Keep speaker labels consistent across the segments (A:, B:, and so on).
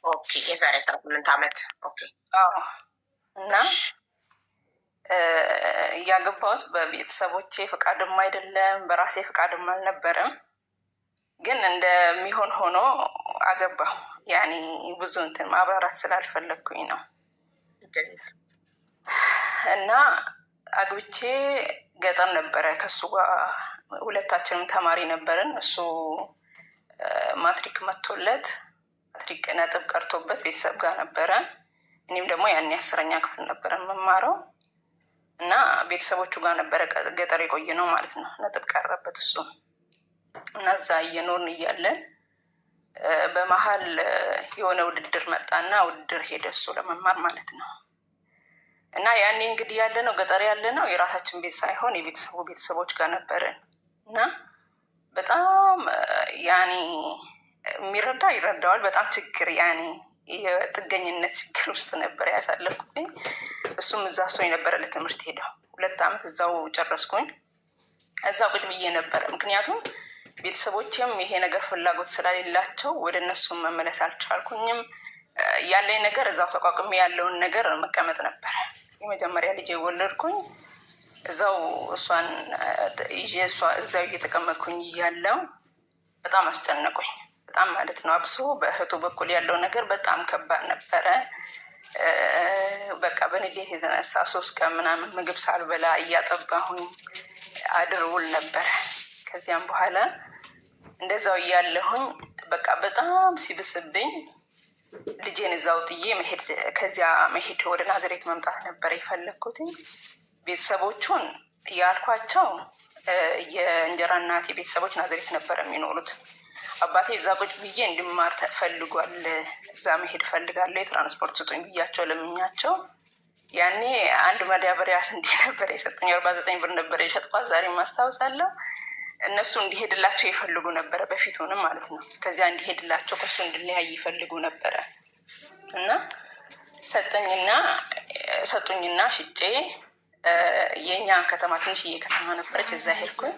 A: ኦኬ የዛሬ 18 ዓመት። ኦኬ
B: አዎ። እና ያገባሁት በቤተሰቦቼ ፍቃድም አይደለም በራሴ ፍቃድም አልነበረም። ግን እንደሚሆን ሆኖ አገባሁ። ያኔ ብዙ እንትን ማብራራት ስላልፈለግኩኝ ነው። እና አግብቼ ገጠር ነበረ ከሱ ጋር ሁለታችንም ተማሪ ነበርን። እሱ ማትሪክ መቶለት ማትሪክ ነጥብ ቀርቶበት ቤተሰብ ጋር ነበረ። እኔም ደግሞ ያኔ 10ኛ ክፍል ነበረ መማረው እና ቤተሰቦቹ ጋር ነበረ ገጠር የቆየ ነው ማለት ነው። ነጥብ ቀረበት እሱ እና እዛ እየኖርን እያለን በመሀል የሆነ ውድድር መጣና ውድድር ሄደ እሱ ለመማር ማለት ነው። እና ያኔ እንግዲህ ያለ ነው ገጠር ያለ ነው የራሳችን ቤት ሳይሆን የቤተሰቡ ቤተሰቦች ጋር ነበረን። እና በጣም ያኔ የሚረዳ ይረዳዋል። በጣም ችግር ያኔ የጥገኝነት ችግር ውስጥ ነበር ያሳለፍኩት። እሱም እዛ ስቶኝ ነበረ ለትምህርት ሄደው 2 ዓመት እዛው ጨረስኩኝ። እዛ ቁጭ ብዬ ነበረ። ምክንያቱም ቤተሰቦችም ይሄ ነገር ፍላጎት ስላሌላቸው ወደ እነሱም መመለስ አልቻልኩኝም። ያለኝ ነገር እዛው ተቋቁሜ ያለውን ነገር መቀመጥ ነበረ። የመጀመሪያ ልጅ ወለድኩኝ እዛው እሷን ይዤ እዛው እየተቀመጥኩኝ እያለው በጣም አስጨነቁኝ። በጣም ማለት ነው። አብሶ በእህቱ በኩል ያለው ነገር በጣም ከባድ ነበረ። በቃ በንዴት የተነሳ 3 ቀን ምናምን ምግብ ሳልበላ እያጠባሁኝ አድርውል ነበረ። ከዚያም በኋላ እንደዛው እያለሁኝ በቃ በጣም ሲብስብኝ ልጄን እዛው ጥዬ ከዚያ መሄድ ወደ ናዝሬት መምጣት ነበር የፈለግኩት። ቤተሰቦቹን ያልኳቸው የእንጀራ እናቴ ቤተሰቦች ናዝሬት ነበር የሚኖሩት። አባቴ እዛ ቁጭ ብዬ እንድማር ፈልጓል፣ እዛ መሄድ ፈልጋለሁ፣ የትራንስፖርት ስጡኝ ብያቸው ለምኛቸው። ያኔ 1 መዳበሪያ ስንዴ ነበር የሰጡኝ። 49 ብር ነበር የሸጥኳት። ዛሬ ማስታወሳለሁ። እነሱ እንዲሄድላቸው ይፈልጉ ነበረ፣ በፊቱንም ማለት ነው። ከዚያ እንዲሄድላቸው ከሱ እንድለያይ ይፈልጉ ነበረ እና ሰጡኝና ሽጬ የኛ ከተማ ትንሽዬ ከተማ ነበረች፣ እዛ ሄድኩኝ።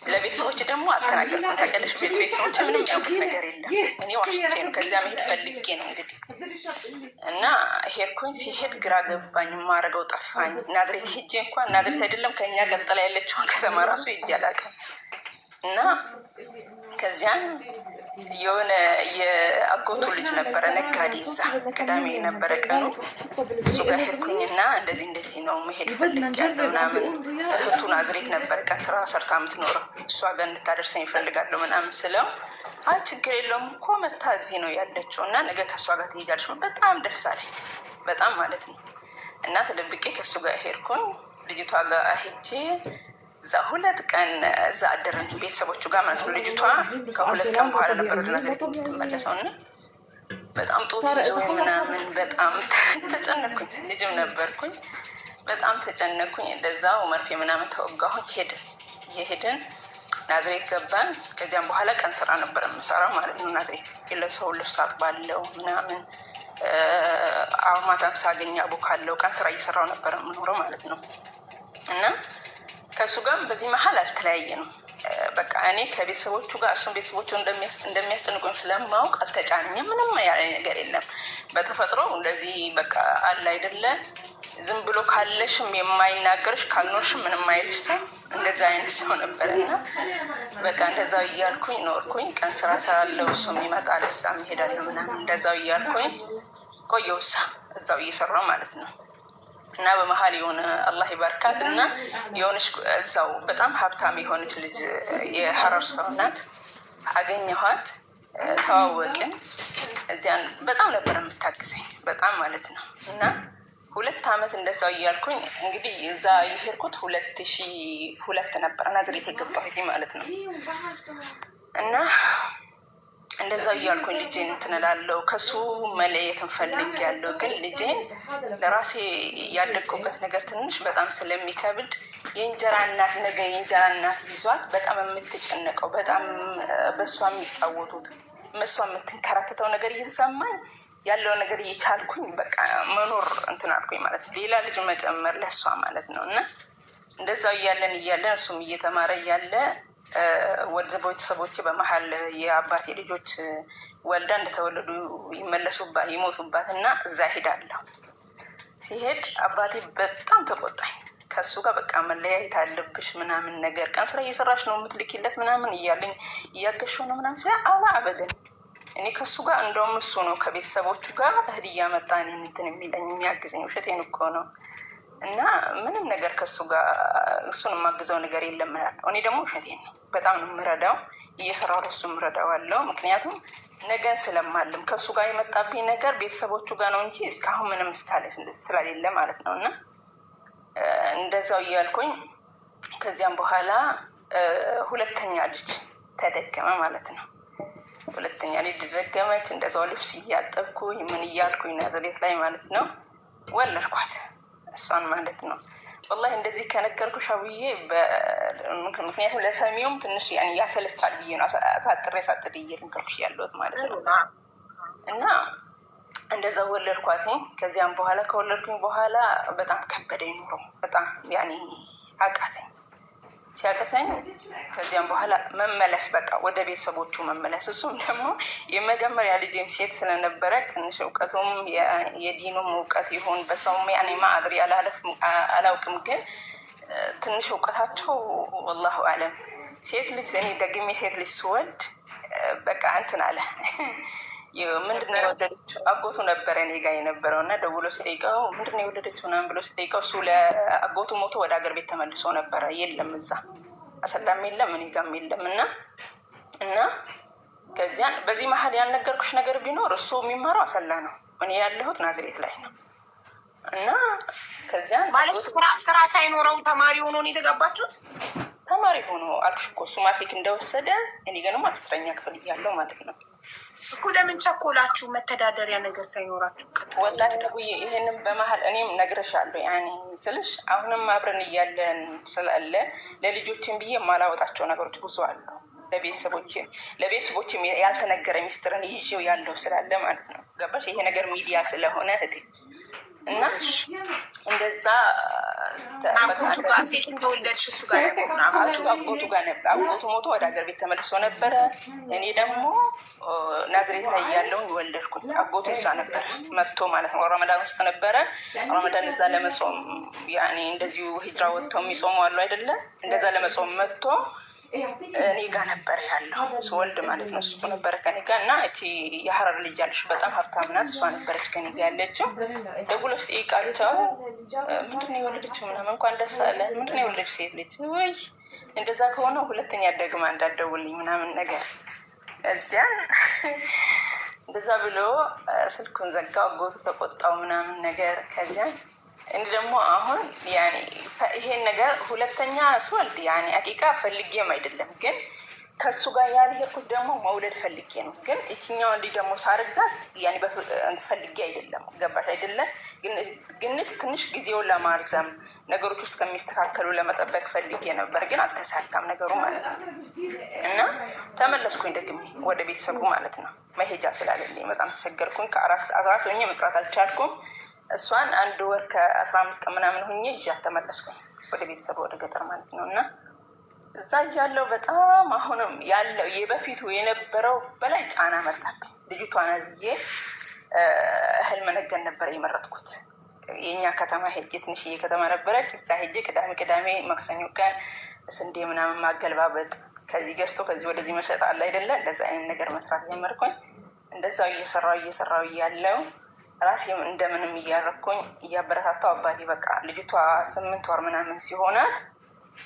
B: ለቤተሰቦች ደግሞ አልተናገርኩም። ታውቂያለሽ ቤተሰቦች ምንም ያውቁት ነገር የለም። እኔ ዋሽቼ ነው ከዚያ መሄድ ፈልጌ ነው እንግዲህ። እና ሄድኩኝ። ሲሄድ ግራ ገባኝ፣ ማረገው ጠፋኝ። ናዝሬት ሄጄ እንኳን ናዝሬት አይደለም ከኛ ቀጥላ ያለችውን ከተማ ራሱ ሄጄ አላውቅም። እና ከዚያን የሆነ የአጎቱ ልጅ ነበረ ነጋዴ፣ እዛ ቅዳሜ ነበረ ቀኑ። እሱ ጋር ሄድኩኝና እንደዚህ ነው መሄድ ፈልጋለሁ ምናምን። እህቱ ናዝሬት ነበር ቀን ስራ ሰርታ የምትኖረው። እሷ ጋር እንድታደርሰኝ ይፈልጋለሁ ምናምን ስለው አይ ችግር የለውም እኮ መታ እዚህ ነው ያለችው እና ነገ ከእሷ ጋር ትሄጃለሽ። በጣም ደስ አለኝ፣ በጣም ማለት ነው። እና ተደብቄ ከእሱ ጋር ሄድኩኝ። ልጅቷ ጋር ሄጄ እዛ 2 ቀን እዛ አደረን ቤተሰቦቹ ጋር ማለት ነው። ልጅቷ ከ2 ቀን በኋላ ነበር ወደ ናዝሬት የምትመለሰው እና በጣም ጦስ ይዞ ምናምን በጣም ተጨነኩኝ። ልጅም ነበርኩኝ። በጣም ተጨነኩኝ። እንደዛው መርፌ ምናምን ተወጋሁኝ። እየሄድን ናዝሬት ገባን። ከዚያም በኋላ ቀን ስራ ነበር የምሰራው ማለት ነው። ናዝሬት የለሰው ልብስ አጥባለሁ ምናምን፣ አሁን ሳገኝ አቦካለሁ። ቀን ስራ እየሰራው ነበር የምኖረው ማለት ነው። እና ከእሱ ጋር በዚህ መሀል አልተለያየንም። በቃ እኔ ከቤተሰቦቹ ጋር እሱን ቤተሰቦቹ እንደሚያስጨንቁኝ ስለማውቅ አልተጫነኝም። ምንም ያለ ነገር የለም። በተፈጥሮ እንደዚህ በቃ አለ አይደለ፣ ዝም ብሎ ካለሽም የማይናገርሽ ካልኖርሽም ምንም አይልሽ ሰው እንደዛ አይነት ሰው ነበርና በቃ እንደዛው እያልኩኝ ኖርኩኝ። ቀን ስራ ሰራለሁ፣ እሱም ይመጣል፣ እዛም እሄዳለሁ ምናምን። እንደዛው እያልኩኝ ቆየሁ እዛው እየሰራሁ ማለት ነው። እና በመሀል የሆነ አላህ ይባርካት እና የሆነች እዛው በጣም ሀብታም የሆነች ልጅ የሐረር ሰው ናት፣ አገኘኋት፣ ተዋወቅን። እዚያን በጣም ነበር የምታግዘኝ በጣም ማለት ነው። እና 2 ዓመት እንደዛው እያልኩኝ እንግዲህ እዛ የሄድኩት 2002 ነበር ናዝሬት የገባሁት ማለት ነው። እና እንደዛው እያልኩኝ ልጄን እንትን እላለሁ። ከሱ መለየት እንፈልጋለሁ። ግን ልጄን ለራሴ ያደግኩበት ነገር ትንሽ በጣም ስለሚከብድ የእንጀራ እናት ነገ የእንጀራ እናት ይዟት በጣም የምትጨነቀው በጣም በእሷ የሚጫወቱት እሷ የምትንከራተተው ነገር እየተሰማኝ ያለው ነገር እየቻልኩኝ በቃ መኖር እንትን አልኩኝ ማለት ነው። ሌላ ልጅ መጨመር ለእሷ ማለት ነው። እና እንደዛው እያለን እሱም እየተማረ እያለ ወደ ቤተሰቦቼ በመሀል የአባቴ ልጆች ወልዳ እንደተወለዱ ይሞቱባት እና እዛ ሄዳለሁ። ሲሄድ አባቴ በጣም ተቆጣኝ። ከሱ ጋር በቃ መለያየት አለብሽ ምናምን ነገር ቀን ስራ እየሰራሽ ነው የምትልኪለት ምናምን እያለኝ እያገሸው ነው ምናምን ሲያ አላ አበደን። እኔ ከሱ ጋር እንደውም እሱ ነው ከቤተሰቦቹ ጋር እህል እያመጣ እኔን እንትን የሚለኝ የሚያግዘኝ። ውሸቴን እኮ ነው። እና ምንም ነገር ከሱ ጋር እሱን የማግዘው ነገር የለም። እኔ ደግሞ ውሸቴን ነው በጣም ነው የምረዳው። እየሰራሁ ለሱ እረዳዋለሁ። ምክንያቱም ነገን ስለማልም ከሱ ጋር የመጣብኝ ነገር ቤተሰቦቹ ጋር ነው እንጂ እስካሁን ምንም ስላሌለ ማለት ነው። እና እንደዛው እያልኩኝ ከዚያም በኋላ ሁለተኛ ልጅ ተደገመ ማለት ነው። ሁለተኛ ልጅ ተደገመች። እንደዛው ልብስ እያጠብኩኝ ምን እያልኩኝ ናዝሬት ላይ ማለት ነው ወለድኳት እሷን ማለት ነው። ወላሂ እንደዚህ ከነገርኩሽ አብዬ ምክንያቱም ለሰሚውም ትንሽ ያሰለቻል ብዬ ነው ሳጥሬ እየነገርኩሽ ያለሁት ማለት ነው። እና እንደዛ ወለድኳትኝ። ከዚያም በኋላ ከወለድኩኝ በኋላ በጣም ከበደኝ ኑሮ በጣም አቃተኝ። ሲያቅተኝ ከዚያም በኋላ መመለስ በቃ ወደ ቤተሰቦቹ መመለስ። እሱም ደግሞ የመጀመሪያ ልጄም ሴት ስለነበረች ትንሽ እውቀቱም የዲኑም እውቀት ይሁን በሰውም ማዕድሪ አላውቅም፣ ግን ትንሽ እውቀታቸው ወላሁ አለም። ሴት ልጅ እኔ ደግሜ ሴት ልጅ ስወልድ በቃ እንትን አለ ምንድነው የወለደችው? አጎቱ ነበረ እኔ ጋ የነበረው እና ደውሎ ሲጠይቀው ምንድነው የወለደችው ምናምን ብሎ ሲጠይቀው እሱ ለአጎቱ ሞቶ ወደ ሀገር ቤት ተመልሶ ነበረ። የለም እዛ አሰላም የለም እኔ ጋም የለም። እና ከዚያን በዚህ መሀል ያልነገርኩሽ ነገር ቢኖር እሱ የሚማረው አሰላ ነው፣ እኔ ያለሁት ናዝሬት ላይ ነው። እና ከዚያን
A: ማለት ስራ ሳይኖረው ተማሪ ሆኖ ነው የተጋባችሁት?
B: ተማሪ ሆኖ አልኩሽ እኮ እሱ ማትሪክ እንደወሰደ እኔ ገንም 10ኛ ክፍል እያለሁ ማለት ነው።
A: እኮ ለምን ቸኮላችሁ? መተዳደሪያ ነገር ሳይኖራችሁ?
B: ወላሂ ይሄንን በመሀል እኔም ነግሬሻለሁ ያኔ ስልሽ አሁንም አብረን እያለን ስላለ ለልጆችን ብዬ የማላወጣቸው ነገሮች ብዙ አሉ። ለቤተሰቦችም ያልተነገረ ሚስጥርን ይዤው ያለው ስላለ ማለት ነው። ገባሽ? ይሄ ነገር ሚዲያ ስለሆነ እህቴ እና እንደዛ
A: አጎቱ ጋር ሴት እንደወለድሽ እሱ ጋር
B: አጎቱ ጋር ነበር። አጎቱ ሞቶ ወደ ሀገር ቤት ተመልሶ ነበረ። እኔ ደግሞ ናዝሬት ላይ ያለውን ወለድኩኝ። አጎቱ እዛ ነበረ መጥቶ ማለት ነው። ረመዳን ውስጥ ነበረ። ረመዳን እዛ ለመጾም ያኔ እንደዚሁ ሂጅራ ወጥተው የሚጾሙ አሉ አይደለ? እንደዛ ለመጾም መጥቶ እኔ ጋር ነበር ያለው ስወልድ ማለት ነው። እሱ ነበረ ከኔ ጋር እና እቺ የሀረር ልጅ አለሽ በጣም ሀብታም ናት። እሷ ነበረች ከኔ ጋር ያለችው። ደውሎ ሲጠይቃቸው ምንድን ነው የወለደችው ምናምን እንኳን ደስ አለ ምንድን ነው የወለደች ሴት ልጅ ወይ እንደዛ ከሆነ ሁለተኛ ደግማ እንዳትደውልኝ ምናምን ነገር። እዚያን እንደዛ ብሎ ስልኩን ዘጋው። አጎቱ ተቆጣው ምናምን ነገር። ከዚያን እኔ ደግሞ አሁን ያኔ ይሄን ነገር ሁለተኛ ስወልድ ያኔ አቂቃ ፈልጌም አይደለም፣ ግን ከሱ ጋር ያልሄድኩት ደግሞ መውለድ ፈልጌ ነው። ግን እቺኛው ልጅ ደግሞ ሳርግዛት ያኔ ፈልጌ አይደለም። ገባሽ አይደለም? ግን ትንሽ ጊዜውን ለማርዘም ነገሮች ውስጥ ከሚስተካከሉ ለመጠበቅ ፈልጌ ነበር፣ ግን አልተሳካም ነገሩ ማለት ነው። እና ተመለስኩኝ ደግሜ ወደ ቤተሰቡ ማለት ነው። መሄጃ ስላለልኝ በጣም ተቸገርኩኝ። ከ4 ሆኜ መስራት አልቻልኩም። እሷን 1 ወር ከ15 ቀን ምናምን ሆኜ ይዣት ተመለስኩኝ ወደ ቤተሰቡ ወደ ገጠር ማለት ነው። እና እዛ እያለሁ በጣም አሁንም ያለው የበፊቱ የነበረው በላይ ጫና መጣብኝ። ልጅቷን አዝዬ እህል መነገን ነበር የመረጥኩት። የኛ ከተማ ሄጄ ትንሽዬ ከተማ ነበረች። እዛ ሄጄ ቅዳሜ ማክሰኞ ቀን ስንዴ ምናምን ማገልባበጥ፣ ከዚህ ገዝቶ ከዚህ ወደዚህ መሸጥ አለ አይደለ? እንደዛ አይነት ነገር መስራት ጀመርኩኝ። እንደዛው እየሰራው እያለው ራሴም እንደምንም እያረኩኝ እያበረታታው አባቴ በቃ ልጅቷ 8 ወር ምናምን ሲሆናት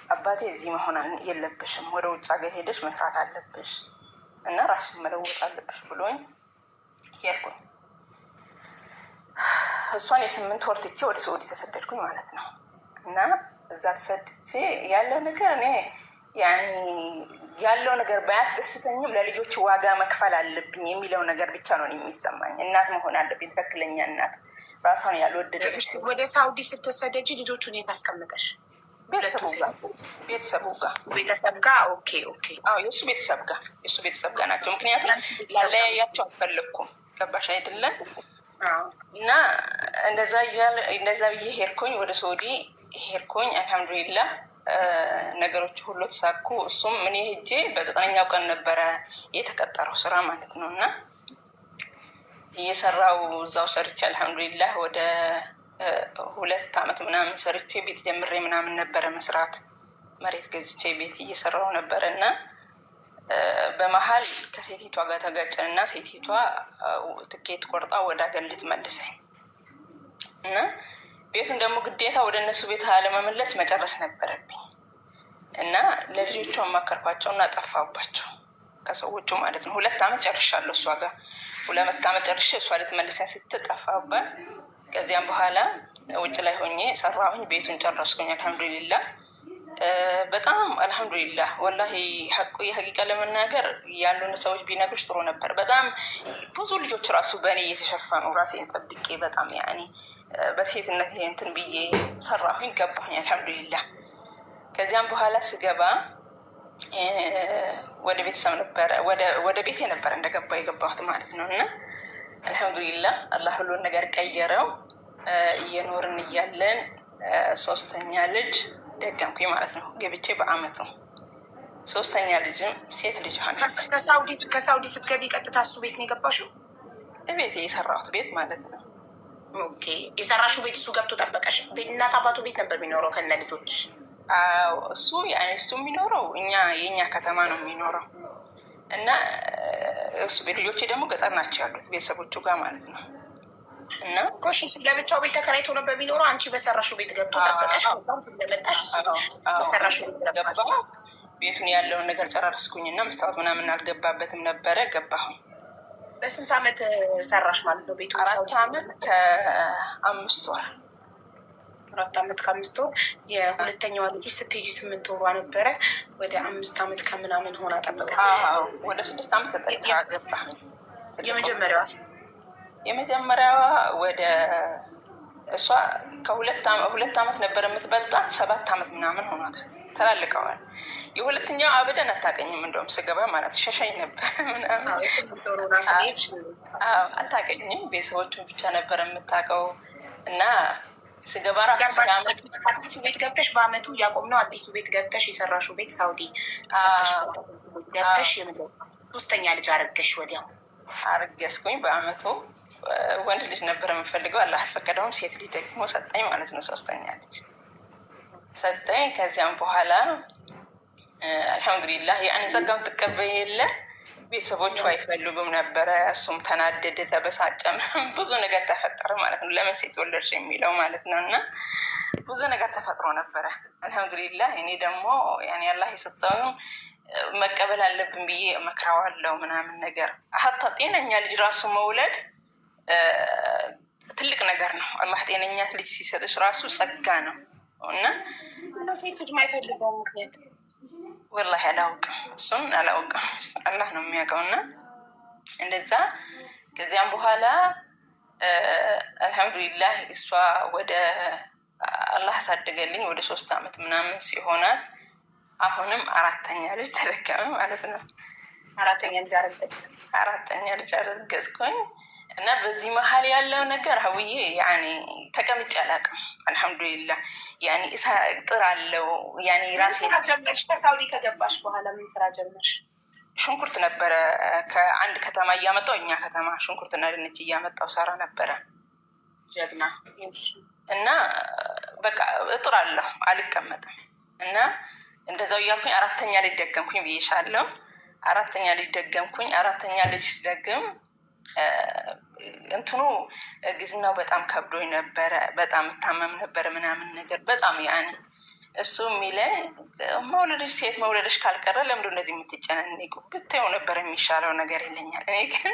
B: አባቴ እዚህ መሆን የለብሽም ወደ ውጭ ሀገር ሄደሽ መስራት አለብሽ እና ራስሽን መለወጥ አለብሽ ብሎኝ ሄድኩኝ። እሷን የ8 ወር ትቼ ወደ ሳዑዲ ተሰደድኩኝ ማለት ነው። እና እዛ ተሰድቼ ያለው ነገር እኔ ያኔ ያለው ነገር ባያስደስተኝም ለልጆች ዋጋ መክፈል አለብኝ የሚለው ነገር ብቻ ነው የሚሰማኝ። እናት መሆን አለብኝ፣ ትክክለኛ እናት፣ ራሷን ያልወደደች።
A: ወደ ሳውዲ ስትሰደጂ ልጆቹን የት አስቀምጠሽ?
B: ቤተሰቡ
A: ጋር። ኦኬ።
B: አዎ የእሱ ቤተሰብ ጋር ናቸው። ምክንያቱም ላለያያቸው አልፈለግኩም። ገባሽ አይደለም? እና እንደዛ ብዬ ሄድኩኝ፣ ወደ ሳውዲ ሄድኩኝ። አልሐምዱሊላህ ነገሮች ሁሉ ተሳኩ። እሱም ምን ሄጄ በ9ኛው ቀን ነበረ የተቀጠረው ስራ ማለት ነው። እና እየሰራው እዛው ሰርቼ አልሐምዱሊላህ ወደ 2 አመት ምናምን ሰርቼ ቤት ጀምሬ ምናምን ነበረ መስራት። መሬት ገዝቼ ቤት እየሰራው ነበረ እና በመሀል ከሴቲቷ ጋር ተጋጨን እና ሴቲቷ ትኬት ቆርጣ ወደ አገር ልትመልሰኝ እና ቤቱን ደግሞ ግዴታ ወደ እነሱ ቤት አለመመለስ መጨረስ ነበረብኝ እና ለልጆቿ ማከርኳቸው እና ጠፋባቸው ከሰዎቹ ማለት ነው። 2 አመት ጨርሻለሁ እሷ ጋር 2 አመት ጨርሼ እሷ ልትመልሰኝ ስትጠፋባት፣ ከዚያም በኋላ ውጭ ላይ ሆኜ ሰራሁኝ። ቤቱን ጨረስኩኝ አልሐምዱሊላህ። በጣም አልሐምዱሊላህ ወላሂ ሀቂቃ ለመናገር ያሉን ሰዎች ቢነግሩሽ ጥሩ ነበር። በጣም ብዙ ልጆች ራሱ በእኔ እየተሸፈኑ ራሴን ጠብቄ በጣም ያኔ በሴትነት እንትን ብዬ ሰራሁኝ ገባሁኝ አልሐምዱሊላህ። ከዚያም በኋላ ስገባ ወደ ቤተሰብ ነበረ ወደ ቤቴ ነበረ እንደገባ የገባሁት ማለት ነው። እና አልሐምዱሊላህ አላህ ሁሉን ነገር ቀየረው። እየኖርን እያለን 3ኛ ልጅ ደገምኩኝ ማለት ነው። ገብቼ በአመቱ 3ኛ ልጅም ሴት ልጅ ሆነች።
A: ከሳውዲ ስትገቢ ቀጥታ እሱ ቤት ነው የገባሽው?
B: ቤት የሰራሁት ቤት ማለት ነው።
A: ኦኬ የሰራሽው ቤት እሱ ገብቶ ጠበቀሽ? እናት አባቱ ቤት ነበር የሚኖረው ከነ ልጆች?
B: አዎ እሱ እሱ የሚኖረው የእኛ ከተማ ነው የሚኖረው እና እሱ ልጆቼ ደግሞ ገጠር ናቸው ያሉት ቤተሰቦቹ ጋር ማለት ነው። እና
A: ኮሽ ለብቻው ቤት ተከራይቶ ነበር የሚኖረው። አንቺ በሰራሽው ቤት ገብቶ ጠበቀሽ? ለመጣሽ በሰራሽው ቤት ገባ።
B: ቤቱን ያለውን ነገር ጨራርስኩኝ እና መስታወት ምናምን አልገባበትም ነበረ። ገባሁኝ።
A: በስንት አመት ሰራሽ ማለት ነው ቤቱ?
B: 4 አመት ከ5 ወር
A: 4 አመት ከ5 ወር። የሁለተኛዋ ልጅ ስትሄጂ 8 ወሯ ነበረ። ወደ 5 አመት ከምናምን ሆና ጠበቀች።
B: ወደ 6 አመት ተጠጋ ገባሁኝ። የመጀመሪያዋ ወደ እሷ ከ2 አመት ነበር የምትበልጣት። 7 አመት ምናምን ሆኗታል። ተላልቀዋል። የሁለተኛው አበደን አታቀኝም። እንደውም ስገባ ማለት ሸሻኝ ነበር ምናምን አታቀኝም። ቤተሰቦቹን ብቻ ነበር የምታውቀው እና ስገባ ራሱ
A: አዲሱ ቤት ገብተሽ በአመቱ ያቆምነው አዲሱ ቤት ገብተሽ የሰራሽው ቤት ሳውዲ ገብተሽ 3ኛ ልጅ አረገሽ። ወዲያው
B: አረገዝኩኝ በአመቱ። ወንድ ልጅ ነበር የምፈልገው፣ አላህ አልፈቀደውም። ሴት ልጅ ደግሞ ሰጠኝ ማለት ነው። 3ኛ ልጅ ሰጠኝ። ከዚያም በኋላ አልሐምዱሊላህ ያኔ ጸጋውን ትቀበይ የለ ቤተሰቦቹ አይፈልጉም ነበረ። እሱም ተናደደ፣ ተበሳጨ፣ ብዙ ነገር ተፈጠረ ማለት ነው። ለምን ሴት ወለድሽ የሚለው ማለት ነው። እና ብዙ ነገር ተፈጥሮ ነበረ። አልሐምዱሊላህ እኔ ደግሞ ያኔ አላህ የሰጠውን መቀበል አለብን ብዬ እመክረዋለሁ ምናምን ነገር። ሀታ ጤነኛ ልጅ ራሱ መውለድ ትልቅ ነገር ነው። አላህ ጤነኛ ልጅ ሲሰጥሽ ራሱ ጸጋ ነው። እና
A: ሴት ልጅ ማይፈልገው ምክንያት
B: ወላሂ አላውቅም፣ እሱን አላውቅም፣ አላህ ነው የሚያውቀው። እና እንደዛ ከዚያም በኋላ አልሐምዱሊላህ እሷ ወደ አላህ አሳደገልኝ ወደ 3 አመት ምናምን ሲሆናት አሁንም 4ኛ ልጅ ተደገመ ማለት ነው። 4ኛ ልጅ አረገዝኩኝ። እና በዚህ መሀል ያለው ነገር ሀውዬ ያኔ ተቀምጬ አላውቅም። አልሐምዱሊላህ ያኔ ጥር አለው ያኔ ራሴ
A: ስራ ጀመርሽ? ከሳውዲ ከገባሽ በኋላ ምን ስራ ጀመርሽ?
B: ሽንኩርት ነበረ ከአንድ ከተማ እያመጣው እኛ ከተማ ሽንኩርትና ድንች እያመጣው ሰራ ነበረ።
A: ጀግና።
B: እና በቃ እጥር አለሁ አልቀመጥም። እና እንደዛው እያልኩኝ 4ኛ ልጅ ደገምኩኝ ብዬሻለሁ። 4ኛ ልጅ ደገምኩኝ። 4ኛ ልጅ ደግም እንትኑ ግዝናው በጣም ከብዶኝ ነበረ። በጣም እታመም ነበረ ምናምን ነገር በጣም ያኔ እሱ የሚለኝ መውለድሽ ሴት መውለድሽ ካልቀረ ለምንድን እንደዚህ የምትጨናነቁ ብትይው ነበር የሚሻለው ነገር ይለኛል። እኔ ግን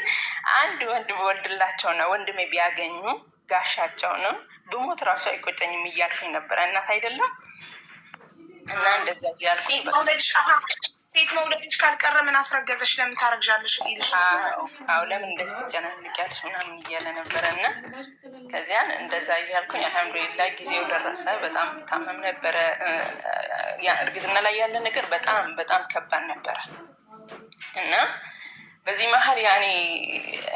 B: አንድ ወንድ በወልድላቸውና ወንድሜ ቢያገኙ ጋሻቸው ነው ብሞት ራሱ አይቆጨኝም እያልኩኝ ነበረ። እናት አይደለም እና እንደዛ እያልኩኝ
A: ሴት መውለድሽ ካልቀረ ምን አስረገዘሽ? ለምን ታረግዣለሽ?
B: አዎ ለምን እንደዚህ ትጨናነቂያለሽ ምናምን እያለ ነበረ። እና ከዚያን እንደዛ እያልኩኝ አልሐምዱሊላህ ጊዜው ደረሰ። በጣም ታመም ነበረ። እርግዝና ላይ ያለ ነገር በጣም በጣም ከባድ ነበረ። እና በዚህ መሀል ያኔ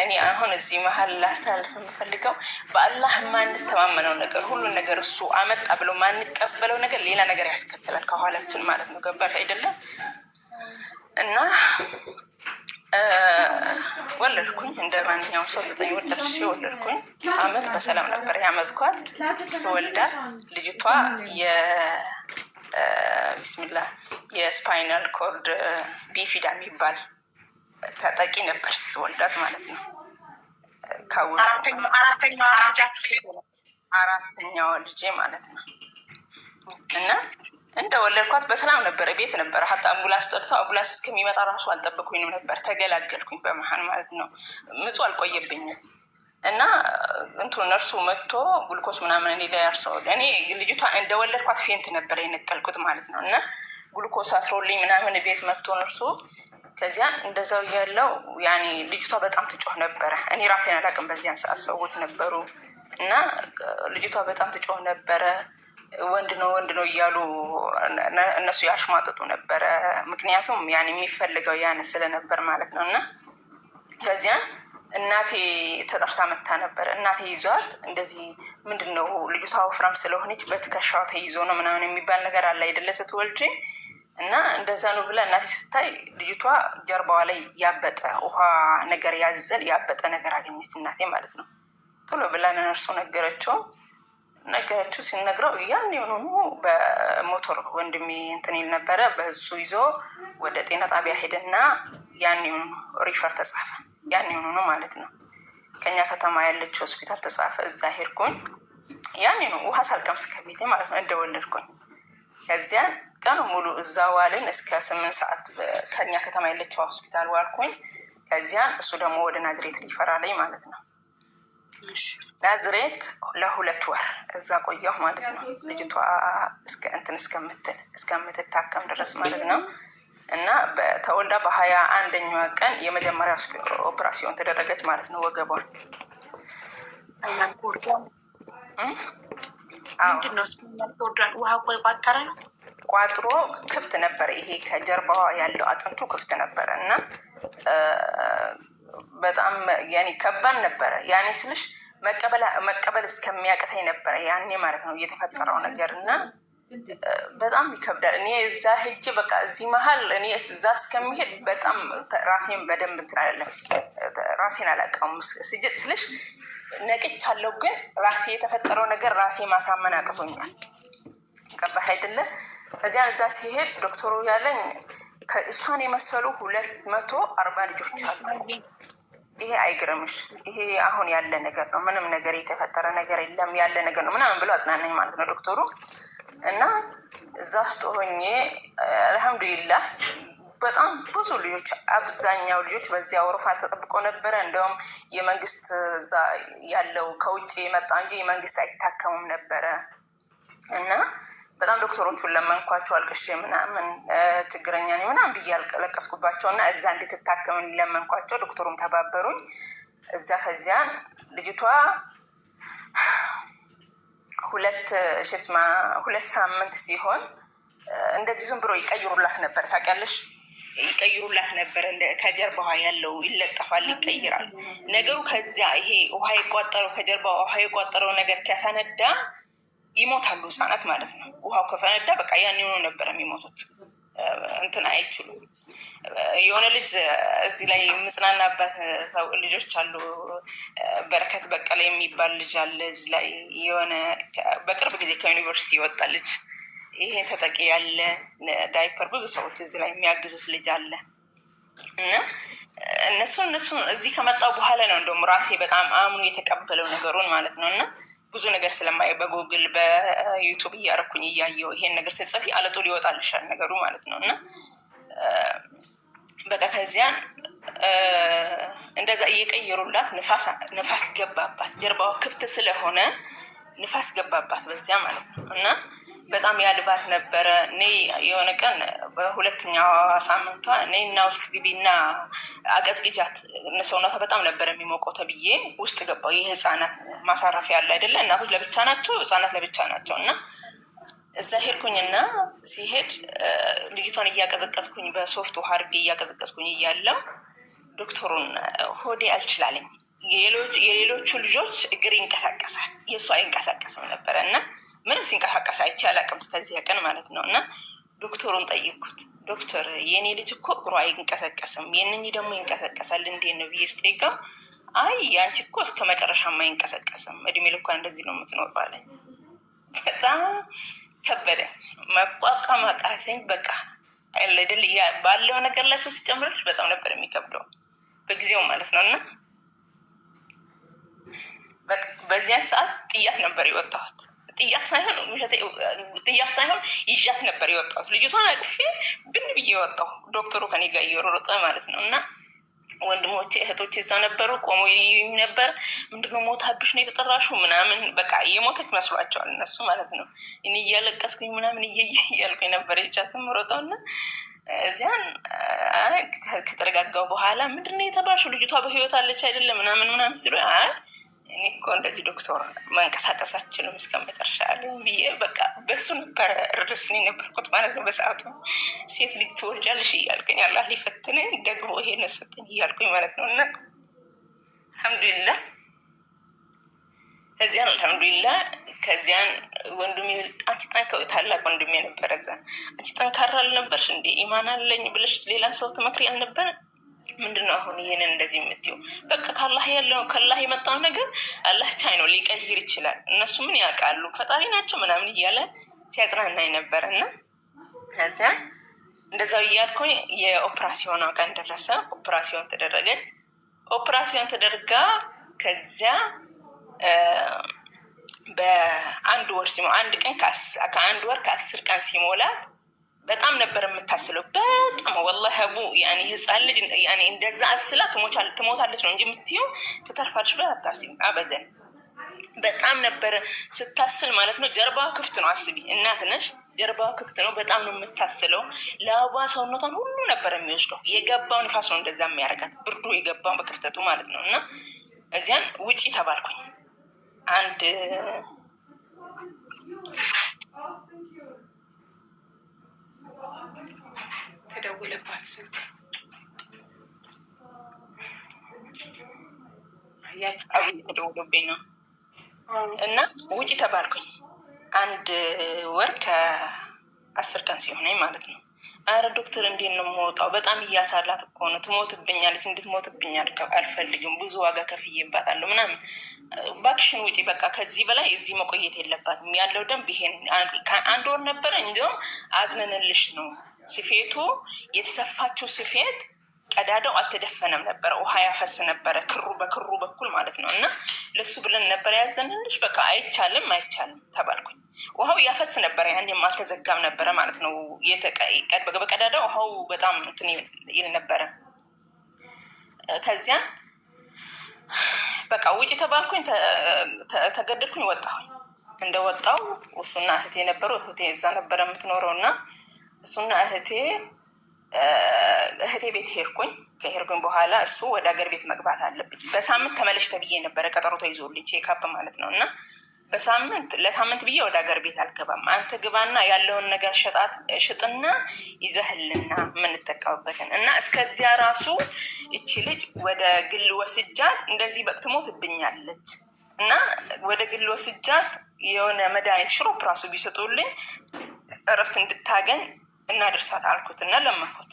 B: እኔ አሁን እዚህ መሀል ላስተላልፍ የምፈልገው በአላህ ማንተማመነው ነገር ሁሉን ነገር እሱ አመጣ ብሎ ማንቀበለው ነገር ሌላ ነገር ያስከትላል ከኋላችን ማለት ነው። ገባሽ አይደለም? እና ወለድኩኝ እንደ ማንኛውም ሰው 9 ወር ደርሼ ወለድኩኝ። አመት በሰላም ነበር ያመዝኳት። ስወልዳት ልጅቷ ቢስሚላህ የስፓይናል ኮርድ ቢፊዳ የሚባል ተጠቂ ነበር ስወልዳት ማለት ነው። አራተኛዋ ልጄ ማለት ነው። እና እንደ ወለድኳት በሰላም ነበረ፣ ቤት ነበረ። ሀታ አምቡላንስ ጠርተው አምቡላንስ እስከሚመጣ ራሱ አልጠበኩኝም ነበር። ተገላገልኩኝ በመሀል ማለት ነው። ምጡ አልቆየብኝም። እና ነርሱ መጥቶ ጉልኮስ ምናምን እኔ ላይ ያርሰው እኔ ልጅቷ እንደወለድኳት ፌንት ነበረ የነቀልኩት ማለት ነው። እና ጉልኮስ አስሮልኝ ምናምን ቤት መጥቶ ነርሱ ከዚያን እንደዛው ያለው ያኔ ልጅቷ በጣም ትጮህ ነበረ። እኔ ራሴን አላውቅም፣ በዚያን ሰዓት ሰዎች ነበሩ። እና ልጅቷ በጣም ትጮህ ነበረ። ወንድ ነው እያሉ እነሱ ያሽማጥጡ ነበረ። ምክንያቱም ያን የሚፈልገው ያን ስለነበር ማለት ነው። እና ከዚያን እናቴ ተጠርታ መታ ነበረ። እናቴ ይዟት እንደዚህ ምንድነው ልጅቷ ወፍራም ስለሆነች በትከሻዋ ተይዞ ነው ምናምን የሚባል ነገር አለ አይደለ ስትወልጂ። እና እንደዛ ነው ብላ እናቴ ስታይ ልጅቷ ጀርባዋ ላይ ያበጠ ውሃ ነገር ያዘል ያበጠ ነገር አገኘች እናቴ ማለት ነው። ቶሎ ብላ ለነርሱ ነገረችው። ሲነግረው ያን የሆኑ በሞተር ወንድሜ እንትን ይል ነበረ። በሱ ይዞ ወደ ጤና ጣቢያ ሄደና ያን የሆኑ ሪፈር ተጻፈ። ያን የሆኑ ማለት ነው ከኛ ከተማ ያለች ሆስፒታል ተጻፈ። እዛ ሄድኩኝ። ያን የሆኑ ውሃ ሳልቀምስ ከቤቴ ማለት ነው እንደወለድኩኝ። ከዚያን ቀኑ ሙሉ እዛ ዋልን እስከ 8 ሰዓት ከኛ ከተማ ያለችው ሆስፒታል ዋልኩኝ። ከዚያን እሱ ደግሞ ወደ ናዝሬት ሪፈር አለኝ ማለት ነው። ናዝሬት ለ2 ወር እዛ ቆየሁ ማለት ነው። ልጅቷ እስከምትታከም ድረስ ማለት ነው። እና በተወልዳ በ21ኛዋ ቀን የመጀመሪያ ኦፕራሲዮን ተደረገች ማለት ነው። ወገቧን
A: ውሃ ቋጠረ ነው
B: ቋጥሮ ክፍት ነበረ። ይሄ ከጀርባዋ ያለው አጥንቱ ክፍት ነበረ። እና በጣም ያኔ ከባድ ነበረ። ያኔ ስልሽ መቀበል እስከሚያቅተኝ ነበረ ያኔ ማለት ነው እየተፈጠረው ነገር። እና በጣም ይከብዳል። እኔ እዛ ሄጄ በቃ እዚህ መሀል እኔ እዛ እስከሚሄድ በጣም ራሴን በደንብ እንትን አይደለም ራሴን አላውቀውም። ስጀት ስልሽ ነቅቻለሁ፣ ግን ራሴ የተፈጠረው ነገር ራሴ ማሳመን አቅቶኛል። ገባህ አይደለ? ከዚያን እዛ ሲሄድ ዶክተሩ ያለኝ እሷን የመሰሉ 240 ልጆች አሉ። ይሄ አይግርምሽ፣ ይሄ አሁን ያለ ነገር ነው፣ ምንም ነገር የተፈጠረ ነገር የለም፣ ያለ ነገር ነው ምናምን ብሎ አጽናናኝ ማለት ነው ዶክተሩ። እና እዛ ውስጥ ሆኜ አልሐምዱሊላህ በጣም ብዙ ልጆች አብዛኛው ልጆች በዚያ ወረፋ ተጠብቆ ነበረ። እንደውም የመንግስት እዛ ያለው ከውጭ የመጣ እንጂ የመንግስት አይታከሙም ነበረ። እና በጣም ዶክተሮቹን ለመንኳቸው አልቅሼ ምናምን ችግረኛ ነኝ ምናምን ብዬ አለቀስኩባቸው። እና እዛ እንድትታከም ለመንኳቸው፣ ዶክተሩም ተባበሩኝ። እዛ ከዚያን ልጅቷ 2 ሳምንት ሲሆን እንደዚህ ዝም ብሎ ይቀይሩላት ነበር። ታውቂያለሽ? ይቀይሩላት ነበር። ከጀርባዋ ያለው ይለጠፋል፣ ይቀይራል ነገሩ። ከዚያ ይሄ ውሃ የቋጠረው ከጀርባ ውሃ የቋጠረው ነገር ከፈነዳ ይሞታሉ ህጻናት ማለት ነው። ውሃው ከፈነዳ በቃ ያን የሆኑ ነበር የሚሞቱት። እንትን አይችሉም። የሆነ ልጅ እዚህ ላይ ምጽናናበት ሰው ልጆች አሉ። በረከት በቀለ የሚባል ልጅ አለ እዚህ ላይ የሆነ በቅርብ ጊዜ ከዩኒቨርሲቲ ይወጣ ልጅ። ይሄ ተጠቂ ያለ ዳይፐር ብዙ ሰዎች እዚህ ላይ የሚያግዙት ልጅ አለ። እና እነሱ እዚህ ከመጣው በኋላ ነው እንደውም ራሴ በጣም አምኑ የተቀበለው ነገሩን ማለት ነው። እና ብዙ ነገር ስለማየ በጉግል በዩቱብ እያረኩኝ እያየው ይሄን ነገር ስትጽፊ አለጦ ሊወጣልሻል ነገሩ ማለት ነው። እና በቃ ከዚያን እንደዛ እየቀየሩላት ንፋስ ገባባት። ጀርባዋ ክፍት ስለሆነ ንፋስ ገባባት በዚያ ማለት ነው። እና በጣም ያልባት ነበረ። እኔ የሆነ ቀን በሁለተኛው ሳምንቷ እኔና ውስጥ ግቢና አቀዝቅጃት፣ ሰውነቷ በጣም ነበረ የሚሞቀው ተብዬ ውስጥ ገባው። ይህ ህፃናት ማሳረፊያ ያለ አይደለ? እናቶች ለብቻ ናቸው፣ ህፃናት ለብቻ ናቸው። እና እዛ ሄድኩኝና ሲሄድ ልጅቷን እያቀዘቀዝኩኝ በሶፍት ውሃ አድርጌ እያቀዘቀዝኩኝ እያለው ዶክተሩን ሆዴ አልችላለኝ። የሌሎቹ ልጆች እግር ይንቀሳቀሳል፣ የእሱ አይንቀሳቀስም ነበረ እና ምንም ሲንቀሳቀስ አይቼ አላውቅም እስከዚያ ቀን ማለት ነው። እና ዶክተሩን ጠይኩት፣ ዶክተር የእኔ ልጅ እኮ እግሩ አይንቀሳቀስም የእነኚህ ደግሞ ይንቀሳቀሳል እንዴት ነው ብዬ ስጠይቀው አይ ያንቺ እኮ እስከ መጨረሻም አይንቀሳቀስም እድሜ ልኳ እንደዚህ ነው የምትኖር አለኝ። በጣም ከበደ፣ መቋቋም አቃተኝ። በቃ አይለድል ባለው ነገር ላይ ሲጨምርልሽ በጣም ነበር የሚከብደው በጊዜው ማለት ነው። እና በዚያ ሰዓት ጥያት ነበር የወጣሁት። ጥያት ሳይሆን ይዣት ነበር የወጣሁት። ልጅቷን አቅፌ ብን ብዬ የወጣሁ ዶክተሩ ከኔ ጋር እየሮጠ ማለት ነው። እና ወንድሞቼ እህቶቼ እዛ ነበሩ፣ ቆሞ ይዩኝ ነበር። ምንድነው ሞታብሽ ነው የተጠራሹ ምናምን፣ በቃ የሞተች መስሏቸዋል እነሱ ማለት ነው። እኔ እያለቀስኩኝ ምናምን እያልኩኝ ነበር የቻትም ሮጠው። እና እዚያን ከተረጋጋው በኋላ ምንድነው የተባልሽው ልጅቷ በህይወት አለች አይደለም ምናምን ሲሉ እኔ እኮ እንደዚህ ዶክተር መንቀሳቀሳችንም እስከመጨረሻ ብዬ በቃ በሱ ነበረ ርርስኔ ነበርኩት ማለት ነው። በሰዓቱ ሴት ልጅ ትወልጃለሽ እያልኩኝ አላህ ሊፈትነኝ ደግሞ ይሄን ሰጠኝ እያልኩኝ ማለት ነው። እና አልሐምዱሊላህ ከዚያን ወንድሜ አንቺ ታላቅ ወንድሜ ነበረ እዛ አንቺ ጠንካራ አልነበርሽ እንዴ ኢማን አለኝ ብለሽ ሌላ ሰው ትመክሪ አልነበረ? ምንድነው አሁን ይሄንን እንደዚህ የምትይው? በቃ ከአላህ የመጣው ነገር አላህ ቻይ ነው ሊቀይር ይችላል። እነሱ ምን ያውቃሉ ፈጣሪ ናቸው ምናምን እያለ ሲያጽናናኝ ነበር። እና ከዚያ እንደዛው እያልኩኝ የኦፕራሲዮን ቀን ደረሰ። ኦፕራሲዮን ተደረገች። ኦፕራሲዮን ተደርጋ ከዚያ በአንድ ወር ከአንድ ወር ከ10 ቀን ሲሞላት በጣም ነበር የምታስለው። በጣም ወላሂ አቡ ያኔ ህፃን ልጅ ያኔ እንደዛ አስላ ትሞታለች ነው እንጂ የምትይው ትተርፋለች ብላ አታስቢ አበደን። በጣም ነበር ስታስል ማለት ነው። ጀርባዋ ክፍት ነው፣ አስቢ እናት ነሽ፣ ጀርባዋ ክፍት ነው። በጣም ነው የምታስለው። ለአቧ ሰውነቷን ሁሉ ነበር የሚወስደው። የገባው ንፋስ ነው እንደዛ የሚያደርጋት፣ ብርዱ የገባውን በክፍተቱ ማለት ነው። እና እዚያን ውጪ ተባልኩኝ። አንድ
A: ተደውለባት ስልክ
B: ተደውሎብኝ ነው። እና ውጪ ተባልኩኝ። አንድ ወር ከ10 ቀን ሲሆነኝ ማለት ነው። አረ ዶክተር እንዴት ነው የምወጣው? በጣም እያሳላት እኮ ነው፣ ትሞትብኛለች። እንድትሞትብኝ አልፈልግም፣ ብዙ ዋጋ ከፍዬባታለሁ ምናምን። ባክሽን ውጪ በቃ ከዚህ በላይ እዚህ መቆየት የለባትም። ያለው ደንብ ይሄን አንድ ወር ነበረ። እንዲሁም አዝነንልሽ ነው ስፌቱ የተሰፋችው ስፌት ቀዳዳው አልተደፈነም ነበረ፣ ውሃ ያፈስ ነበረ በክሩ በኩል ማለት ነው። እና ለሱ ብለን ነበር ያዘንልሽ። በቃ አይቻልም ተባልኩኝ። ውሃው ያፈስ ነበረ፣ ያንም አልተዘጋም ነበረ ማለት ነው። በቀዳዳው ውሃው በጣም እንትን ይል ነበረ። ከዚያ በቃ ውጪ ተባልኩኝ፣ ተገደድኩኝ፣ ወጣሁኝ። እንደወጣው እሱና እህቴ ነበሩ። እህቴ እዛ ነበረ የምትኖረው። እና እሱና እህቴ ቤት ሄድኩኝ። ከሄድኩኝ በኋላ እሱ ወደ ሀገር ቤት መግባት አለብኝ፣ በሳምንት ተመለሽ ተብዬ ነበረ፣ ቀጠሮ ተይዞልኝ ቼክአፕ ማለት ነው። እና ለሳምንት ብዬ ወደ ሀገር ቤት አልገባም፣ አንተ ግባና ያለውን ነገር ሽጥና ይዘህልና የምንጠቀምበትን። እና እስከዚያ ራሱ እቺ ልጅ ወደ ግል ወስጃት እንደዚህ ትሞትብኛለች፣ እና ወደ ግል ወስጃት የሆነ መድኃኒት ሽሮፕ ራሱ ቢሰጡልኝ እረፍት እንድታገኝ እናደርሳት አልኩት እና ለመኩት።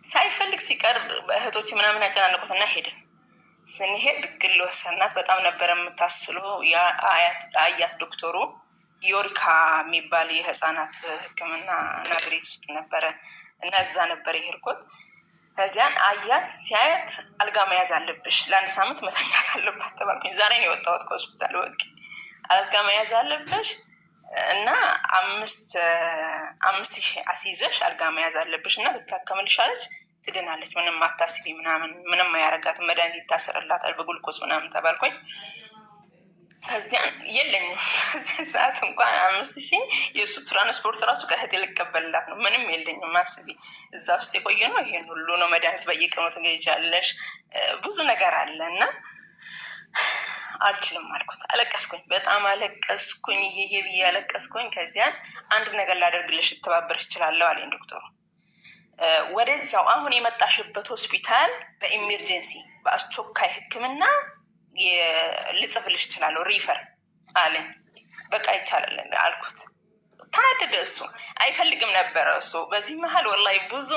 B: ሳይፈልግ ሲቀር እህቶች ምናምን ያጨናነቁት እና ሄድን። ስንሄድ ግል ወሰናት። በጣም ነበረ የምታስለው። አያት ዶክተሩ ዮሪካ የሚባል የህፃናት ሕክምና ናዝሬት ውስጥ ነበረ እና እዛ ነበር የሄድኩት። ከዚያን አያት ሲያየት አልጋ መያዝ አለብሽ፣ ለ1 ሳምንት መተኛት አለባት ተባልኩኝ። ዛሬ ነው የወጣሁት ከሆስፒታል። በቃ አልጋ መያዝ አለብሽ እና 5,000 አስይዘሽ አልጋ መያዝ አለብሽ እና ትታከምልሻለች፣ ትድናለች፣ ምንም አታስቢ ምንም አያረጋትም፣ መድኃኒት ይታሰርላታል በግሉኮስ ምናምን ተባልኩኝ። ከዚያን የለኝም ከዚያ ሰዓት እንኳን 5,000 የእሱ ትራንስፖርት ራሱ ከእህቴ ልቀበልላት ነው። ምንም የለኝም። አስቢ እዛ ውስጥ የቆየ ነው። ይሄን ሁሉ ነው መድኃኒት በየቀኑ ትገዣለሽ፣ ብዙ ነገር አለ። እና አልችልም አልኩት። አለቀስኩኝ፣ በጣም አለቀስኩኝ፣ ብዬ አለቀስኩኝ። ከዚያን አንድ ነገር ላደርግልሽ ልተባበርሽ እችላለሁ አለኝ ዶክተሩ። ወደዛው አሁን የመጣሽበት ሆስፒታል በኢሜርጀንሲ በአስቸኳይ ሕክምና ልጽፍልሽ እችላለሁ ሪፈር አለኝ። በቃ ይቻላል አልኩት። ታደደ። እሱ አይፈልግም ነበረ። እሱ በዚህ መሀል ወላሂ ብዙ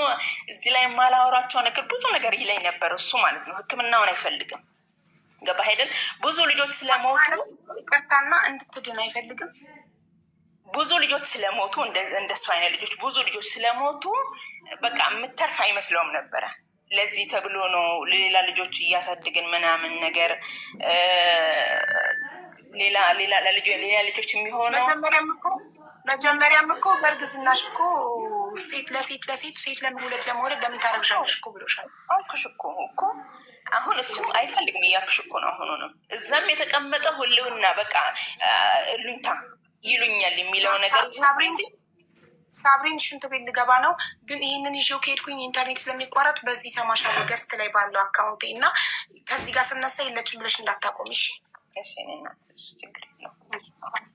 B: እዚህ ላይ የማላወራቸው ነገር ብዙ ነገር ይለኝ ነበር እሱ ማለት ነው። ሕክምናውን አይፈልግም። ገባ ሄደን ብዙ ልጆች ስለሞቱ
A: ቀርታና እንድትድን አይፈልግም።
B: ብዙ ልጆች ስለሞቱ እንደሱ አይነት ልጆች ብዙ ልጆች ስለሞቱ በቃ የምተርፍ አይመስለውም ነበረ። ለዚህ ተብሎ ነው ሌላ ልጆች እያሳድግን ምናምን ነገር ሌላ ልጆች የሚሆነው።
A: መጀመሪያም እኮ በእርግዝናሽ እኮ ሴት ለመውለድ ለምን ታረግሻለሽ እኮ ብሎሻል።
B: አልኩሽ እኮ አሁን እሱ አይፈልግም እያልኩሽ እኮ ነው። አሁኑንም እዛም የተቀመጠ ሁሉና በቃ ሉንታ ይሉኛል የሚለው ነገር
A: ሳብሪን ሽንት ቤት ልገባ ነው፣ ግን ይህንን ይዤው ከሄድኩኝ ኢንተርኔት ስለሚቋረጥ በዚህ ሰማሻለሁ ገስት ላይ ባለው አካውንቴ እና ከዚህ ጋር ስነሳ የለችም ብለሽ እንዳታቆሚሽ።
B: ችግር የለው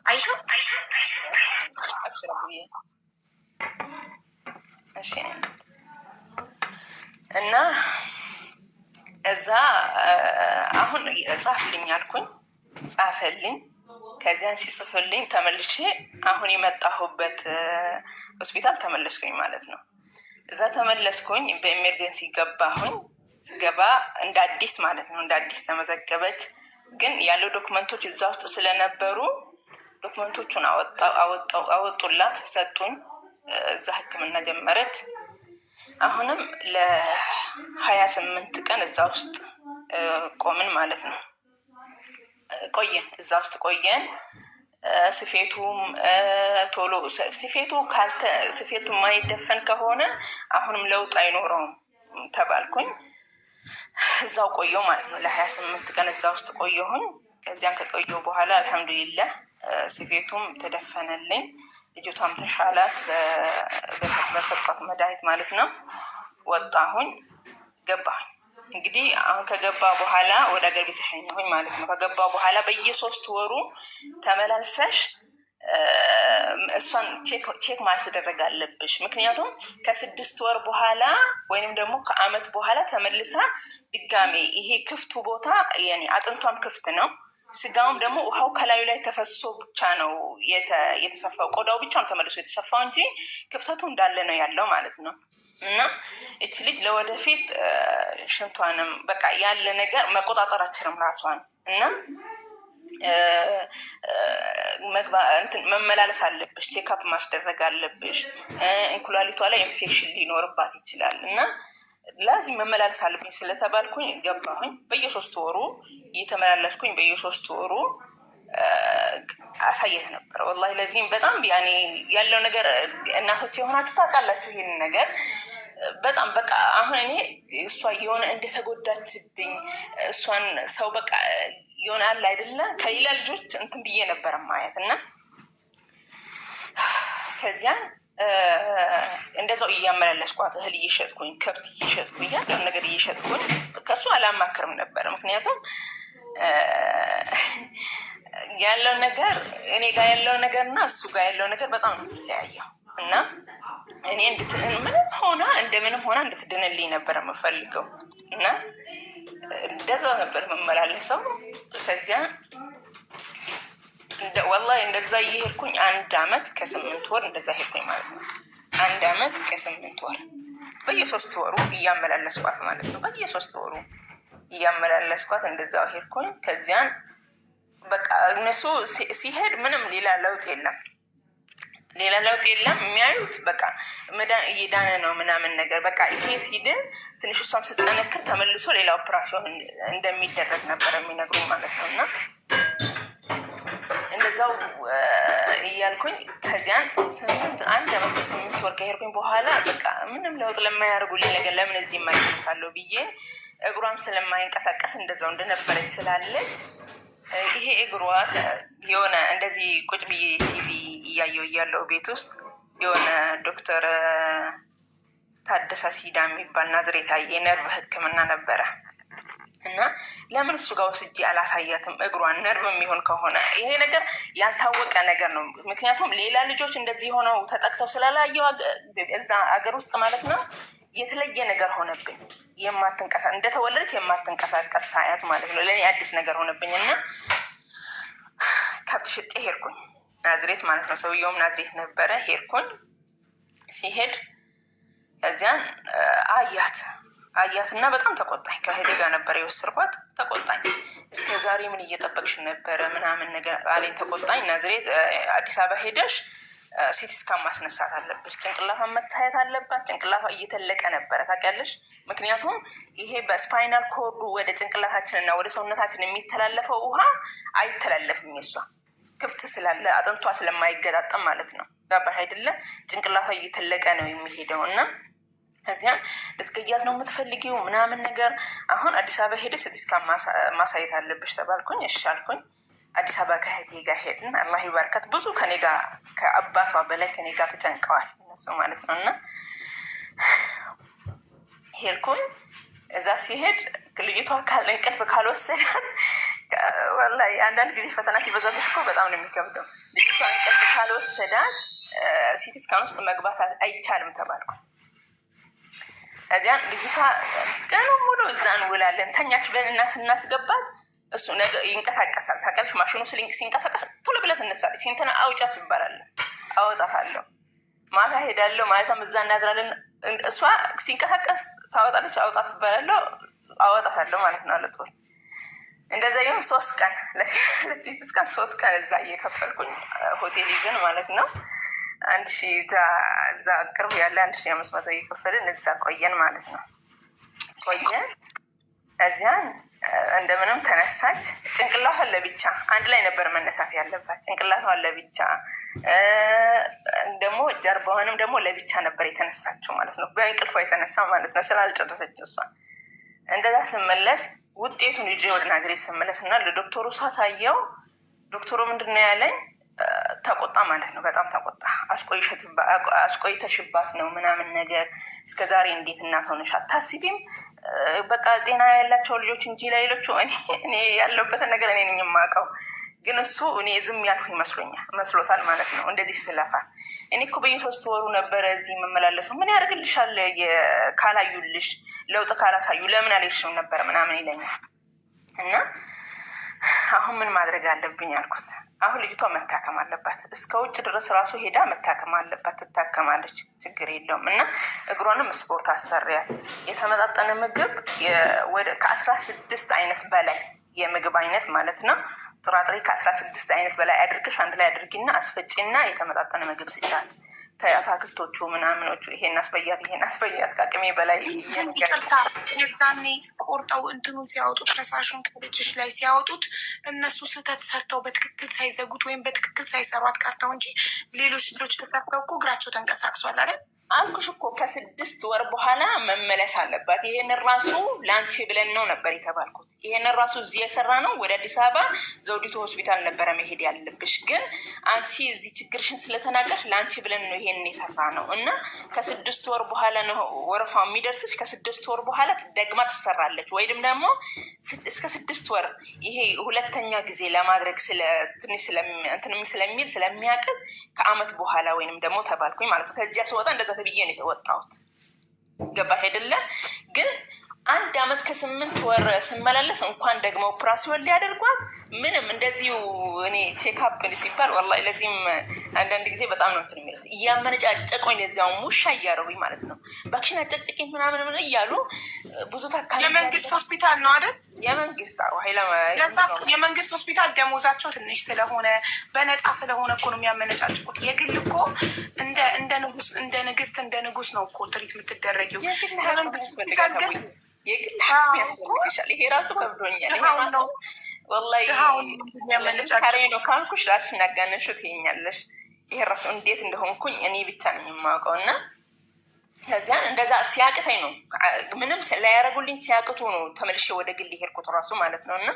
A: አይሹ
B: እና እዛ አሁን ጻፍልኝ አልኩኝ፣ ጻፈልኝ። ከዚያን ሲጽፍልኝ ተመልሼ አሁን የመጣሁበት ሆስፒታል ተመለስኩኝ ማለት ነው። እዛ ተመለስኩኝ፣ በኤመርጀንሲ ገባሁኝ። ስገባ እንደ አዲስ ማለት ነው፣ እንደ አዲስ ተመዘገበች። ግን ያለው ዶክመንቶች እዛ ውስጥ ስለነበሩ ዶክመንቶቹን አወጡላት፣ ሰጡኝ። እዛ ሕክምና ጀመረች። አሁንም ለ28 ቀን እዛ ውስጥ ቆምን ማለት ነው። ቆየን፣ እዛ ውስጥ ቆየን። ስፌቱም ቶሎ ስፌቱ የማይደፈን ከሆነ አሁንም ለውጥ አይኖረውም ተባልኩኝ። እዛው ቆየው ማለት ነው። ለ28 ቀን እዛ ውስጥ ቆየሁኝ። ከዚያን ከቆየሁ በኋላ አልሐምዱሊላህ ስፌቱም ተደፈነልኝ። ልጅቷም ተሻላት በሰጧት መድኃኒት ማለት ነው። ወጣሁኝ፣ ገባሁኝ። እንግዲህ አሁን ከገባ በኋላ ወደ ሀገር ቤት ተሸኘሁኝ ማለት ነው። ከገባ በኋላ በየ3 ወሩ ተመላልሰሽ እሷን ቼክ ማስደረግ አለብሽ። ምክንያቱም ከ6 ወር በኋላ ወይንም ደግሞ ከአመት በኋላ ተመልሳ ድጋሜ ይሄ ክፍቱ ቦታ አጥንቷም ክፍት ነው፣ ስጋውም ደግሞ ውሃው ከላዩ ላይ ተፈሶ ብቻ ነው የተሰፋው። ቆዳው ብቻ ነው ተመልሶ የተሰፋው እንጂ ክፍተቱ እንዳለ ነው ያለው ማለት ነው። እና እች ልጅ ለወደፊት ሽንቷንም በቃ ያለ ነገር መቆጣጠር አትችልም ራሷን። እና መመላለስ አለብሽ፣ ቼክአፕ ማስደረግ አለብሽ። እንኩላሊቷ ላይ ኢንፌክሽን ሊኖርባት ይችላል እና ላዚም መመላለስ አለብኝ ስለተባልኩኝ ገባሁኝ። በየ3 ወሩ እየተመላለስኩኝ በየ3 ወሩ አሳየት ነበር። ወላሂ ለዚህም በጣም ያለው ነገር እናቶች የሆናችሁ ታውቃላችሁ ይህን ነገር በጣም በቃ አሁን እኔ እሷ የሆነ እንደተጎዳችብኝ እሷን ሰው በቃ የሆነ አለ አይደለ ከሌላ ልጆች እንትን ብዬ ነበር ማየት እና ከዚያን እንደዛው እያመላለስኳት እህል እየሸጥኩኝ ከብት እየሸጥኩኝ ያለውን ነገር እየሸጥኩኝ ከእሱ አላማክርም ነበር። ምክንያቱም ያለው ነገር እኔ ጋር ያለው ነገር እና እሱ ጋር ያለው ነገር በጣም ነው የሚለያየው እና እኔ ምንም ሆና እንድትድንልኝ ነበር የምፈልገው እና እንደዛው ነበር የምመላለሰው። ከዚያ ወላሂ እንደዛ እየሄድኩኝ 1 አመት ከ8 ወር እንደዛ ሄድኩኝ ማለት ነው። 1 አመት ከ8 ወር በየ3 ወሩ እያመላለስኳት ማለት ነው። በየ3 ወሩ እያመላለስኳት እንደዛው ሄድኩኝ። ከዚያን በቃ እነሱ ሲሄድ ምንም ሌላ ለውጥ የለም የሚያዩት በቃ እየዳነ ነው ምናምን ነገር በቃ ይሄ ሲድን ትንሽ እሷም ስትጠነክር ተመልሶ ሌላ ኦፕራሲዮን እንደሚደረግ ነበር የሚነግሩኝ ማለት ነው። እና እንደዛው እያልኩኝ ከዚያን 1 አመት ከ8 ወር ከሄድኩኝ በኋላ በቃ ምንም ለውጥ ለማያደርጉልኝ ነገር ለምን እዚህ የማይደርሳለሁ ብዬ እግሯም ስለማይንቀሳቀስ እንደዛው እንደነበረች ስላለች ይሄ እግሯ የሆነ እንደዚህ ቁጭ ብዬ ቲቪ እያየው ቤት ውስጥ የሆነ ዶክተር ታደሳ ሲዳ የሚባል ናዝሬት የነርቭ ሕክምና ነበረ እና ለምን እሱ ጋር ወስጄ አላሳያትም? እግሯን ነርቭ የሚሆን ከሆነ ይሄ ነገር ያልታወቀ ነገር ነው። ምክንያቱም ሌላ ልጆች እንደዚህ ሆነው ተጠቅተው ስላላየው እዛ አገር ውስጥ ማለት ነው የተለየ ነገር ሆነብኝ። እንደተወለደች የማትንቀሳቀስ ሳያት ማለት ነው ለእኔ አዲስ ነገር ሆነብኝ እና ከብት ሽጬ ሄድኩኝ ናዝሬት ማለት ነው። ሰውየውም ናዝሬት ነበረ። ሄድኩኝ። ሲሄድ እዚያን አያትና በጣም ተቆጣኝ። ከእህቴ ጋር ነበር የወሰድኳት። ተቆጣኝ። እስከ ዛሬ ምን እየጠበቅሽ ነበረ ምናምን ነገር አለኝ። ተቆጣኝ። ናዝሬት አዲስ አበባ ሄደሽ ሲቲ ስካን ማስነሳት አለብሽ፣ ጭንቅላቷን መታየት አለባት። ጭንቅላቷ እየተለቀ ነበረ ታውቂያለሽ። ምክንያቱም ይሄ በስፓይናል ኮርዱ ወደ ጭንቅላታችንና ወደ ሰውነታችን የሚተላለፈው ውሃ አይተላለፍም። የሷ ክፍት ስላለ አጥንቷ ስለማይገጣጠም ማለት ነው። ገባሽ አይደለ? ጭንቅላቷ እየተለቀ ነው የሚሄደው እና እዚያን ልትገያት ነው የምትፈልጊው ምናምን ነገር። አሁን አዲስ አበባ ሄደ ሲቲ ስካን ማሳየት አለብሽ ተባልኩኝ። እሺ አልኩኝ። አዲስ አበባ ከእህቴ ጋር ሄድን። አላህ ይባርካት። ብዙ ከኔ ጋር ከአባቷ በላይ ከኔ ጋር ተጨንቀዋል እነሱ ማለት ነው። እና ሄድኩኝ። እዛ ሲሄድ ልጅቷ እንቅልፍ ካልወሰዳት ወላሂ አንዳንድ ጊዜ ፈተና ሲበዛብሽ እኮ በጣም ነው የሚከብደው። ልጅቷ እንቅልፍ ካልወሰዳት ሲቲ ስካን ውስጥ መግባት አይቻልም ተባልኩ። እዚያን ልጅቷ ቀኑ ሙሉ እዛ እንውላለን። ተኛች ብለን እና ስናስገባት እሱ ይንቀሳቀሳል ታውቂያለሽ። ማሽኑ ሲንቀሳቀስ ቶሎ ብላ ትነሳለች። ሲንተና አውጫት ትባላለህ። አወጣታለሁ። ማታ ሄዳለሁ። ማለትም እዛ እናድራለን። እሷ ሲንቀሳቀስ ታወጣለች። አውጣት ትባላለሁ። አወጣታለሁ ማለት ነው። አለጦር እንደዛ ይሁን 3 ቀን ለዚህ እስከ 3 ቀን እዛ እየከፈልኩኝ ሆቴል ይዘን ማለት ነው 1000 እዛ ቅርብ ያለ 1500 እየከፈልን እዛ ቆየን ማለት ነው። ቆየን። እዚያን እንደምንም ተነሳች። ጭንቅላቷን ለብቻ አንድ ላይ ነበር መነሳት ያለባት። ጭንቅላቷን ለብቻ ደግሞ ጀርባዋንም ደግሞ ለብቻ ነበር የተነሳችው ማለት ነው። በእንቅልፏ የተነሳ ማለት ነው ስላልጨረሰች እሷ። እንደዛ ስመለስ ውጤቱን ይዤ ወደ ናዝሬት ስመለስ እና ለዶክተሩ ሳሳየው ዶክተሩ ምንድን ነው ያለኝ? ተቆጣ ማለት ነው። በጣም ተቆጣ። አስቆይተሽባት ነው ምናምን ነገር እስከዛሬ እንዴት እናት ሆነሽ አታስቢም? በቃ ጤና ያላቸው ልጆች እንጂ ሌሎቹ እኔ ያለሁበትን ነገር እኔ ነኝ የማውቀው። ግን እሱ እኔ ዝም ያልኩ መስሎታል ማለት ነው። እንደዚህ ስለፋ እኔ እኮ በየ3 ወሩ ነበረ እዚህ የምመላለሰው። ምን ያደርግልሻል ካላዩልሽ፣ ለውጥ ካላሳዩ ለምን አልሄድሽም ነበር ምናምን ይለኛል። እና አሁን ምን ማድረግ አለብኝ አልኩት። አሁን ልጅቷ መታከም አለባት። እስከ ውጭ ድረስ ራሱ ሄዳ መታከም አለባት። ትታከማለች፣ ችግር የለውም። እና እግሯንም ስፖርት አሰሪያት። የተመጣጠነ ምግብ ከ16 አይነት በላይ የምግብ አይነት ማለት ነው። ጥራጥሬ ከ16 አይነት በላይ አድርግሽ አንድ ላይ አድርጊና አስፈጪና የተመጣጠነ ምግብ ስጫት። ከአታክልቶቹ ምናምኖቹ ይሄን አስበያት ከአቅሜ በላይ
A: ይቅርታ። የዛኔ ቆርጠው እንትኑን ሲያወጡት ፈሳሹን ከልጅሽ ላይ ሲያወጡት እነሱ ስህተት ሰርተው በትክክል ሳይዘጉት ወይም በትክክል ሳይሰሯት ቀርተው እንጂ ሌሎች ልጆች ተሰርተው እኮ እግራቸው ተንቀሳቅሷል አይደል?
B: አልኩሽ እኮ ከ6 ወር በኋላ መመለስ አለባት። ይሄን ራሱ ላንቺ ብለን ነው ነበር የተባልኩት። ይሄን ራሱ እዚህ የሰራ ነው። ወደ አዲስ አበባ ዘውዲቱ ሆስፒታል ነበረ መሄድ ያለብሽ። ግን አንቺ እዚህ ችግርሽን ስለተናገርሽ ላንቺ ብለን ነው ይሄን የሰራ ነው። እና ከ6 ወር በኋላ ነው ወረፋው የሚደርስሽ። ከ6 ወር በኋላ ደግማ ትሰራለች። ወይም ደግሞ እስከ 6 ወር ይሄ ሁለተኛ ጊዜ ለማድረግ ትንሽ ስለሚል ስለሚያቅብ ከአመት በኋላ ወይንም ደግሞ ተባልኩኝ ማለት ነው። ከዚያ ስወጣ እንደዛ ተብዬ ነው የተወጣሁት። ገባሽ አይደለ? ግን 1 አመት ከ8 ወር ስመላለስ እንኳን ደግሞ ኦፕራሲዮን ሊያደርጓት ምንም እንደዚሁ እኔ ቼክአፕ ሲባል ወላሂ ለዚህም አንዳንድ ጊዜ በጣም ነው እንትን የሚሉት እያመነጫጨቆኝ ለዚያውም ውሻ እያደረጉኝ ማለት ነው። ባክሽን አጨቅጭቄኝ ምናምን እያሉ ብዙ ታካሚ
A: የመንግስት ሆስፒታል ነው አይደል?
B: የመንግስት
A: የመንግስት ሆስፒታል ደሞዛቸው ትንሽ ስለሆነ በነፃ ስለሆነ እኮ ነው የሚያመነጫጭቁት። የግል እኮ እንደ ንጉስ ነው እኮ ትሪት የምትደረጊው። የመንግስት ሆስፒታል ግን
B: የግል ሐኪም ያስፈልግሻል። ይሄ ራሱ ከብዶኛል። ይሄ ራሱ ወላሂ ካሬ ነው ካልኩሽ ላስናጋነሹ ትይኛለሽ። ይሄ ራሱ እንዴት እንደሆንኩኝ እኔ ብቻ ነኝ የማውቀው። እና ከዚያን እንደዛ ሲያቅተኝ ነው ምንም ላያረጉልኝ ሲያቅቱ ነው ተመልሼ ወደ ግል ሄድኩት ራሱ ማለት ነው። እና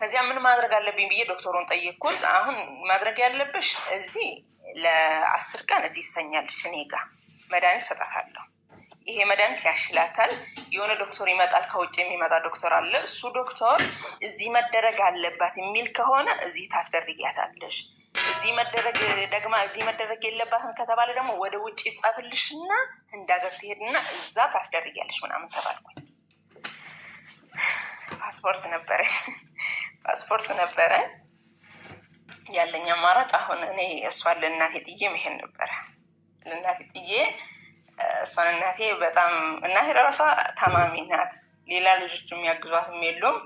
B: ከዚያ ምን ማድረግ አለብኝ ብዬ ዶክተሩን ጠየቅኩት። አሁን ማድረግ ያለብሽ እዚህ ለ10 ቀን እዚህ ትተኛለች፣ እኔ ጋ መድኃኒት ሰጣታለሁ። ይሄ መድኃኒት ያሽላታል። የሆነ ዶክተር ይመጣል፣ ከውጭ የሚመጣ ዶክተር አለ። እሱ ዶክተር እዚህ መደረግ አለባት የሚል ከሆነ እዚህ ታስደርጊያታለሽ። እዚህ መደረግ የለባትም ከተባለ ደግሞ ወደ ውጭ ይጻፍልሽና ህንድ ሀገር ትሄድና እዛ ታስደርጊያለሽ ምናምን ተባልኩኝ። ፓስፖርት ነበረ ያለኝ አማራጭ። አሁን እኔ እሷን ለእናቴ ጥዬ መሄድ ነበረ። ለእናቴ ጥዬ እሷን እናቴ ለራሷ ታማሚ ናት። ሌላ ልጆች የሚያግዟትም የሉም።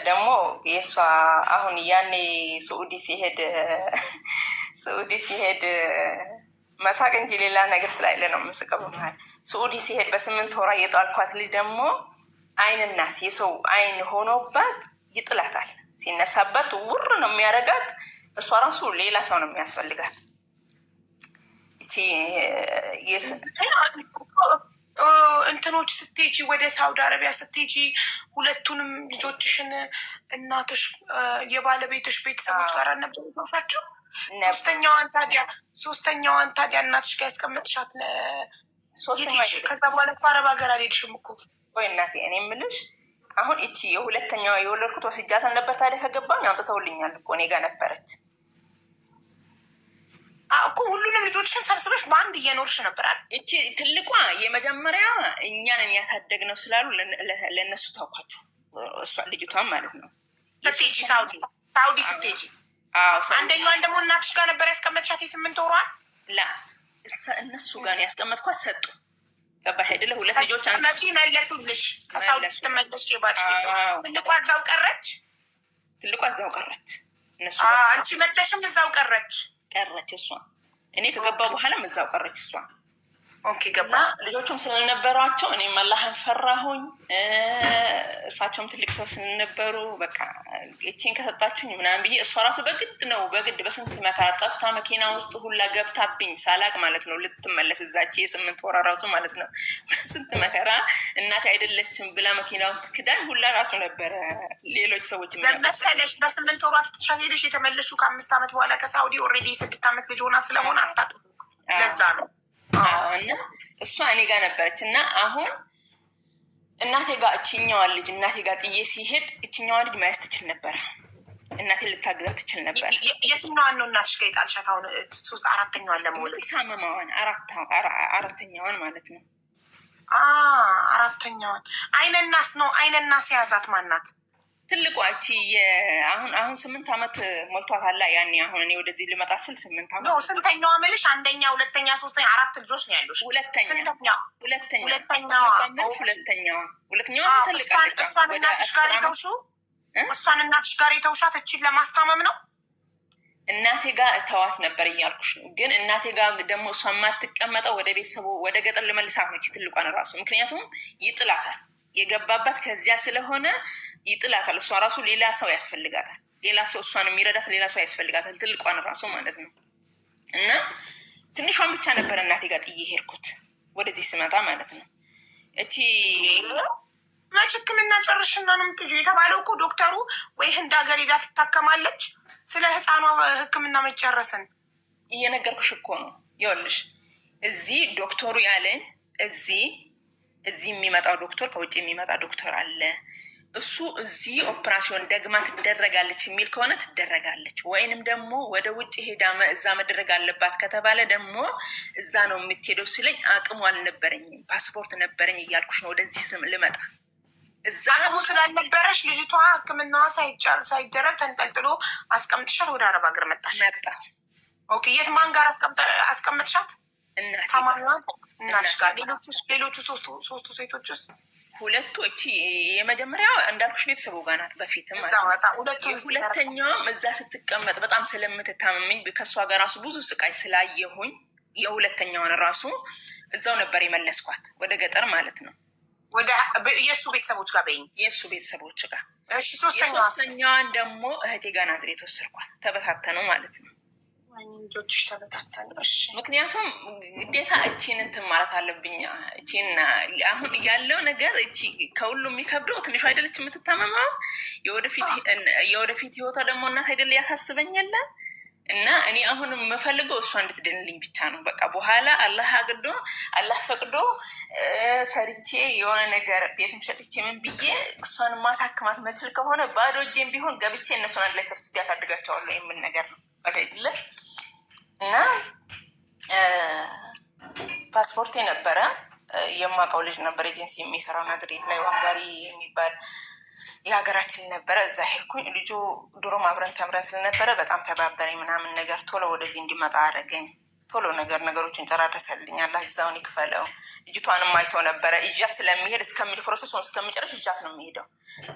B: ደግሞ የእሷ አሁን ያኔ ስዑዲ ሲሄድ መሳቅ እንጂ ሌላ ነገር ስላለ ነው የምስቀው። በመሀል ስዑዲ ሲሄድ በ8 ወሯ የጣልኳት ልጅ ደግሞ አይንናስ የሰው አይን ሆኖባት ይጥላታል። ሲነሳበት ውር ነው የሚያደርጋት። እሷ ራሱ ሌላ ሰው ነው የሚያስፈልጋት።
A: እንትኖች ስትሄጂ ወደ ሳውዲ አረቢያ ስትሄጂ ሁለቱንም ልጆችሽን እናትሽ የባለቤትሽ ቤተሰቦች ጋር ነበሩሻቸው? ሶስተኛዋን ታዲያ እናትሽ ጋር ያስቀመጥሻት ከዛ በኋላ አረብ ሀገር አልሄድሽም እኮ።
B: ወይ እናቴ እኔ የምልሽ አሁን እቺ የሁለተኛዋ የወለድኩት ወስጃታል ነበር። ታዲያ ከገባኝ አምጥተውልኛል እኮ እኔ ጋር ነበረች
A: እኮ። ሁሉንም ልጆችሽን ሰብስበሽ በአንድ እየኖርሽ ነበራል።
B: እቺ ትልቋ የመጀመሪያ እኛንን ያሳደግነው ስላሉ ለእነሱ ታውኳቸው። እሷ ልጅቷን ማለት ነው
A: ስትሄጂ ሳውዲ ስትሄጂ አንደኛዋን ደግሞ እናትሽ ጋር ነበር ያስቀመጥሻት 8 ወሯን?
B: እነሱ ጋር ያስቀመጥኳት ሰጡ። ገባሽ አይደለ? ሁለት ልጆች
A: መጪ መለሱልሽ። ከሳውዲ ስትመለሽ የባልሽ ትልቋ እዛው ቀረች።
B: እነሱ
A: አንቺ መለሽም እዛው ቀረች
B: እሷ። እኔ ከገባው በኋላም እዛው ቀረች እሷ።
A: ኦኬ ገባ።
B: ልጆቹም ስለነበሯቸው እኔም አላህን ፈራሁኝ። እሳቸውም ትልቅ ሰው ስለነበሩ በቃ እቺን ከሰጣችሁኝ ምናምን ብዬ እሷ ራሱ በግድ በስንት መከራ ጠፍታ መኪና ውስጥ ሁላ ገብታብኝ ሳላቅ ማለት ነው ልትመለስ እዛች የ8 ወር ራሱ ማለት ነው። በስንት መከራ እናቴ አይደለችም ብላ መኪና ውስጥ ክዳኝ ሁላ ራሱ ነበረ። ሌሎች ሰዎች
A: መሰለሽ በ8 ወሯ ትተሻት ሄደሽ የተመለሹ ከ5 ዓመት በኋላ ከሳውዲ ኦልሬዲ 6 ዓመት ልጅ ሆና ስለሆነ አታውቅም። ለዛ ነው
B: እና እሷ እኔ ጋር ነበረች። እና አሁን እናቴ ጋር እናቴ ጋር ጥዬ ሲሄድ እችኛዋ ልጅ መያዝ ትችል ነበረ። እናቴ ልታግዛት ትችል ነበር።
A: የትኛዋን ነው እናትሽ ጋር የጣልሻት? አሁን 4ተኛዋን ለመውለድ
B: ሳመማዋን 4ተኛዋን ማለት ነው።
A: 4ተኛዋን አይነናስ የያዛት ማናት?
B: ትልቋ እቺ አሁን 8 ዓመት ሞልቷታል። ያኔ አሁን እኔ ወደዚህ ልመጣ ስል 8 ዓመት ነው።
A: ስንተኛዋ መልሽ? አንደኛ፣ ሁለተኛ፣ ሶስተኛ፣ 4 ልጆች ነው ያሉሽ? ሁለተኛዋ እሷን እናትሽ ጋር የተውሻት እቺን ለማስታመም ነው?
B: እናቴ ጋር ተዋት ነበር እያልኩሽ ነው። ግን እናቴ ጋር ደግሞ እሷ የማትቀመጠው ወደ ቤተሰቡ ወደ ገጠር ልመልሳት ነው። እቺ ትልቋን ራሱ ምክንያቱም ይጥላታል። የገባባት ከዚያ ስለሆነ ይጥላታል። እሷ ራሱ ሌላ ሰው ያስፈልጋታል። ሌላ ሰው እሷን የሚረዳት ሌላ ሰው ያስፈልጋታል። ትልቋን ራሱ ማለት ነው። እና ትንሿን ብቻ ነበረ እናቴ ጋር ጥዬ ሄድኩት ወደዚህ ስመጣ ማለት ነው። እቺ
A: መች ሕክምና ጨርሽና ነው የምትሄጂው የተባለው እኮ ዶክተሩ። ወይ ህንድ ሀገር ሄዳ ትታከማለች። ስለ ህፃኗ ሕክምና መጨረስን
B: እየነገርኩሽ እኮ ነው። ይኸውልሽ እዚህ ዶክተሩ ያለኝ እዚህ የሚመጣው ዶክተር ከውጭ የሚመጣ ዶክተር አለ። እሱ እዚህ ኦፕራሲዮን ደግማ ትደረጋለች የሚል ከሆነ ትደረጋለች፣ ወይንም ደግሞ ወደ ውጭ ሄዳ እዛ መደረግ አለባት ከተባለ ደግሞ እዛ ነው የምትሄደው ሲለኝ አቅሙ አልነበረኝም። ፓስፖርት ነበረኝ እያልኩሽ ነው ወደዚህ ስም ልመጣ።
A: እዛ አቅሙ ስላልነበረሽ ልጅቷ ሕክምናዋ ሳይደረግ ተንጠልጥሎ አስቀምጥሻት ወደ አረብ ሀገር መጣሽ። ኦኬ። የት ማን ጋር አስቀምጥሻት? እናትሽ ጋር። ሌሎቹ ሶስቱ ሴቶችስ?
B: ሁለቱ እቺ የመጀመሪያው እንዳልኩሽ ቤተሰቡ ጋር ናት በፊትም። ሁለተኛውም እዛ ስትቀመጥ በጣም ስለምትታመመኝ ከእሷ ጋር ራሱ ብዙ ስቃይ ስላየሁኝ የሁለተኛውን ራሱ እዛው ነበር የመለስኳት ወደ ገጠር ማለት ነው።
A: ወደ የእሱ ቤተሰቦች ጋር በይኝ።
B: የእሱ ቤተሰቦች ጋር።
A: እሺ።
B: ሶስተኛዋን ደግሞ እህቴ ጋር ናዝሬት ወሰድኳት። ተበታተኑ ማለት ነው።
A: ልጆችሽ ተበታተኑ።
B: ምክንያቱም ግዴታ እቺን እንትን ማለት አለብኝ። እቺን አሁን ያለው ነገር እቺ ከሁሉ የሚከብደው ትንሹ አይደለች የምትታመመው። የወደፊት ህይወቷ ደግሞ እናት አይደለ ያሳስበኛለ። እና እኔ አሁንም የምፈልገው እሷ እንድትድንልኝ ብቻ ነው። በቃ በኋላ አላህ ፈቅዶ ሰርቼ የሆነ ነገር ቤትም ሸጥቼ ምን ብዬ እሷን ማሳክማት መችል ከሆነ ባዶ እጄም ቢሆን ገብቼ እነሱን አንድ ላይ ሰብስቤ ያሳድጋቸዋለሁ የሚል ነገር ነው አይደለ? እና ፓስፖርቴ ነበረ የማውቀው ልጅ ነበር ኤጀንሲ የሚሰራው ናዝሬት ላይ ዋንጋሪ የሚባል የሀገራችን ነበረ። እዛ ሄድኩኝ። ልጁ ድሮም አብረን ተምረን ስለነበረ በጣም ተባበረኝ ምናምን ነገር ቶሎ ወደዚህ እንዲመጣ አደረገኝ። ቶሎ ነገሮችን ጨራረሰልኝ። አላህ ጅዛውን ይክፈለው። ልጅቷንም አይቶ ነበረ ይዣት ስለሚሄድ ፕሮሰሱን እስከሚጨረስ ይዣት ነው የሚሄደው።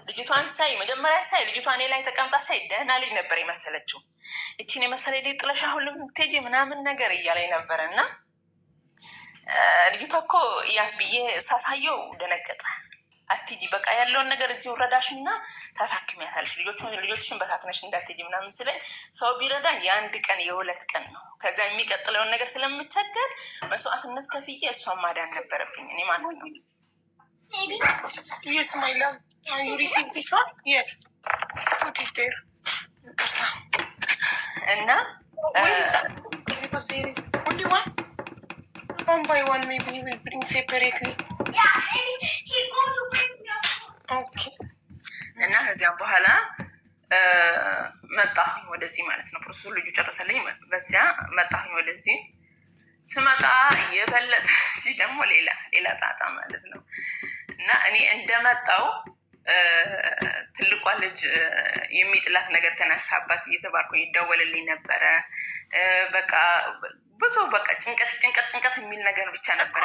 B: ልጅቷን ሳይ መጀመሪያ ሳይ ልጅቷ እኔ ላይ ተቀምጣ ሳይ ደህና ልጅ ነበር የመሰለችው። እቺን የመሰለ ልጅ ጥለሽ አሁን ልትሄጂ ምናምን ነገር እያለኝ ነበረ እና ልጅቷ እኮ እያት ብዬ ሳሳየው ደነገጠ። አትጂ በቃ ያለውን ነገር እዚህ ወረዳሽና ታሳክሚያታለሽ፣ ልጆችሽን በታትነሽ እንዳትጂ ምናምን ስለኝ ሰው ቢረዳ የአንድ ቀን የሁለት ቀን ነው። ከዛ የሚቀጥለውን ነገር ስለምቸገር መስዋዕትነት ከፍዬ እሷን ማዳን ነበረብኝ እኔ ማለት ነው። እና one by one maybe he will bring separately. Yeah, maybe he go to bring okay. እና ከዚያም በኋላ መጣሁኝ ወደዚህ ማለት ነው። ፕሮሰሱ ልጁ ጨረሰልኝ። በዚያ መጣሁኝ ወደዚህ። ስመጣ የበለጠ እዚህ ደግሞ ሌላ ጣጣ ማለት ነው። እና እኔ እንደመጣው ትልቋ ልጅ የሚጥላት ነገር ተነሳባት እየተባልኩኝ ይደወልልኝ ነበረ። በቃ ብዙ በቃ ጭንቀት የሚል ነገር ብቻ ነበር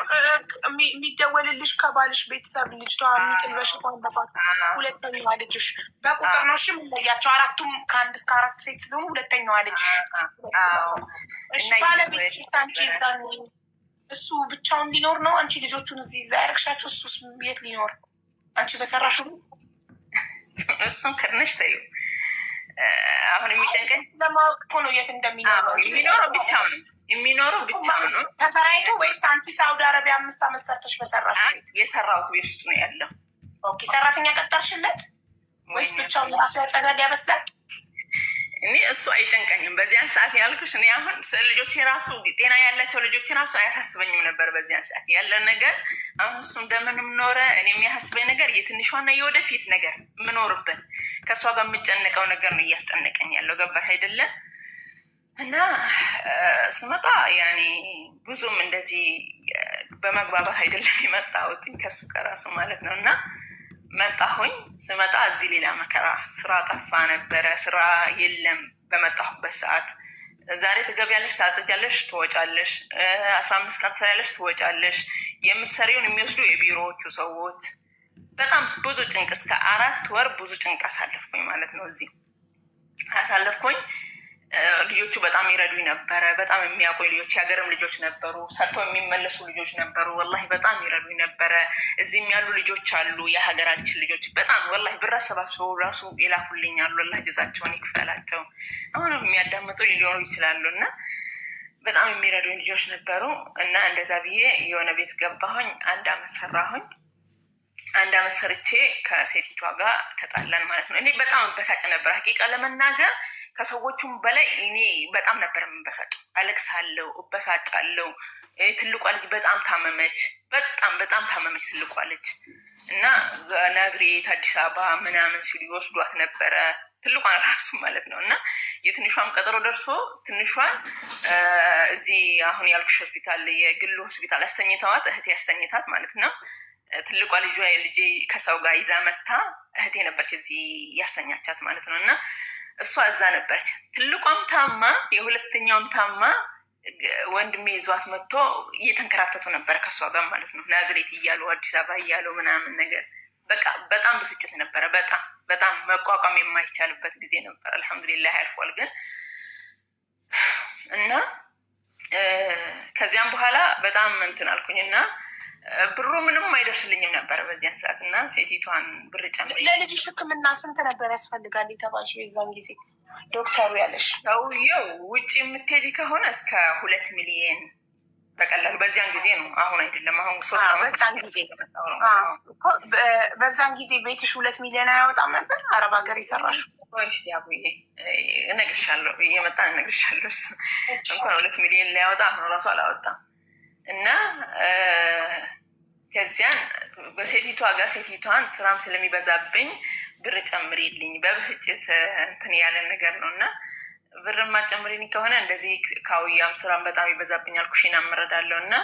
A: የሚደወልልሽ ከባልሽ ቤተሰብ ልጅቷ የሚጥል በሽታ አለባት። ሁለተኛዋ ልጅሽ በቁጥር ነው እሺ የምንለያቸው። አራቱም ከ1 እስከ 4 ሴት ስለሆኑ ሁለተኛዋ ልጅሽ እሺ። ባለቤትሽ አንቺ እዛ እሱ ብቻውን ሊኖር ነው? አንቺ ልጆቹን እዚህ እዛ ያረግሻቸው? እሱስ የት ሊኖር? አንቺ በሰራሽ
B: እሱን ከነሽ ተዩ። አሁን የሚጨንቀኝ
A: ለማወቅ እኮ ነው የት እንደሚኖረው።
B: የሚኖረው ብቻውን ነው።
A: ተከራይቶ ወይስ አንቺ ሳውዲ አረቢያ 5 ዓመት ሰርተሽ በሰራሽ ቤት?
B: የሰራሁት ቤት ውስጥ ነው ያለው።
A: ኦኬ። ሰራተኛ ቀጠርሽለት ወይስ ብቻውን ራሱ ያጸዳል ያበስላል?
B: እኔ እሱ አይጨንቀኝም በዚያን ሰዓት ያልኩሽ። እኔ አሁን ልጆች የራሱ ጤና ያላቸው ልጆች የራሱ አያሳስበኝም ነበር በዚያን ሰዓት ያለ ነገር። አሁን እሱ እንደምንም ኖረ። እኔ የሚያሳስበኝ ነገር የትንሿና የወደፊት ነገር የምኖርበት ከእሷ ጋር የምጨነቀው ነገር ነው እያስጨነቀኝ ያለው። ገባሽ አይደለም? እና ስመጣ ያኔ ብዙም እንደዚህ በመግባባት አይደለም የመጣሁት ከሱ ከራሱ ማለት ነው። እና መጣሁኝ። ስመጣ እዚህ ሌላ መከራ፣ ስራ ጠፋ ነበረ፣ ስራ የለም። በመጣሁበት ሰዓት ዛሬ ትገቢያለሽ፣ ታጸጃለሽ፣ ትወጫለሽ፣ 15 ቀን ትሰሪያለሽ፣ ትወጫለሽ። የምትሰሪውን የሚወስዱ የቢሮዎቹ ሰዎች። በጣም ብዙ ጭንቅ፣ እስከ 4 ወር ብዙ ጭንቅ አሳለፍኩኝ ማለት ነው። እዚህ አሳለፍኩኝ። ልጆቹ በጣም ይረዱኝ ነበረ። በጣም የሚያውቁኝ ልጆች፣ የሀገርም ልጆች ነበሩ፣ ሰርተው የሚመለሱ ልጆች ነበሩ። ወላሂ በጣም ይረዱኝ ነበረ። እዚህም ያሉ ልጆች አሉ፣ የሀገራችን ልጆች በጣም ወላሂ ብር አሰባስበው ራሱ ይላኩልኝ አሉ። አላህ ጀዛቸውን ይክፈላቸው። አሁንም የሚያዳምጡ ሊሆኑ ይችላሉ። እና በጣም የሚረዱኝ ልጆች ነበሩ። እና እንደዛ ብዬ የሆነ ቤት ገባሁኝ። 1 ዓመት ሰራሁኝ። 1 ዓመት ሰርቼ ከሴቲቷ ጋር ተጣላን ማለት ነው። እኔ በጣም እበሳጭ ነበር ሀቂቃ ለመናገር። ከሰዎቹም በላይ እኔ በጣም ነበር የምበሳጨው። አለቅሳለሁ፣ እበሳጫለሁ። ትልቋ ልጅ በጣም ታመመች፣ በጣም ታመመች ትልቋ ልጅ። እና ናዝሬት አዲስ አበባ ምናምን ሲሉ ይወስዷት ነበረ፣ ትልቋን ራሱ ማለት ነው። እና የትንሿም ቀጠሮ ደርሶ ትንሿን እዚህ አሁን ያልኩሽ ሆስፒታል፣ የግሉ ሆስፒታል አስተኝተዋት፣ እህቴ ያስተኝታት ማለት ነው። ትልቋ ልጄ ከሰው ጋር ይዛ መታ እህቴ ነበረች እዚህ ያስተኛቻት ማለት ነው። እና እሷ እዛ ነበረች። ትልቋም ታማ፣ የሁለተኛውም ታማ ወንድሜ ይዟት መጥቶ እየተንከራተቱ ነበረ ከእሷ ጋር ማለት ነው። ናዝሬት እያሉ አዲስ አበባ እያሉ ምናምን ነገር በቃ በጣም ብስጭት ነበረ። በጣም መቋቋም የማይቻልበት ጊዜ ነበር። አልሐምዱሊላህ ያልፏል ግን እና ከዚያም በኋላ በጣም እንትን አልኩኝ እና ብሩ ምንም አይደርስልኝም ነበረ በዚያን ሰዓት። እና ሴቲቷን ብር ጨምር
A: ለልጅሽ ሕክምና ስንት ነበር ያስፈልጋል የተባልሽ የዛን ጊዜ ዶክተሩ ያለሽ?
B: ሰውዬው ውጭ የምትሄጂ ከሆነ እስከ 2 ሚሊየን በቀላሉ በዚያን ጊዜ ነው። አሁን አይደለም። አሁን 3 ዓመት
A: በዛን ጊዜ ቤትሽ 2 ሚሊዮን አያወጣም ነበር? አረብ ሀገር የሰራሽው
B: ወይስ ያቡዬ እነግርሻለሁ፣ እየመጣ እነግርሻለሁ። እንኳን 2 ሚሊዮን ሊያወጣ ነው ራሱ አላወጣም። እና ከዚያን በሴቲቷ ጋር ሴቲቷን ስራም ስለሚበዛብኝ ብር ጨምሪልኝ በብስጭት እንትን ያለ ነገር ነው። እና ብርማ ጨምሪኒ ከሆነ እንደዚህ ካውያም ስራም በጣም ይበዛብኛል፣ ኩሽና እምረዳለሁ እና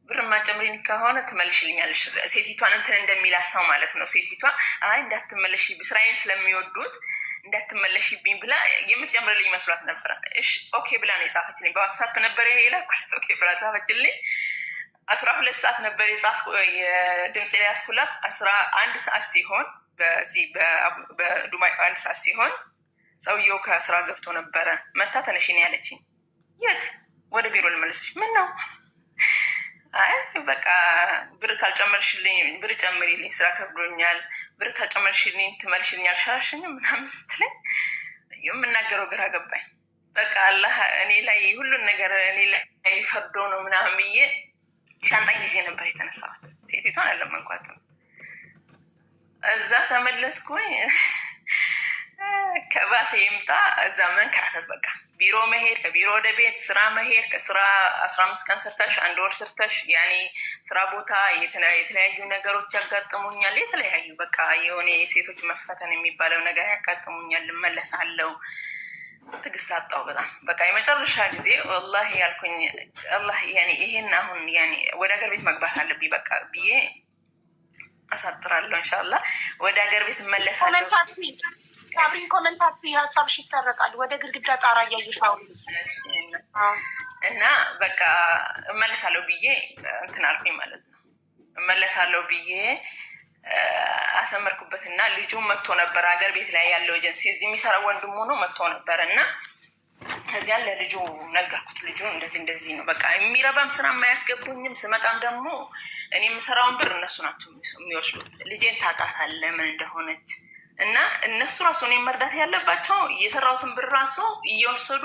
B: ብርማ ጨምሪኒ ከሆነ ትመልሽልኛለሽ። ሴቲቷን እንትን እንደሚላት ሰው ማለት ነው። ሴቲቷ አይ እንዳትመለሽ ስራዬን ስለሚወዱት እንዳትመለሽብኝ ብላ የምትጨምርልኝ መስሏት ነበረ። እሺ ኦኬ ብላ ነው የጻፈችልኝ። በዋትሳፕ ነበር የላኩላት። ኦኬ ብላ ጻፈችልኝ። 12 ሰዓት ነበር የድምፅ ያስኩላት። 11 ሰዓት ሲሆን በዚህ በዱባይ 1 ሰዓት ሲሆን ሰውየው ከስራ ገብቶ ነበረ። መታ ተነሽን ያለችኝ። የት? ወደ ቢሮ ልመለስሽ። ምን ነው? አይ በቃ ብር ካልጨመርሽልኝ ብር ጨምሪልኝ፣ ስራ ከብዶኛል፣ ብር ካልጨመርሽልኝ ትመልሽልኝ አልሻላሽኝም ምናምን ስትለኝ የምናገረው ግራ ገባኝ። በቃ አላህ እኔ ላይ ሁሉን ነገር እኔ ላይ ፈርዶ ነው ምናምን ብዬ ሻንጣኝ ጊዜ ነበር የተነሳሁት። ሴቲቷን አለመንኳትም። እዛ ተመለስኩኝ። ከባሰ ይምጣ እዛ መንከራተት በቃ ቢሮ መሄድ፣ ከቢሮ ወደ ቤት ስራ መሄድ፣ ከስራ 15 ቀን ሰርተሽ 1 ወር ሰርተሽ ያኔ ስራ ቦታ የተለያዩ ነገሮች ያጋጥሙኛል። የተለያዩ በቃ የሆነ የሴቶች መፈተን የሚባለው ነገር ያጋጥሙኛል። እመለሳለሁ። ትግስት አጣው በጣም በቃ የመጨረሻ ጊዜ ወላሂ ያልኩኝ አላህ ያኔ ይሄን አሁን ያኔ ወደ ሀገር ቤት መግባት አለብኝ በቃ ብዬ አሳጥራለሁ። ኢንሻአላህ ወደ ሀገር ቤት እመለሳለሁ።
A: አብሪን ኮመንታት ሀሳብሽ ይሰረቃል። ወደ ግድግዳ ጣራ እያየሽ አሁን
B: እና በቃ እመለሳለሁ ብዬ እንትን አልኩኝ ማለት ነው። እመለሳለሁ ብዬ አሰመርኩበትና ልጁ መጥቶ ነበር። ሀገር ቤት ላይ ያለው ኤጀንሲ እዚህ የሚሰራው ወንድሙ ነው መጥቶ ነበር እና ከዚያ ለልጁ ነገርኩት። ልጁ እንደዚህ ነው በቃ የሚረባም ስራ የማያስገቡኝም። ስመጣም ደግሞ እኔ የምሰራውን ብር እነሱ ናቸው የሚወስዱት። ልጄን ታውቃታለህ ምን እንደሆነች እና እነሱ ራሱ እኔን መርዳት ያለባቸው የሰራሁትን ብር ራሱ እየወሰዱ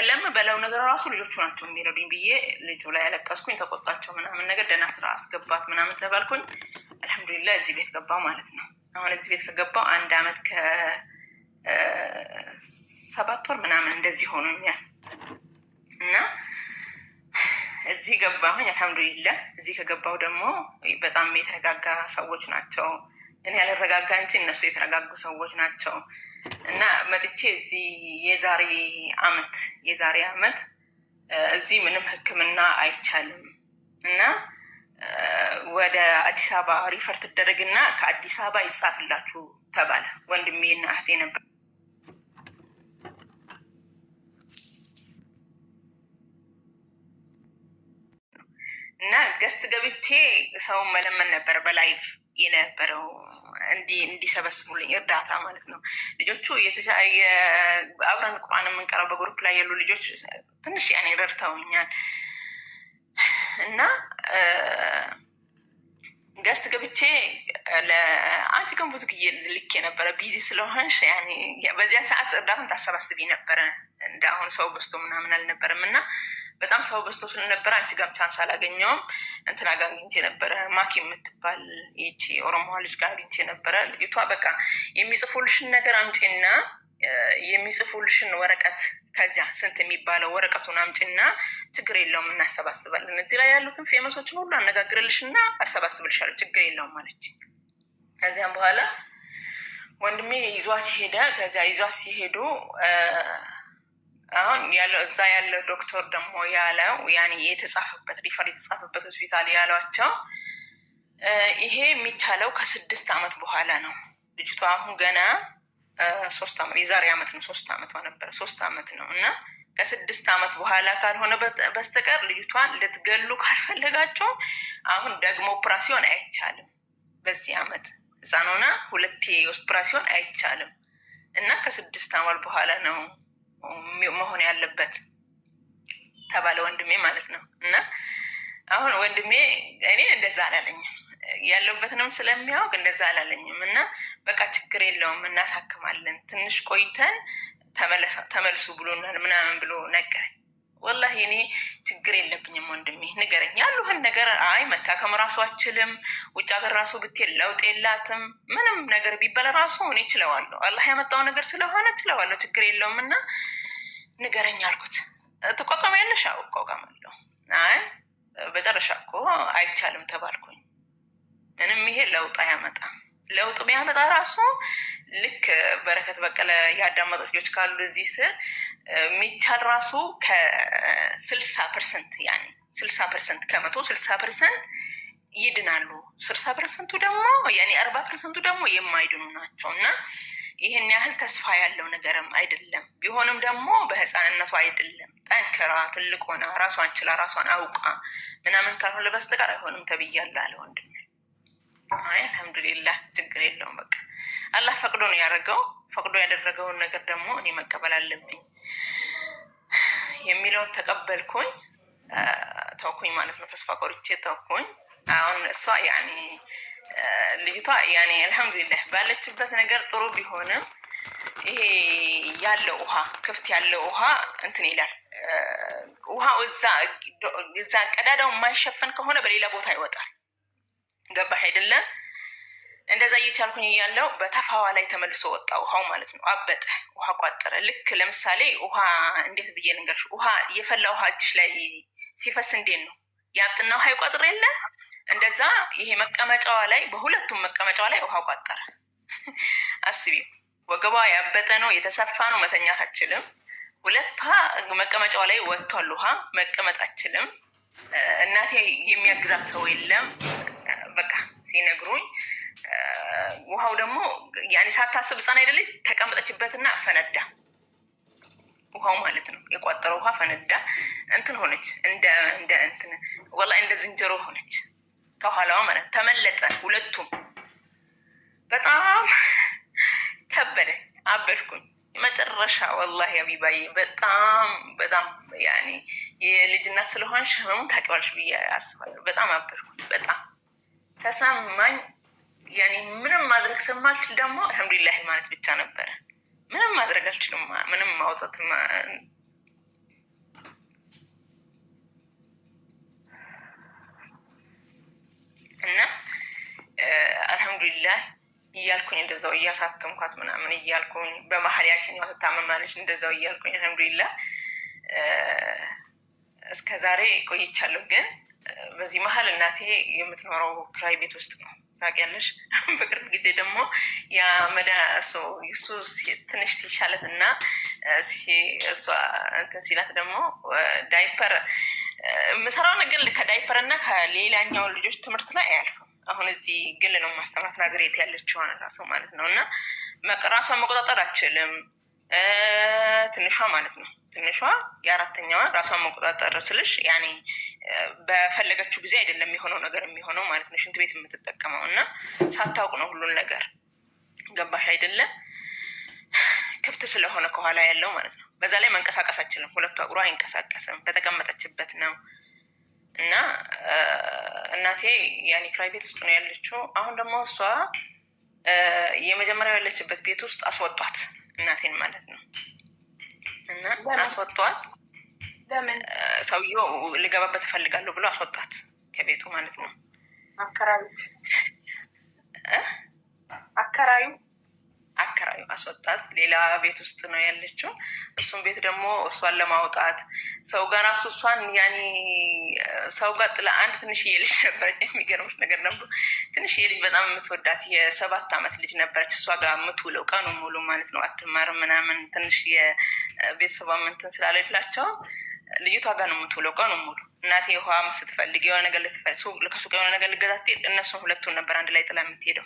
B: ለምበላው ነገር ራሱ ልጆቹ ናቸው የሚረዱኝ ብዬ ልጁ ላይ ያለቀስኩኝ። ተቆጣቸው ምናምን ነገር ደህና ስራ አስገባት ምናምን ተባልኩኝ። አልሐምዱሊላህ እዚህ ቤት ገባው ማለት ነው። አሁን እዚህ ቤት ከገባው 1 ዓመት ከ7 ወር ምናምን እንደዚህ ሆኖኛል እና እዚህ ገባሁኝ። አልሐምዱሊላህ እዚህ ከገባው ደግሞ በጣም የተረጋጋ ሰዎች ናቸው። እኔ ያልረጋጋ እንጂ እነሱ የተረጋጉ ሰዎች ናቸው። እና መጥቼ እዚህ የዛሬ አመት እዚህ ምንም ሕክምና አይቻልም እና ወደ አዲስ አበባ ሪፈር ትደረግና ከአዲስ አበባ ይጻፍላችሁ ተባለ። ወንድሜና እህቴ ነበር እና ገስት ገብቼ ሰው መለመን ነበር በላይ የነበረው እንዲሰበስቡልኝ እርዳታ ማለት ነው። ልጆቹ አብረን ቁርአን የምንቀራው በግሩፕ ላይ ያሉ ልጆች ትንሽ ያኔ ረድተውኛል እና ገስት ገብቼ ለአንቺ ግን ብዙ ጊዜ ልክ የነበረ ቢዚ ስለሆንሽ ያኔ በዚያ ሰዓት እርዳታን ታሰባስቢ ነበረ። እንደ አሁን ሰው በዝቶ ምናምን አልነበረም እና በጣም ሰው በዝቶ ስለነበረ አንቺ ጋር ቻንስ አላገኘውም። እንትና ጋር አግኝቼ ነበረ፣ ማኪ የምትባል ይቺ ኦሮሞ ልጅ ጋር አግኝቼ ነበረ። ልጅቷ በቃ የሚጽፉልሽን ነገር አምጪና የሚጽፉልሽን ወረቀት ከዚያ ስንት የሚባለው ወረቀቱን አምጪና ችግር የለውም እናሰባስባለን። እዚህ ላይ ያሉትን ፌመሶችን ሁሉ አነጋግርልሽና አሰባስብልሻለሁ ችግር የለውም አለች። ከዚያም በኋላ ወንድሜ ይዟት ሄደ። ከዚያ ይዟት ሲሄዱ አሁን ያለው እዛ ያለው ዶክተር ደግሞ ያለው ያኔ የተጻፈበት ሪፈር የተጻፈበት ሆስፒታል ያሏቸው ይሄ የሚቻለው ከ6 ዓመት በኋላ ነው። ልጅቷ አሁን ገና 3 ዓመት የዛሬ ዓመት ነው 3 ዓመቷ ነበረ 3 ዓመት ነው እና ከ6 ዓመት በኋላ ካልሆነ በስተቀር ልጅቷን ልትገሉ ካልፈለጋቸው አሁን ደግሞ ኦፕራሲዮን አይቻልም። በዚህ ዓመት ህፃኗና 2 ኦፕራሲዮን አይቻልም እና ከ6 ዓመት በኋላ ነው መሆን ያለበት ተባለ ወንድሜ ማለት ነው። እና አሁን ወንድሜ እኔ እንደዛ አላለኝም ያለበትንም ስለሚያውቅ እንደዛ አላለኝም እና በቃ ችግር የለውም እናሳክማለን ትንሽ ቆይተን ተመልሱ ብሎናል ምናምን ብሎ ነገረኝ። ወላሂ እኔ ችግር የለብኝም ወንድሜ፣ ንገረኝ ያሉህን ነገር። አይ መታከም ራሱ አችልም፣ ውጭ ሀገር ራሱ ብትሄድ ለውጥ የላትም፣ ምንም ነገር ቢበላ ራሱ እኔ ችለዋለሁ፣ አላህ ያመጣው ነገር ስለሆነ ችለዋለሁ፣ ችግር የለውም እና ንገረኝ አልኩት። ትቋቋሚያለሽ? አዎ እቋቋማለሁ። አይ በጨረሻ እኮ አይቻልም ተባልኩኝ። ምንም ይሄ ለውጥ አያመጣም። ለውጥ ቢያመጣ ራሱ ልክ በረከት በቀለ ያዳመጡ ልጆች ካሉ እዚህ ስር የሚቻል ራሱ ከ60% ያኔ 60% ከመቶ 60% ይድናሉ። 60% ደግሞ ያኔ 40% ደግሞ የማይድኑ ናቸው እና ይህን ያህል ተስፋ ያለው ነገርም አይደለም። ቢሆንም ደግሞ በህፃንነቱ አይደለም፣ ጠንክራ ትልቅ ሆና ራሷን ችላ ራሷን አውቃ ምናምን ካልሆነ በስተቀር አይሆንም ተብያለሁ አለ ወንድሜ። አይ አልሐምዱሊላህ ችግር የለውም በቃ አላህ ፈቅዶ ነው ያደረገው። ፈቅዶ ያደረገውን ነገር ደግሞ እኔ መቀበል አለብኝ የሚለውን ተቀበልኩኝ። ተውኩኝ ማለት ነው። ተስፋ ቆርጬ ተውኩኝ። አሁን እሷ ያኔ ልጅቷ ያኔ አልሐምዱሊላህ ባለችበት ነገር ጥሩ ቢሆንም ይሄ ያለው ውሃ ክፍት ያለው ውሃ እንትን ይላል። ውሃው እዛ ቀዳዳው የማይሸፈን ከሆነ በሌላ ቦታ ይወጣል። ገባህ አይደለም? እንደዛ እየቻልኩኝ እያለው በተፋዋ ላይ ተመልሶ ወጣ ውሃው ማለት ነው። አበጠ፣ ውሃ ቋጠረ። ልክ ለምሳሌ ውሃ እንዴት ብዬ ልንገርሽ? ውሃ የፈላ ውሃ እጅሽ ላይ ሲፈስ እንዴት ነው ያብጥና ውሃ ይቋጥር የለ? እንደዛ ይሄ መቀመጫዋ ላይ በሁለቱም መቀመጫዋ ላይ ውሃ ቋጠረ። አስቢው፣ ወገቧ ያበጠ ነው፣ የተሰፋ ነው፣ መተኛት አችልም። ሁለቷ መቀመጫዋ ላይ ወጥቷል ውሃ፣ መቀመጥ አችልም። እናቴ የሚያግዛት ሰው የለም። በቃ ሲነግሩኝ ውሃው ደግሞ ያኔ ሳታስብ ህፃን አይደለች ተቀመጠችበትና ፈነዳ። ውሃው ማለት ነው የቋጠረው ውሃ ፈነዳ። እንትን ሆነች እንደ እንትን ወላሂ እንደ ዝንጀሮ ሆነች ከኋላዋ ማለት ተመለጠ። ሁለቱም በጣም ከበደ። አበድኩኝ መጨረሻ ወላሂ አቢባዬ በጣም በጣም ያኔ የልጅናት ስለሆንሽ ህመሙን ታውቂዋለሽ ብዬ አስባለሁ። በጣም አበድኩኝ። በጣም ተሰማኝ። ያኔ ምንም ማድረግ ስለማልችል ደግሞ አልሐምዱሊላህ ማለት ብቻ ነበረ። ምንም ማድረግ አልችልም። ምንም ማውጣት እና አልሐምዱሊላህ እያልኩኝ እንደዛው እያሳከምኳት ምናምን እያልኩኝ በመሀል ያችን ትታመማለች እንደዛው እያልኩኝ አልሐምዱሊላህ እስከ ዛሬ ቆይቻለሁ። ግን በዚህ መሀል እናቴ የምትኖረው ክራይ ቤት ውስጥ ነው ታውቂያለሽ። በቅርብ ጊዜ ደግሞ የመዳ እሱ ትንሽ ሲሻለት እና እሷ እንትን ሲላት ደግሞ ዳይፐር የምሰራው ነገር ከዳይፐር እና ከሌላኛው ልጆች ትምህርት ላይ አያልፍም። አሁን እዚህ ግል ነው ማስተማራት ናዝሬት ያለችውን ራሱ ማለት ነው። እና ራሷን መቆጣጠር አችልም። ትንሿ ማለት ነው ትንሿ የአራተኛዋ ራሷን መቆጣጠር ስልሽ ያኔ በፈለገችው ጊዜ አይደለም የሚሆነው ነገር የሚሆነው ማለት ነው። ሽንት ቤት የምትጠቀመው እና ሳታውቅ ነው ሁሉን ነገር። ገባሽ አይደለም? ክፍት ስለሆነ ከኋላ ያለው ማለት ነው። በዛ ላይ መንቀሳቀስ አችልም። ሁለቱ እግሯ አይንቀሳቀስም። በተቀመጠችበት ነው። እና እናቴ ያኔ ክራይ ቤት ውስጥ ነው ያለችው። አሁን ደግሞ እሷ የመጀመሪያው ያለችበት ቤት ውስጥ አስወጧት፣ እናቴን ማለት ነው። እና አስወጧት።
A: ለምን?
B: ሰውየው ልገባበት እፈልጋለሁ ብሎ አስወጣት ከቤቱ ማለት ነው። አከራዩ አስወጣት። ሌላ ቤት ውስጥ ነው ያለችው። እሱም ቤት ደግሞ እሷን ለማውጣት ሰው ጋር ራሱ እሷን ያኔ ሰው ጋር ጥላ አንድ ትንሽዬ ልጅ ነበረች። የሚገርምሽ ነገር ደግሞ ትንሽዬ ልጅ በጣም የምትወዳት የ7 ዓመት ልጅ ነበረች። እሷ ጋር የምትውለው ቀኑ ሙሉ ማለት ነው። አትማርም ምናምን ትንሽ የቤተሰቧ እንትን ስላለላቸው ልጅቷ ጋር ነው የምትውለው ቀኑ ሙሉ። እናቴ ውሃ ስትፈልግ የሆነ ነገር ከሱቅ የሆነ ነገር ልገዛ ስትሄድ እነሱን ሁለቱን ነበር አንድ ላይ ጥላ የምትሄደው።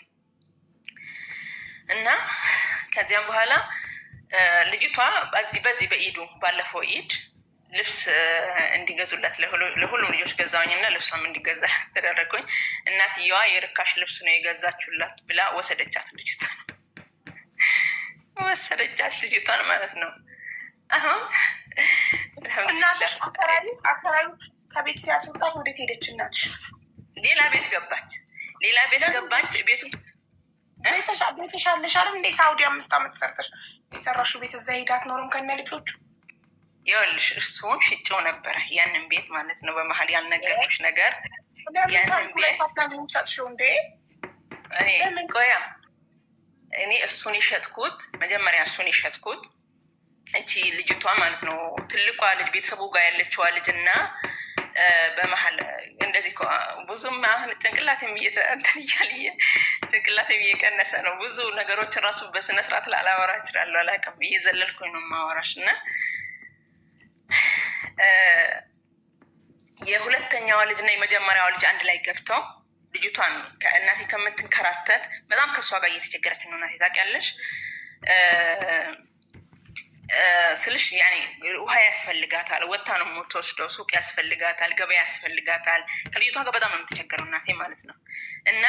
B: እና ከዚያም በኋላ ልጅቷ በዚህ በኢዱ ባለፈው ኢድ ልብስ እንዲገዙላት ለሁሉም ልጆች ገዛውኝና ልብሷም እንዲገዛ ተደረገኝ። እናትየዋ የርካሽ ልብስ ነው የገዛችሁላት ብላ ወሰደቻት ልጅቷን ማለት ነው። አሁን
A: እናትሽ አከራዩ ከቤት ሲያስወጣት ወዴት ሄደች? እናትሽ
B: ሌላ ቤት ገባች። ቤቱ
A: ቤተሽ አለሽ አይደል እንዴ? ሳውዲ 5 ዓመት ሰርተሽ የሰራሽው ቤት እዛ ሄዳ አትኖርም ከነ ልጆቹ?
B: ይኸውልሽ እሱን ሽጬው ነበረ ያንን ቤት ማለት ነው። በመሀል ያልነገርኩሽ ነገር ያንን ቤት ቆያ እኔ እሱን የሸጥኩት መጀመሪያ እሱን የሸጥኩት እቺ ልጅቷ ማለት ነው ትልቋ ልጅ ቤተሰቡ ጋር ያለችዋ ልጅ እና በመሀል እንደዚህ ብዙም አሁን ጭንቅላቴም እንትን እያልየ ጭንቅላቴም እየቀነሰ ነው። ብዙ ነገሮችን ራሱ በስነስርዓት ላላወራ እችላለሁ። አላውቅም እየዘለልኩኝ ነው ማወራሽ እና የሁለተኛዋ ልጅ እና የመጀመሪያዋ ልጅ አንድ ላይ ገብተው ልጅቷን ከእናቴ ከምትንከራተት በጣም ከእሷ ጋር እየተቸገረች ነው። እናቴ ታውቂያለሽ ስልሽ ያኔ ውሃ ያስፈልጋታል፣ ወታ ነው የምትወስደው፣ ሱቅ ያስፈልጋታል፣ ገበያ ያስፈልጋታል። ከልጅቷ ጋር በጣም ነው የምትቸገረው እናቴ ማለት ነው። እና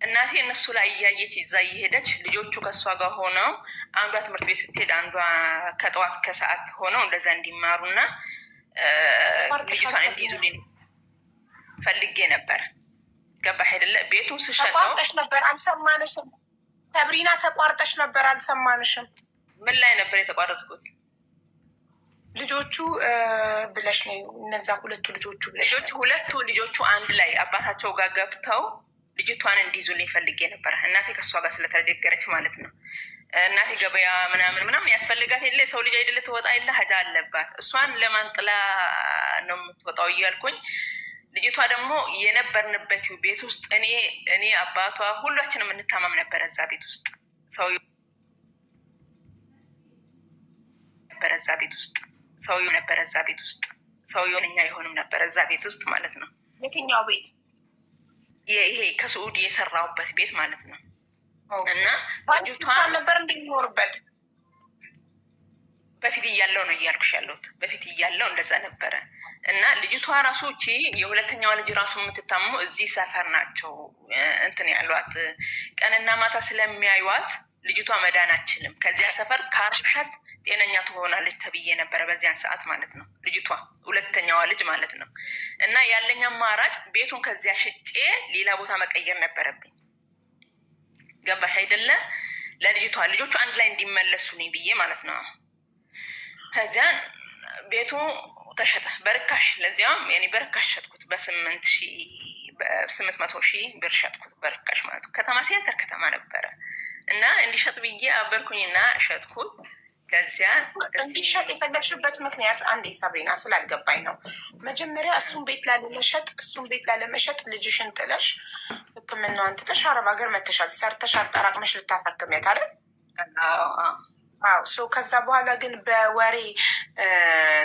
B: እናቴ እነሱ ላይ እያየች ይዛ እየሄደች ልጆቹ ከእሷ ጋር ሆነው አንዷ ትምህርት ቤት ስትሄድ አንዷ ከጠዋት ከሰዓት ሆነው እንደዛ እንዲማሩና ልጅቷን እንዲይዙልኝ ፈልጌ ነበር። ገባሽ አይደለ? ቤቱን ስሸጠው
A: ተቋርጠሽ ነበር፣ አልሰማንሽም። ሰብሪና ተቋርጠሽ ነበር፣ አልሰማንሽም።
B: ምን ላይ ነበር የተቋረጥኩት?
A: ልጆቹ ብለሽ ነው። እነዛ ሁለቱ ልጆቹ ብለሽ
B: ሁለቱ ልጆቹ አንድ ላይ አባታቸው ጋር ገብተው ልጅቷን እንዲይዙልኝ ፈልጌ ነበር። እናቴ ከእሷ ጋር ስለተቸገረች ማለት ነው። እናቴ ገበያ ምናምን ያስፈልጋት የለ ሰው ልጅ አይደለ ትወጣ የለ ሀጃ አለባት። እሷን ለማንጥላ ነው የምትወጣው እያልኩኝ ልጅቷ ደግሞ የነበርንበት ቤት ውስጥ እኔ አባቷ ሁላችንም እንታመም ነበረ። እዛ ቤት ውስጥ ሰው ነበረ፣ እዛ ቤት ውስጥ ሰውየው ነበረ፣ እዛ ቤት ውስጥ ሰውየውን እኛ የሆንም ነበረ እዛ ቤት ውስጥ ማለት ነው።
A: የትኛው ቤት?
B: ይሄ ከስዑድ የሰራውበት ቤት ማለት ነው። እና
A: ልጅቷ ነበር እንደሚኖርበት
B: በፊት እያለው ነው እያልኩሽ ያለሁት። በፊት እያለው እንደዛ ነበረ። እና ልጅቷ ራሱ እቺ የሁለተኛዋ ልጅ ራሱ የምትታመው እዚህ ሰፈር ናቸው እንትን ያሏት። ቀንና ማታ ስለሚያዩዋት ልጅቷ መዳን አችልም። ከዚያ ሰፈር ካርሻት ጤነኛ ትሆናለች ተብዬ ነበረ በዚያን ሰዓት ማለት ነው። ልጅቷ ሁለተኛዋ ልጅ ማለት ነው። እና ያለኝ አማራጭ ቤቱን ከዚያ ሽጬ ሌላ ቦታ መቀየር ነበረብኝ። ገባሽ አይደለም? ለልጅቷ ልጆቹ አንድ ላይ እንዲመለሱ ነኝ ብዬ ማለት ነው። ከዚያን ቤቱ ተሸጠ በርካሽ። ለዚያም በርካሽ ሸጥኩት በ800,000 ብር ሸጥኩት በርካሽ ማለት ነው። ከተማ ሴንተር ከተማ ነበረ እና እንዲሸጥ ብዬ አበርኩኝና ሸጥኩት። ከዚያ
A: እንዲሸጥ የፈለግሽበት ምክንያት አንዴ ሰብሪና ስላልገባኝ ነው። መጀመሪያ እሱን ቤት ላለመሸጥ ልጅሽን ጥለሽ ሕክምናዋን ትተሽ አረብ ሀገር መተሻል ሰርተሽ አጠራቅመሽ ልታሳክሚያት አይደል? አዎ። ከዛ በኋላ ግን በወሬ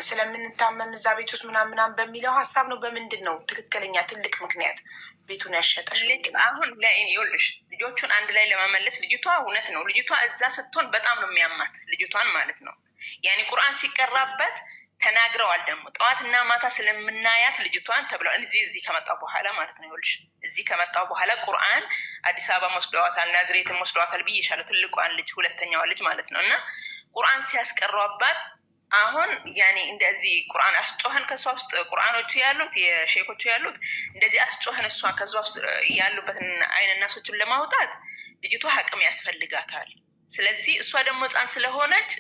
A: ስለምንታመም እዛ ቤት ውስጥ ምናምን በሚለው ሀሳብ ነው። በምንድን ነው ትክክለኛ ትልቅ ምክንያት ቤቱን ያሸጠሽ?
B: አሁን ይኸውልሽ ልጆቹን አንድ ላይ ለመመለስ ልጅቷ እውነት ነው። ልጅቷ እዛ ስትሆን በጣም ነው የሚያማት ልጅቷን ማለት ነው። ቁርአን ሲቀራበት ተናግረዋል። ደግሞ ጠዋትና ማታ ስለምናያት ልጅቷን ተብለዋል። እዚህ ከመጣው በኋላ ማለት ነው። ይኸውልሽ እዚህ ከመጣው በኋላ ቁርአን አዲስ አበባ ወስደዋታል፣ ናዝሬትም ወስደዋታል ብዬሻለሁ። ትልቋን ልጅ ሁለተኛዋ ልጅ ማለት ነው። እና ቁርአን ሲያስቀሯባት አሁን እንደዚህ ቁርአን አስጮኸን ከሷ ውስጥ ቁርአኖቹ ያሉት የሼኮቹ ያሉት እንደዚህ አስጮኸን እሷ ከዛ ውስጥ ያሉበትን አይን እናሶችን ለማውጣት ልጅቷ አቅም ያስፈልጋታል። ስለዚህ እሷ ደግሞ ሕፃን ስለሆነች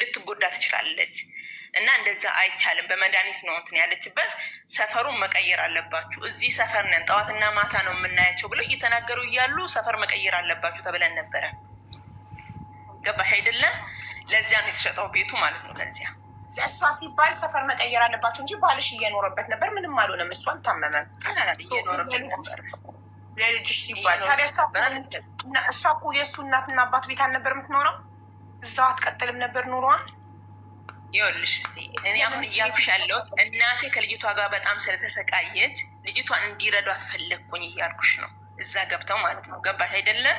B: ልትጎዳ ትችላለች። እና እንደዛ አይቻልም። በመድኃኒት ነው እንትን ያለችበት። ሰፈሩን መቀየር አለባችሁ፣ እዚህ ሰፈር ነን ጠዋትና ማታ ነው የምናያቸው ብለው እየተናገሩ እያሉ ሰፈር መቀየር አለባችሁ ተብለን ነበረ። ገባሽ አይደለም? ለዚያ ነው የተሸጠው ቤቱ ማለት ነው። ከዚያ
A: ለእሷ ሲባል ሰፈር መቀየር አለባችሁ እንጂ ባልሽ እየኖረበት ነበር። ምንም አልሆነም። እሷ አልታመመም፣
B: እየኖረበት ነበር
A: ለልጅሽ ሲባል። ታዲያ እሷ እኮ የእሱ እናትና አባት ቤት አልነበር የምትኖረው? እዛው አትቀጥልም ነበር ኑሯን?
B: ይኸውልሽ እኔ አሁን እያልኩሽ ያለሁት እናቴ ከልጅቷ ጋር በጣም ስለተሰቃየች ልጅቷን እንዲረዷት ፈለግኩኝ እያልኩሽ ነው። እዛ ገብተው ማለት ነው። ገባሽ አይደለም?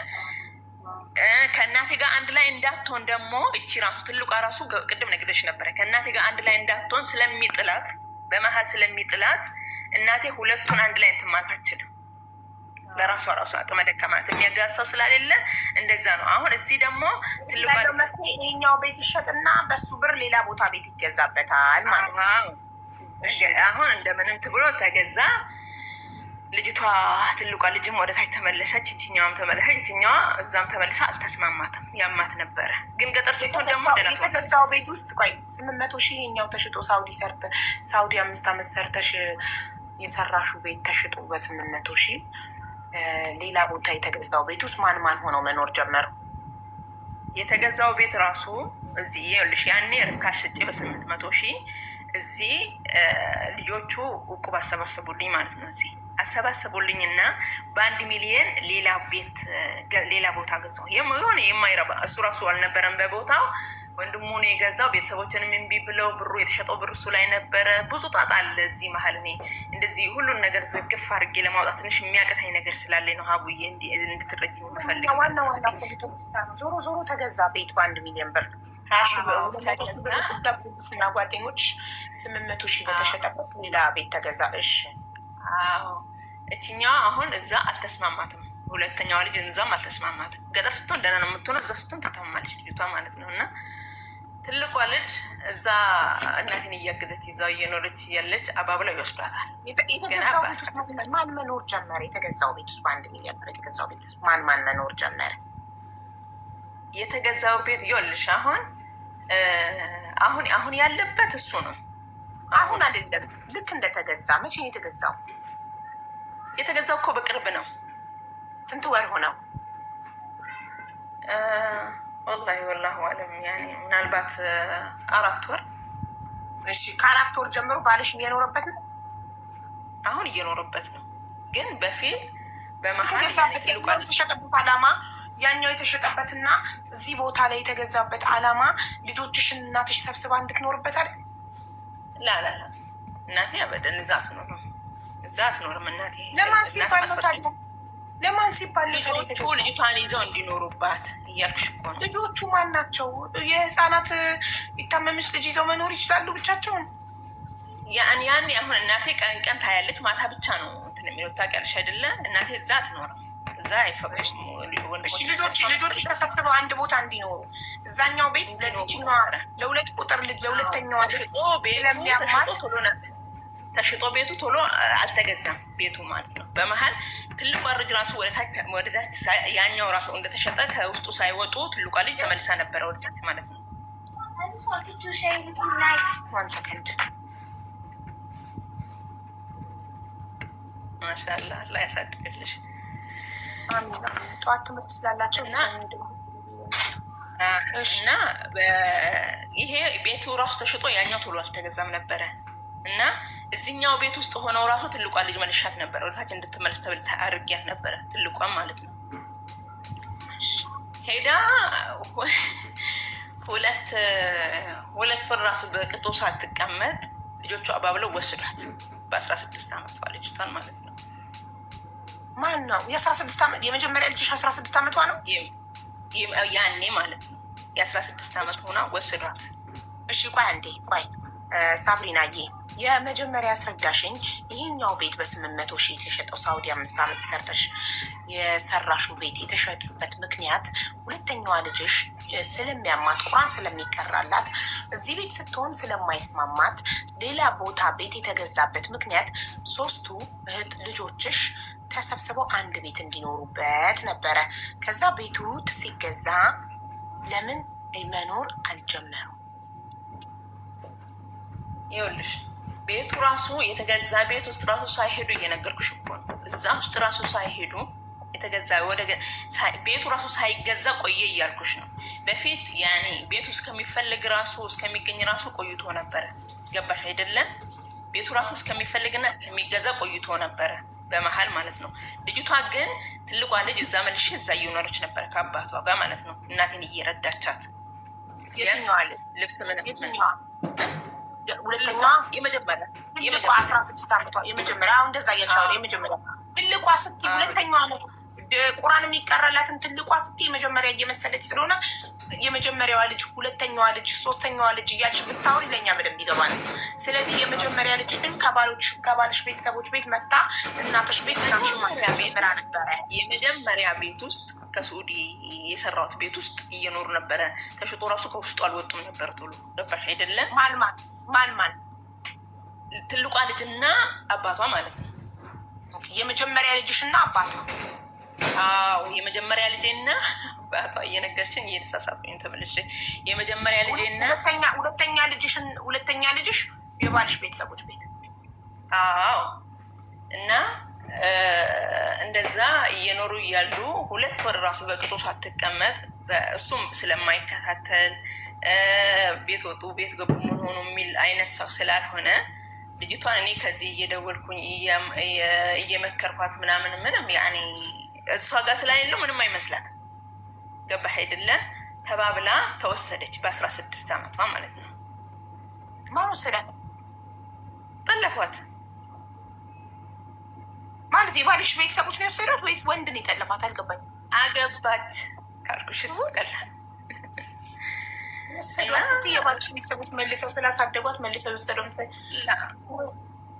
B: ከእናቴ ጋር አንድ ላይ እንዳትሆን ደግሞ እቺ ራሱ ትልቋ ራሱ ቅድም ነግሬሽ ነበረ። ከእናቴ ጋር አንድ ላይ እንዳትሆን ስለሚጥላት፣ በመሀል ስለሚጥላት እናቴ ሁለቱን አንድ ላይ እንትን ማለት አትችልም። በራሷ አቅመ ደካማ ናት። የሚያጋሳው ስላሌለ እንደዛ ነው። አሁን እዚህ ደግሞ ትልቋ
A: ይኸኛው ቤት ይሸጥና በሱ ብር ሌላ ቦታ ቤት ይገዛበታል ማለት ነው።
B: አሁን እንደምንም ትብሎ ተገዛ። ልጅቷ ትልቋ ልጅም ወደ ታች ተመለሰች፣ ይችኛዋም ተመለሰች። ይችኛዋ እዛም ተመልሳ አልተስማማትም፣ ያማት ነበረ። ግን ገጠር ስትሆን ደግሞ
A: የተገዛው ቤት ውስጥ ቆይ 800,000 ይሄኛው ተሽጦ ሳውዲ 5 ዓመት ሰርተሽ የሰራሹ ቤት ተሽጦ በ800,000 ሌላ ቦታ የተገዛው ቤት ውስጥ ማን ማን ሆነው መኖር ጀመሩ?
B: የተገዛው ቤት ራሱ እዚህ ይኸውልሽ፣ ያኔ ርካሽ ስጪ በ800,000 እዚህ ልጆቹ እቁብ አሰባሰቡልኝ ማለት ነው። እዚህ አሰባሰቡልኝና በ1 ሚሊየን ሌላ ቤት ሌላ ቦታ ገዛው። የሆነ የማይረባ እሱ ራሱ አልነበረም በቦታው፣ ወንድሙ ነው የገዛው። ቤተሰቦችንም እምቢ ብለው ብሩ የተሸጠው ብሩ እሱ ላይ ነበረ። ብዙ ጣጣ አለ እዚህ መሀል። እኔ እንደዚህ ሁሉን ነገር ዝግፍ አድርጌ ለማውጣት ትንሽ የሚያቅተኝ ነገር ስላለኝ ነው ሀቡዬ እንድትረጅ የምፈልግ።
A: ዞሮ ዞሮ ተገዛ ቤት በ1 ሚሊዮን ብር እና ጓደኞች 800,000 በተሸጠበት ሌላ ቤት ተገዛ። እሺ
B: እችኛዋ አሁን እዛ አልተስማማትም። ሁለተኛዋ ልጅ እዛም አልተስማማትም። ገጠር ስትሆን ደህና ነው የምትሆነው፣ እዛ ስትሆን ታታማለች ልጅቷ ማለት ነው። እና ትልቋ ልጅ እዛ እናቴን እያገዘች ይዛው እየኖረች እያለች አባብለው ይወስዷታል።
A: የተገዛው ቤት ውስጥ ማን መኖር ጀመረ? የተገዛው ቤት ውስጥ በ1 ሚሊዮን ብር የተገዛው ቤት ውስጥ ማን ማን መኖር ጀመረ?
B: የተገዛው ቤት ይኸውልሽ አሁን ያለበት እሱ ነው።
A: አሁን አይደለም፣ ልክ እንደተገዛ። መቼ ነው የተገዛው?
B: የተገዛው እኮ በቅርብ ነው።
A: ስንት ወር ሆነው?
B: ወላሂ አለም ያኔ ምናልባት 4 ወር።
A: እሺ ከ4 ወር ጀምሮ ባልሽ እየኖረበት ነው?
B: አሁን እየኖረበት ነው። ግን በፊት በመሀል
A: የተሸጠበት አላማ ያኛው የተሸጠበትና እዚህ ቦታ ላይ የተገዛበት አላማ ልጆችሽን እናትሽ ሰብስባ እንድትኖርበት አይደል?
B: ላላ እናቴ አበደን እዛ አትኖርም፣ እዛ አትኖርም እናቴ።
A: ለማን ሲባል ነው ታዲያ? ለማን ሲባል
B: ልጆቹ ልጅቷን ይዘው እንዲኖሩባት እያልኩሽ እኮ ነው።
A: ልጆቹ ማን ናቸው? የህፃናት ይታመምሽ ልጅ ይዘው መኖር ይችላሉ ብቻቸውን?
B: ያኔ አሁን እናቴ ቀን ቀን ታያለች፣ ማታ ብቻ ነው እንትን የሚለው ታውቂያለሽ አይደለ? እናቴ እዛ አትኖርም፣ እዛ አይፈቅድም።
A: ልጆች ተሰብስበው አንድ ቦታ እንዲኖሩ እዛኛው ቤት ለዚችኛዋ ለሁለት ቁጥር ልጅ ለሁለተኛዋ
B: ተሽጦ ቤቱ ቶሎ አልተገዛም ቤቱ ማለት ነው። በመሀል ትልቋ ልጅ ራሱ ወደታች ያኛው ራሱ እንደተሸጠ ከውስጡ ሳይወጡ ትልቋ ልጅ ተመልሳ ነበረ ወደታች ማለት ነው። ማሻአላህ አላህ ያሳድግልሽ።
A: ጠዋት ትምህርት ስላላቸው
B: እና ይሄ ቤቱ ራሱ ተሽጦ ያኛው ቶሎ አልተገዛም ነበረ እና እዚህኛው ቤት ውስጥ ሆነው ራሱ ትልቋ ልጅ መልሻት ነበረ ወደታች እንድትመለስ ተብል አድርጊያት ነበረ። ትልቋም ማለት ነው ሄዳ 2 ወር ራሱ በቅጡ ሳትቀመጥ ልጆቹ አባብለው ወስዷት በ16 ዓመቷ ልጅቷን ማለት ነው።
A: ማን ነው የ16 ዓመት የመጀመሪያ ልጅሽ? 16 ዓመቷ ነው
B: ያኔ ማለት ነው። የ16 ዓመት ሆና ወስዷት።
A: እሺ ቆይ አንዴ ቆይ ሳብሪናዬ፣ የመጀመሪያ አስረዳሽኝ። ይሄኛው ቤት በ800,000 የተሸጠው ሳውዲ 5 ዓመት ሰርተሽ የሰራሹ ቤት የተሸጠበት ምክንያት ሁለተኛዋ ልጅሽ ስለሚያማት ቁርአን ስለሚቀራላት እዚህ ቤት ስትሆን ስለማይስማማት ሌላ ቦታ ቤት የተገዛበት ምክንያት 3ቱ እህት ልጆችሽ ተሰብስበው አንድ ቤት እንዲኖሩበት ነበረ። ከዛ ቤቱ ሲገዛ ለምን መኖር አልጀመሩ?
B: ይኸውልሽ ቤቱ ራሱ የተገዛ ቤት ውስጥ ራሱ ሳይሄዱ እየነገርኩሽ እኮ ነው። እዛ ውስጥ ራሱ ሳይሄዱ የተገዛ ቤቱ ራሱ ሳይገዛ ቆየ እያልኩሽ ነው። በፊት ያኔ ቤቱ እስከሚፈልግ ራሱ እስከሚገኝ ራሱ ቆይቶ ነበረ። ገባሽ አይደለም? ቤቱ ራሱ እስከሚፈልግና እስከሚገዛ ቆይቶ ነበረ በመሀል ማለት ነው። ልጅቷ ግን ትልቋ ልጅ እዛ መልሼ እዛ እየኖረች ነበረ ከአባቷ ጋር ማለት ነው። እናቴን እየረዳቻት ልብስ
A: ሁለተኛዋ
B: የመጀመሪያ
A: 16 ዓመቷ የመጀመሪያ አሁን እንደዛ እያልሻለ የመጀመሪያ ትልቋ ስትይ ሁለተኛዋ ነው ቁርአን የሚቀራላትን ትልቋ ስትይ የመጀመሪያ እየመሰለች ስለሆነ የመጀመሪያዋ ልጅ፣ ሁለተኛዋ ልጅ፣ 3ኛዋ ልጅ እያልሽ ብታወሪ ለእኛ በደንብ ይገባል። ስለዚህ የመጀመሪያ ልጅ ግን ከባልሽ ቤተሰቦች ቤት መታ እናቶች ቤት ነበረ።
B: የመጀመሪያ ቤት ውስጥ ከሱዲ የሰራሁት ቤት ውስጥ እየኖሩ ነበረ። ተሽጦ ራሱ ከውስጡ አልወጡም ነበር ቶሎ። ገባሽ አይደለም?
A: ማን
B: ትልቋ ልጅና አባቷ ማለት ነው።
A: የመጀመሪያ ልጅሽና አባቷ?
B: አዎ የመጀመሪያ ልጄና አባቷ። እየነገርሽኝ እየተሳሳትኩኝ ተመልሼ። የመጀመሪያ ልጄና
A: ሁለተኛ ልጅሽ የባልሽ ቤተሰቦች ቤት?
B: አዎ። እና እንደዛ እየኖሩ እያሉ 2 ወር ራሱ በቅጡ ሳትቀመጥ እሱም ስለማይከታተል ቤት ወጡ ቤት ገቡ ምን ሆኑ የሚል አይነት ሰው ስላልሆነ ልጅቷን እኔ ከዚህ እየደወልኩኝ እየመከርኳት ምንም ያኔ እሷ ጋር ስላሌለው ምንም አይመስላት። ገባህ አይደለ? ተባብላ ተወሰደች በ16 ዓመቷ ማለት ነው።
A: ማን ወሰዳት?
B: ጠለፏት
A: ማለት የባልሽ ቤተሰቦች ነው የወሰዷት ወይስ ወንድ ነው የጠለፋት? አልገባኝ።
B: አገባች ካልኩሽ ስቀላል
A: ስት የባልሽ ቤተሰቦች መልሰው ስላሳደጓት መልሰው የወሰደው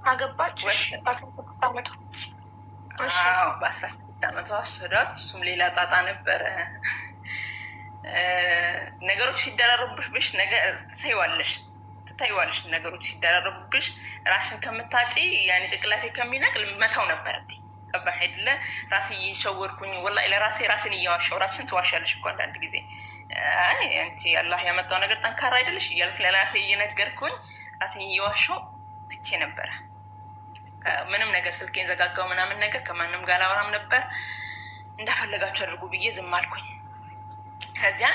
A: አገባች።
B: በ16 ዓመቷ ወሰዷት። እሱም ሌላ ጣጣ ነበረ። ነገሮች ሲደራረቡብሽ ነገር ትታይዋለሽ። ነገሮች ሲደራረቡብሽ ራስን ከምታጪ ያኔ ጭቅላቴ ከሚነቅል መተው ነበረብኝ። ገባህ አይደለ? ራሴ እየሸወርኩኝ ወላሂ ለራሴ ራስን እያዋሻው። ራስሽን ትዋሻለሽ እኮ አንዳንድ ጊዜ። አንቺ አላህ ያመጣው ነገር ጠንካራ አይደለሽ እያልኩ ለራሴ እየነገርኩኝ ራሴን እየዋሻው ትቼ ነበረ። ምንም ነገር ስልኬን ዘጋጋው ምናምን ነገር ከማንም ጋር አላወራም ነበር። እንዳፈለጋችሁ አድርጉ ብዬ ዝም አልኩኝ። ከዚያ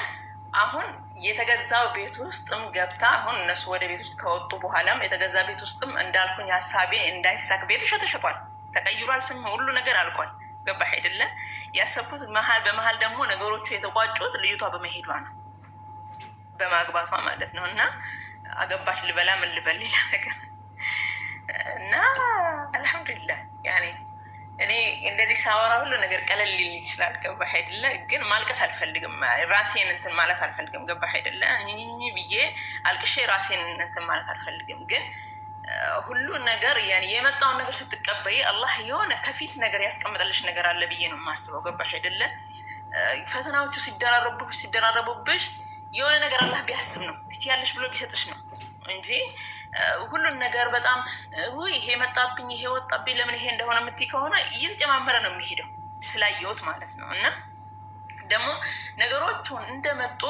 B: አሁን የተገዛው ቤት ውስጥም ገብታ አሁን እነሱ ወደ ቤት ውስጥ ከወጡ በኋላም የተገዛ ቤት ውስጥም እንዳልኩኝ ሀሳቤ እንዳይሳክ ቤቱ ተሸጧል፣ ተቀይሯል፣ ስም ሁሉ ነገር አልቋል። ገባህ አይደለ? ያሰብኩት በመሀል ደግሞ ነገሮቹ የተቋጩት ልጅቷ በመሄዷ ነው፣ በማግባቷ ማለት ነው። እና አገባች ልበላ ምን ልበል ሌላ ነገር እና አልሐምዱሊላህ ያኔ እኔ እንደዚህ ሳወራ ሁሉ ነገር ቀለል ሊል ይችላል። ገባህ አይደለ? ግን ማልቀስ አልፈልግም። ራሴን እንትን ማለት አልፈልግም። ገባህ አይደለ? ብዬ አልቅሼ ራሴን እንትን ማለት አልፈልግም። ግን ሁሉ ነገር ያኔ የመጣውን ነገር ስትቀበይ አላህ የሆነ ከፊት ነገር ያስቀምጠልሽ ነገር አለ ብዬ ነው የማስበው። ገባህ አይደለ? ፈተናዎቹ ሲደራረቡብሽ የሆነ ነገር አላህ ቢያስብ ነው ትችያለሽ ብሎ ቢሰጥሽ ነው እንጂ ሁሉን ነገር በጣም ይሄ መጣብኝ ይሄ ወጣብኝ ለምን ይሄ እንደሆነ የምትይ ከሆነ እየተጨማመረ ነው የሚሄደው ስላየሁት ማለት ነው። እና ደግሞ ነገሮቹን እንደመጡ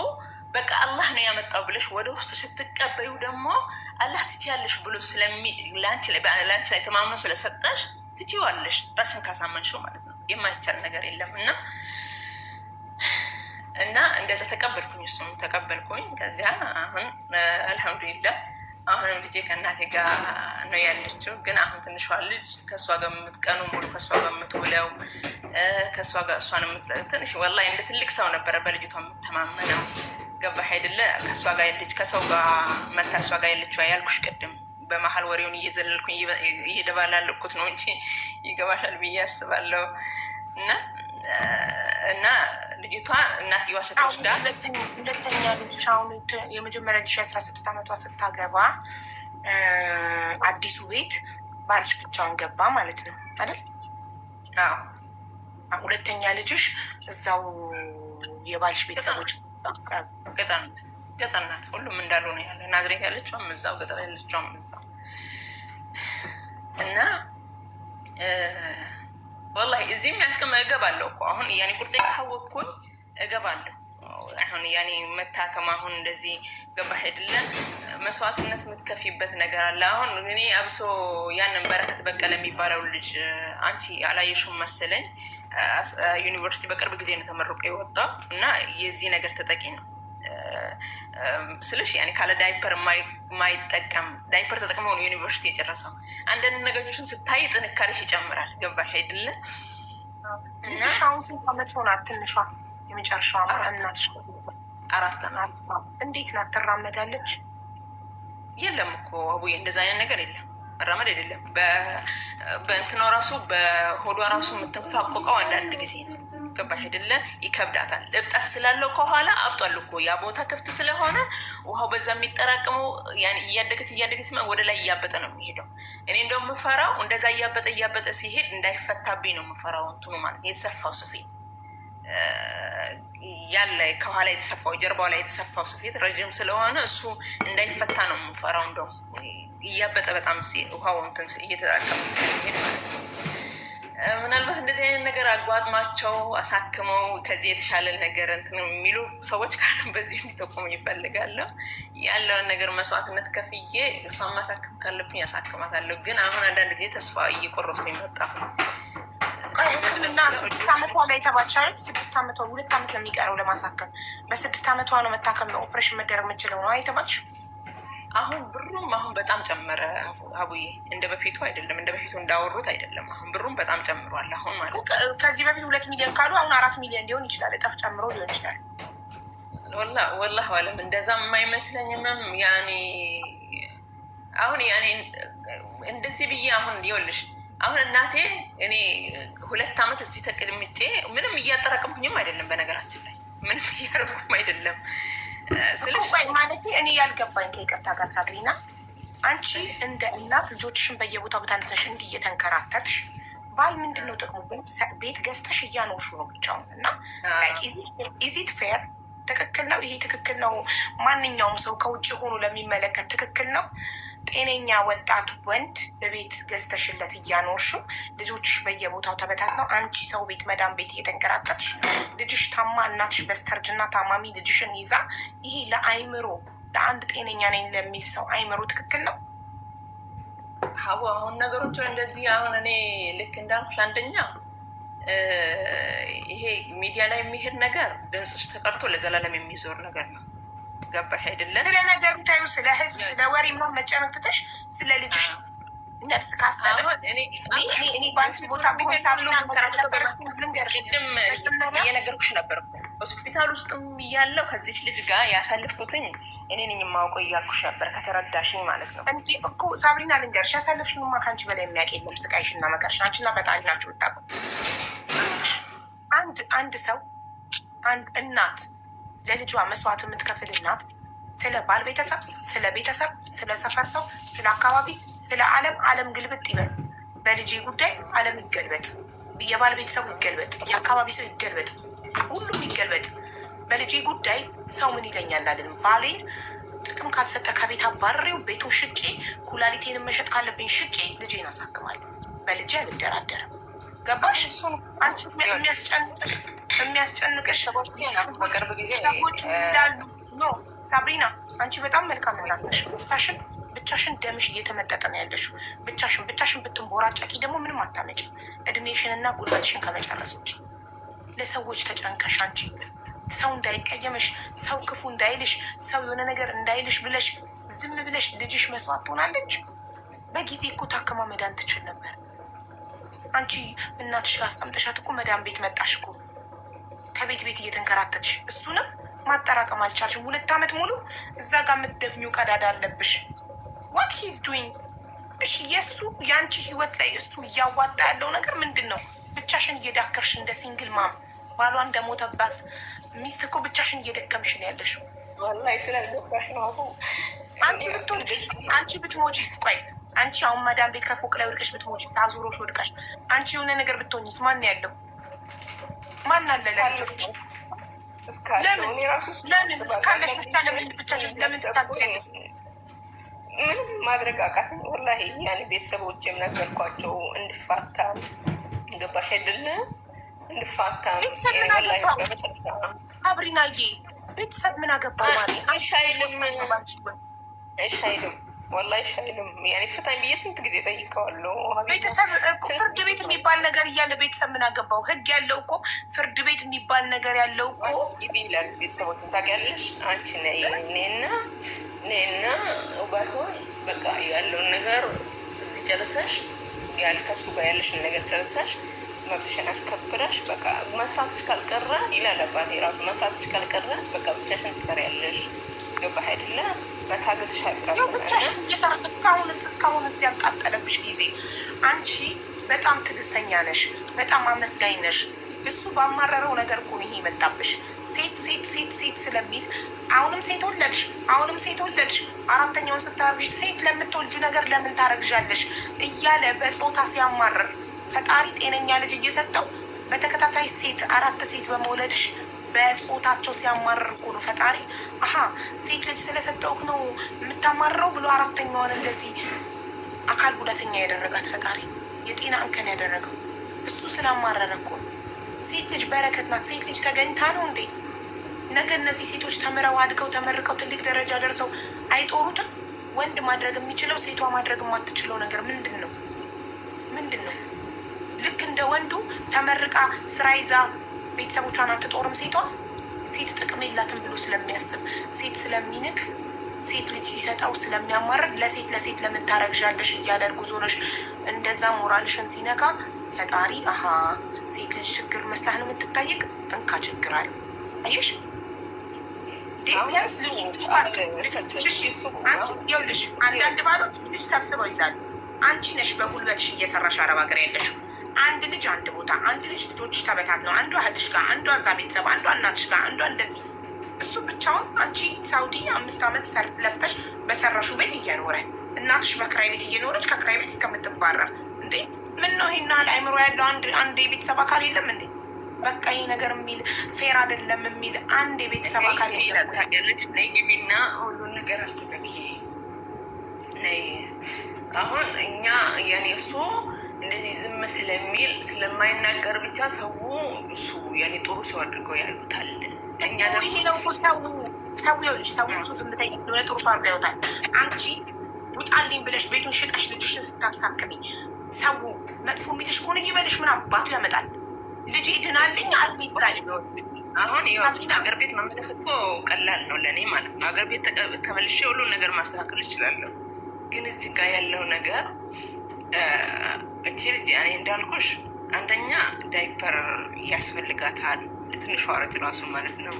B: በቃ አላህ ነው ያመጣው ብለሽ ወደ ውስጥ ስትቀበዩ ደግሞ አላህ ትችያለሽ ብሎ ለአንቺ ላይ ተማምኖ ስለሰጠሽ ትችዋለሽ፣ ራስን ካሳመንሽው ማለት ነው። የማይቻል ነገር የለም። እና እንደዛ ተቀበልኩኝ፣ እሱም ተቀበልኩኝ። ከዚያ አሁን አልሐምዱሊላህ አሁንም ልጄ ከእናቴ ጋር ነው ያለችው። ግን አሁን ትንሿ ልጅ ከእሷ ጋር የምትቀኑ ሙሉ ከእሷ ጋር የምትውለው ከእሷ ጋር እሷን ትንሽ ወላሂ እንደ ትልቅ ሰው ነበረ በልጅቷ የምተማመነው። ገባህ አይደለ? ከእሷ ጋር ያለች ከሰው ጋር መታ እሷ ጋር ያለችው ያልኩሽ ቅድም በመሀል ወሬውን እየዘለልኩኝ እየደባላለኩት ነው እንጂ ይገባሻል ብዬ አስባለሁ። እና ልጅቷ እናትየዋ ስትወስዳ
A: ሁለተኛ ልጅሽ አሁን የመጀመሪያ ልጅ 16 ዓመቷ ስታገባ አዲሱ ቤት ባልሽ ብቻውን ገባ ማለት ነው አይደል? አዎ። ሁለተኛ ልጅሽ እዛው የባልሽ ቤተሰቦች
B: ገጠር ናት። ሁሉም እንዳሉ ነው ያለ። ናዝሬት ያለችውም እዛው፣ ገጠር ያለችውም እዛው። እና ወላሂ እዚህም እገባለሁ እኮ አሁን ያኔ ቁርጤ ካወቅኩኝ እገባለሁ። አሁን ያኔ መታከም አሁን እንደዚህ ገባህ አይደለ? መስዋዕትነት የምትከፊበት ነገር አለ። አሁን እኔ አብሶ ያንን በረከት በቀለ የሚባለው ልጅ አንቺ አላየሽውም መሰለኝ። ዩኒቨርሲቲ በቅርብ ጊዜ ነው ተመርቆ የወጣው እና የዚህ ነገር ተጠቂ ነው ስልሽ ያኔ ካለ ዳይፐር የማይጠቀም ዳይፐር ተጠቅመው ነው ዩኒቨርሲቲ የጨረሰው። አንዳንድ ነገሮችን ስታይ ጥንካሬሽ ይጨምራል። ገባሽ አይደለ?
A: እና አሁን ስንት ዓመት ሆናት? ትንሿ የመጨረሻዋ እናትሽ
B: 4 ዓመት።
A: እንዴት ናት? ትራመዳለች?
B: የለም እኮ አቡዬ እንደዛ አይነት ነገር የለም። መራመድ አይደለም በእንትኗ ራሱ በሆዷ ራሱ የምትንፋቆቀው አንዳንድ ጊዜ ነው። ገባሽ አይደለ? ይከብዳታል። እብጠት ስላለው ከኋላ አብጧል እኮ ያ ቦታ ክፍት ስለሆነ ውሃው በዛ የሚጠራቀመው እያደገች ወደ ላይ እያበጠ ነው የሚሄደው። እኔ እንደው የምፈራው እንደዛ እያበጠ ሲሄድ እንዳይፈታብኝ ነው የምፈራው። እንትኑ ማለት የተሰፋው ስፌት ያለ ከኋላ የተሰፋው ጀርባው ላይ የተሰፋው ስፌት ረዥም ስለሆነ እሱ እንዳይፈታ ነው የምፈራው። እንደው እያበጠ በጣም ውሃው እንትን እየተጠራቀመ ስለሚሄድ ማለት ነው። ምናልባት እንደዚህ አይነት ነገር አጓጥማቸው አሳክመው ከዚህ የተሻለ ነገር እንትን የሚሉ ሰዎች ካሉ በዚህ እንዲጠቁሙኝ ይፈልጋለሁ። ያለውን ነገር መስዋዕትነት ከፍዬ እሷን ማሳክም ካለብኝ ያሳክማታለሁ። ግን አሁን አንዳንድ ጊዜ ተስፋ እየቆረጥኩኝ መጣሁ።
A: ሕክምና 6 ዓመቷ ላይ ተባቻል። 6 ዓመቷ 2 ዓመት ነው የሚቀረው ለማሳከም። በ6 ዓመቷ ነው መታከም ኦፕሬሽን መደረግ የምችለው ነው አይተባች።
B: አሁን ብሩም አሁን በጣም ጨመረ አቡዬ፣ እንደ በፊቱ አይደለም፣ እንደ በፊቱ እንዳወሩት አይደለም። አሁን ብሩም በጣም ጨምሯል። አሁን ማለት
A: ከዚህ በፊት 2 ሚሊዮን ካሉ አሁን 4 ሚሊዮን ሊሆን ይችላል። እጠፍ ጨምሮ ሊሆን ይችላል።
B: ወላሂ አለም እንደዛም የማይመስለኝምም ያኔ አሁን ያኔ እንደዚህ ብዬ አሁን ይኸውልሽ አሁን እናቴ እኔ 2 ዓመት እዚህ ተቀምጬ ምንም እያጠራቀምኩኝም አይደለም። በነገራችን ላይ ምንም እያደረኩም አይደለም።
A: ማለት እኔ ያልገባኝ ከይቅርታ ጋር ሳብሪና፣ አንቺ እንደ እናት ልጆችሽን በየቦታው በታንተሽ እንዲህ እየተንከራተትሽ ባል ምንድን ነው ጥቅሙ? ቤት ገዝተሽ እያኖርሹ ነው ብቻውን እና ኢዚት ፌር ትክክል ነው? ይሄ ትክክል ነው? ማንኛውም ሰው ከውጭ ሆኖ ለሚመለከት ትክክል ነው? ጤነኛ ወጣት ወንድ በቤት ገዝተሽለት እያኖርሽው ልጆችሽ በየቦታው ተበታት ነው። አንቺ ሰው ቤት መዳም ቤት እየተንከራተትሽ ልጅሽ ታማ እናትሽ በስተርጅና ታማሚ ልጅሽን ይዛ፣ ይሄ ለአይምሮ ለአንድ ጤነኛ ነኝ ለሚል ሰው አይምሮ ትክክል ነው?
B: አሁን ነገሮቹ እንደዚህ አሁን እኔ ልክ እንዳልኩሽ አንደኛ ይሄ ሚዲያ ላይ የሚሄድ ነገር ድምፅሽ ተቀርቶ ለዘላለም የሚዞር ነገር ነው። ገባሽ አይደለም?
A: ስለ ነገሩ ታዩ፣ ስለ ህዝብ፣ ስለ ወሬ ምናምን መጨነቅ ትተሽ ስለ ልጅሽ ነፍስ ካሰበ እኔ በአንቺ ቦታ ቢሆን
B: ቅድም እየነገርኩሽ ነበር። ሆስፒታል ውስጥም እያለው ከዚች ልጅ ጋር ያሳልፍኩትኝ እኔ ነኝ የማውቀው እያልኩሽ ነበር፣ ከተረዳሽኝ ማለት ነው።
A: እንዲ እኮ ሳብሪና ልንገርሽ፣ ያሳልፍሽንማ ከአንቺ በላይ የሚያውቅ የለም። ስቃይሽና መከርሽ አንቺና ፈጣሪ ናቸው የምታውቀው። አንድ ሰው አንድ እናት ለልጇ መስዋዕት የምትከፍል እናት ስለ ባል ቤተሰብ፣ ስለ ቤተሰብ፣ ስለ ሰፈር ሰው፣ ስለ አካባቢ፣ ስለ ዓለም ግልብጥ ይበል። በልጄ ጉዳይ ዓለም ይገልበጥ፣ የባል ቤተሰቡ ይገልበጥ፣ የአካባቢ ሰው ይገልበጥ፣ ሁሉም ይገልበጥ። በልጄ ጉዳይ ሰው ምን ይለኛል አለን። ባሌን ጥቅም ካልሰጠ ከቤት አባረሬው፣ ቤቱን ሽጬ፣ ኩላሊቴንም መሸጥ ካለብኝ ሽጬ ልጄን አሳክማለሁ። በልጄ አልደራደርም። ገባሽ? አንቺ የሚያስጨንቅሽ
B: በቅርብ ጊዜ
A: ሰዎች እንዳሉ ኖ ሳብሪና፣ አንቺ በጣም መልካም እናት ነሽ። ብቻሽን ደምሽ እየተመጠጠ ነው ያለሽው። ብቻሽን ብትንቦራጨቂ ደግሞ ምንም አታመጭም፣ እድሜሽን እና ጉልበትሽን ከመጨረስ ውጭ። ለሰዎች ተጨንቀሽ አንቺ ሰው እንዳይቀየምሽ፣ ሰው ክፉ እንዳይልሽ፣ ሰው የሆነ ነገር እንዳይልሽ ብለሽ ዝም ብለሽ ልጅሽ መስዋዕት ትሆናለች። በጊዜ እኮ ታክማ መዳን ትችል ነበር። አንቺ እናትሽ ጋር አስቀምጠሻት እኮ መዳን ቤት መጣሽ እኮ ከቤት ቤት እየተንከራተትሽ፣ እሱንም ማጠራቀም አልቻልሽም። 2 ዓመት ሙሉ እዛ ጋር የምትደፍኚው ቀዳዳ አለብሽ። ዋት ሂዝ ዱይንግ? እሺ የእሱ የአንቺ ህይወት ላይ እሱ እያዋጣ ያለው ነገር ምንድን ነው? ብቻሽን እየዳከርሽ እንደ ሲንግል ማም ባሏ እንደሞተባት ሚስት እኮ ብቻሽን እየደከምሽ ነው ያለሽው።
B: ወላሂ ስላልገባሽ ነው።
A: አንቺ ብትሞቺስ? ቆይ አንቺ አሁን መዳን ቤት ከፎቅ ላይ ወድቀሽ ብትሞቺ፣ አዙሮሽ ወድቀሽ አንቺ የሆነ ነገር ብትሆኝስ? ማን ያለው? ማን አለ ለልጆች? ካለሽ ብቻ ለምን ትታገያለሽ?
B: ምንም ማድረግ አቃተኝ ወላሂ። ያኔ ቤተሰቦችም ነገርኳቸው እንድፋታም፣ ገባሽ አይደለ? እንድፋታም
A: አብሪናዬ፣ ቤተሰብ ምን አገባ ማለት
B: እሺ አይልም ወላሂ ሻይልም። ያኔ ፍታኝ ብዬ ስንት ጊዜ ጠይቀዋለሁ።
A: ቤተሰብ ፍርድ ቤት የሚባል ነገር እያለ ቤተሰብ ምን አገባው? ህግ ያለው እኮ ፍርድ ቤት የሚባል ነገር ያለው እኮ
B: ይላል። ቤተሰቦችን ታውቂያለሽ አንቺ ነይና ባይሆን በቃ ያለውን ነገር እዚህ ጨርሰሽ ከሱ ጋር ያለሽን ነገር ጨርሰሽ መብትሽን አስከብረሽ በቃ መስራትሽ ካልቀረ ይላል አባቴ ራሱ መስራትሽ ካልቀረ በቃ ብቻሽን ትሰሪያለሽ። ገባህ አይደለ? መታገትሽ አይቀርም።
A: እስካሁንስ ያቃጠለብሽ ጊዜ አንቺ በጣም ትዕግስተኛ ነሽ፣ በጣም አመስጋኝ ነሽ። እሱ ባማረረው ነገር እኮ ይሄ መጣብሽ። ሴት ስለሚል አሁንም ሴት ወለድሽ፣ አሁንም ሴት ወለድሽ፣ አራተኛውን ስታረግሽ ሴት ለምትወልጁ ነገር ለምን ታረግዣለሽ እያለ በፆታ ሲያማርር ፈጣሪ ጤነኛ ልጅ እየሰጠው በተከታታይ 4 ሴት በመውለድሽ በፆታቸው ሲያማርር እኮ ነው ፈጣሪ። ሴት ልጅ ስለሰጠውክ ነው የምታማርረው ብሎ 4ተኛዋን እንደዚህ አካል ጉዳተኛ ያደረጋት ፈጣሪ፣ የጤና እንከን ያደረገው እሱ ስላማረረ እኮ። ሴት ልጅ በረከት ናት። ሴት ልጅ ተገኝታ ነው እንዴ? ነገ እነዚህ ሴቶች ተምረው አድገው ተመርቀው ትልቅ ደረጃ ደርሰው አይጦሩትም? ወንድ ማድረግ የሚችለው ሴቷ ማድረግ የማትችለው ነገር ምንድን ነው? ምንድን ነው? ልክ እንደ ወንዱ ተመርቃ ስራ ይዛ ቤተሰቦቿን አትጦርም ሴቷ? ሴት ጥቅም የላትም ብሎ ስለሚያስብ፣ ሴት ስለሚንቅ፣ ሴት ልጅ ሲሰጠው ስለሚያማርድ ለሴት ለምን ታረግዣለሽ እያለ እርጉዝ ሆነሽ እንደዛ ሞራልሽን ሲነካ ፈጣሪ አሀ ሴት ልጅ ችግር መስላህ ነው የምትታይቅ፣ እንካ ችግር አለ። አየሽ ይኸውልሽ አንዳንድ ባሎች ልጅ ሰብስበው ይዛሉ። አንቺ ነሽ በጉልበትሽ እየሰራሽ አረብ ሀገር ያለሽው። አንድ ልጅ አንድ ቦታ፣ አንድ ልጅ ልጆችሽ ተበታት ነው። አንዷ እህትሽ ጋር፣ አንዷ እዛ ቤተሰብ፣ አንዷ እናትሽ ጋር፣ አንዷ እንደዚህ። እሱ ብቻውን አንቺ ሳውዲ 5 ዓመት ለፍተሽ በሰራሹ ቤት እየኖረ እናትሽ በክራይ ቤት እየኖረች ከክራይ ቤት እስከምትባረር እንዴ! ምን ነው ይሄን ያህል አይምሮ ያለው አንድ የቤተሰብ አካል የለም እንዴ? በቃ ይሄ ነገር የሚል ፌር አይደለም የሚል አንድ የቤተሰብ አካል የለም።
B: ነይ ግቢና ሁሉን ነገር አስተካክዬ ነይ። አሁን እኛ የኔ እሱ እንደዚህ ዝም ስለሚል ስለማይናገር ብቻ ሰው እሱ የኔ ጥሩ ሰው አድርገው ያዩታል። እኛ
A: ይሄ ነው ሰው ይኸውልሽ፣ ሰው እሱ ዝምተኛ እንደሆነ ጥሩ ሰው አድርገው ያዩታል። አንቺ ውጣልኝ ብለሽ ቤቱን ሽጠሽ ልጅሽን ስታሳክሚ ሰው መጥፎ የሚልሽ ከሆነ ይበልሽ፣ ምን አባቱ ያመጣል? ልጅ ድናልኝ አልሚባል።
B: አሁን ሀገር ቤት መመለስ እኮ ቀላል ነው ለእኔ ማለት ነው። ሀገር ቤት ተመልሼ ሁሉን ነገር ማስተካከል እችላለሁ። ግን እዚህ ጋር ያለው ነገር እቺ ልጅ እኔ እንዳልኩሽ አንደኛ ዳይፐር ያስፈልጋታል ለትንሿ ረጅ ራሱ ማለት ነው።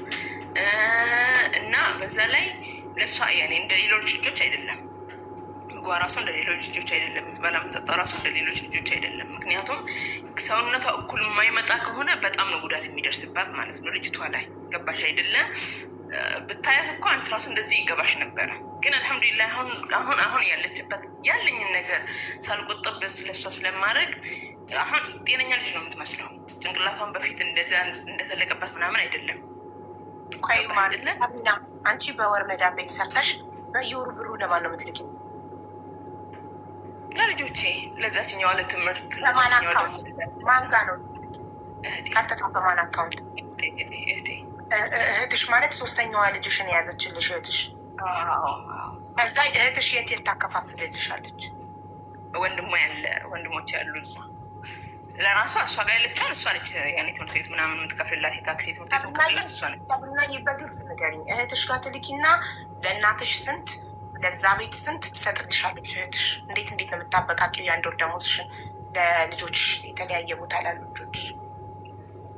B: እና በዛ ላይ ለእሷ ያኔ እንደ ሌሎች ልጆች አይደለም፣ ምግቧ ራሱ እንደ ሌሎች ልጆች አይደለም፣ የምትበላ የምትጠጣው ራሱ እንደ ሌሎች ልጆች አይደለም። ምክንያቱም ሰውነቷ እኩል የማይመጣ ከሆነ በጣም ነው ጉዳት የሚደርስባት ማለት ነው ልጅቷ ላይ። ገባሽ አይደለም? ብታያት እኮ አንቺ ራሱ እንደዚህ ይገባሽ ነበረ። ግን አልሐምዱሊላህ አሁን ያለችበት ያለኝን ነገር ሳልቆጥብ ስለሷ ስለማድረግ አሁን ጤነኛ ልጅ ነው የምትመስለው። ጭንቅላቷን በፊት እንደተለቀባት ምናምን አይደለም።
A: ቆይ ማለት ሳቢና፣ አንቺ በወር መዳን ቤት ሰርተሽ በየወሩ ብሩ ለማን ነው የምትልኪ?
B: ለልጆቼ፣ ለዛችኛዋ ለትምህርት።
A: ለማን አካውንት? ማን ጋ ነው ቀጥታ? በማን አካውንት? እህትሽ ማለት ሶስተኛዋ ልጅሽን የያዘችልሽ እህትሽ። ከዛ እህትሽ የት ታከፋፍልልሻለች?
B: ወንድሞ ያለ ወንድሞች ያሉ ለራሷ እሷ ጋር ያለችውን እሷ ነች ያኔ ትምህርት ቤት ምናምን የምትከፍልላት የታክሲ ትምህርት ቤት የምትከፍልላት እሷ ነች።
A: በግልጽ ንገሪኝ። እህትሽ ጋር ትልኪና ለእናትሽ ስንት ለዛ ቤት ስንት ትሰጥልሻለች እህትሽ? እንዴት ነው የምታበቃቂው የአንድ ወር ደሞዝሽን ለልጆች የተለያየ ቦታ ላሉ ልጆች?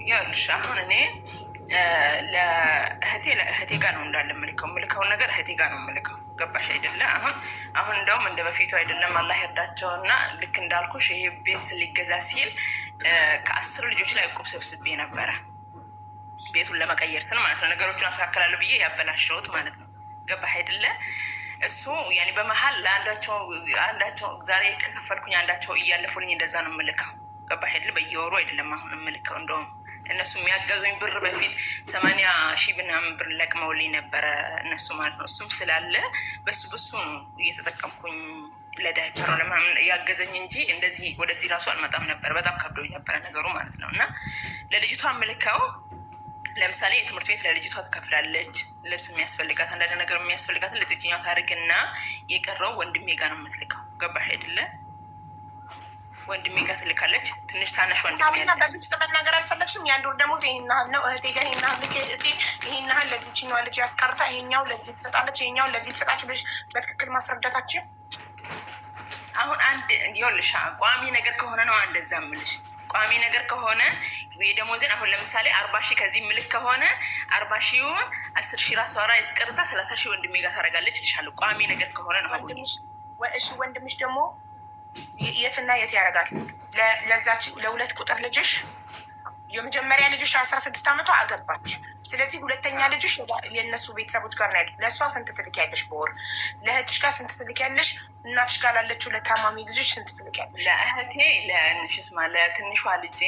B: ያልሽ አሁን እኔ ለእህቴ ጋር ነው እንዳለ ምልከውን ነገር እህቴ ጋር ነው ምልከው። ገባሽ አይደለ? አሁን እንደውም እንደ በፊቱ አይደለም። አላህ ይርዳቸው እና ልክ እንዳልኩሽ ይሄ ቤት ሊገዛ ሲል ከ10 ልጆች ላይ እቁብ ሰብስቤ ነበረ ቤቱን ለመቀየር ስል ማለት ነው። ነገሮቹን አስተካክላለሁ ብዬ ያበላሸሁት ማለት ነው። ገባሽ አይደለ? እሱ ያኔ በመሀል ለአንዳቸው ዛሬ ከከፈልኩኝ አንዳቸው እያለፉልኝ እንደዛ ነው ምልከው። ገባሽ አይደለ? በየወሩ አይደለም አሁን ምልከው። እንደውም እነሱ የሚያገዙኝ ብር በፊት 80,000 ምናምን ብር ለቅመውልኝ ነበረ እነሱ ማለት ነው። እሱም ስላለ በሱ ነው እየተጠቀምኩኝ ለዳይፐር ለምናምን ያገዘኝ እንጂ እንደዚህ ወደዚህ ራሱ አልመጣም ነበር። በጣም ከብዶኝ ነበረ ነገሩ ማለት ነው። እና ለልጅቷ ምልከው ለምሳሌ የትምህርት ቤት ለልጅቷ ትከፍላለች። ልብስ የሚያስፈልጋት አንዳንድ ነገር የሚያስፈልጋት ለጥቂኛ ታሪክና የቀረው ወንድሜ ጋር ነው የምትልከው። ገባሽ አይደለ? ወንድሜ ጋር ትልካለች። ትንሽ ታናሽ ወንድሜ ያለ
A: በግልጽ መናገር አልፈለግሽም? የአንድ ወር ደሞዝ ይሄን ያህል ነው እህቴ ጋር ይሄን ያህል ልክ እህቴ ይሄን ያህል ለዚችኛዋ ልጅ ያስቀርታ ይሄኛው ለዚህ ትሰጣለች ይሄኛውን ለዚህ ትሰጣች ብለሽ በትክክል ማስረዳታችን።
B: አሁን አንድ ይኸውልሽ ቋሚ ነገር ከሆነ ነው እንደዛ የምልሽ። ቋሚ ነገር ከሆነ ወይ ደሞዝን አሁን ለምሳሌ 40,000 ከዚህ ምልክ ከሆነ 40,000ውን 10,000 ራሷ ያስቀርታ 30,000 ወንድሜ ጋር ታደርጋለች ይልሻለሁ። ቋሚ ነገር ከሆነ ነው።
A: እሺ ወንድምሽ ደግሞ የትና የት ያደርጋል? ለዛች ለሁለት ቁጥር ልጅሽ የመጀመሪያ ልጅሽ 16 ዓመቷ አገባች። ስለዚህ ሁለተኛ ልጅሽ የእነሱ ቤተሰቦች ጋር ነው ያለ። ለእሷ ስንት ትልኪያለሽ በወር? ለእህትሽ ጋር ስንት ትልኪያለሽ? እናትሽ ጋር ላለችው ለታማሚ ልጅሽ ስንት ትልኪያለሽ?
B: ለእህቴ ለንሽስማ ለትንሿ ልጄ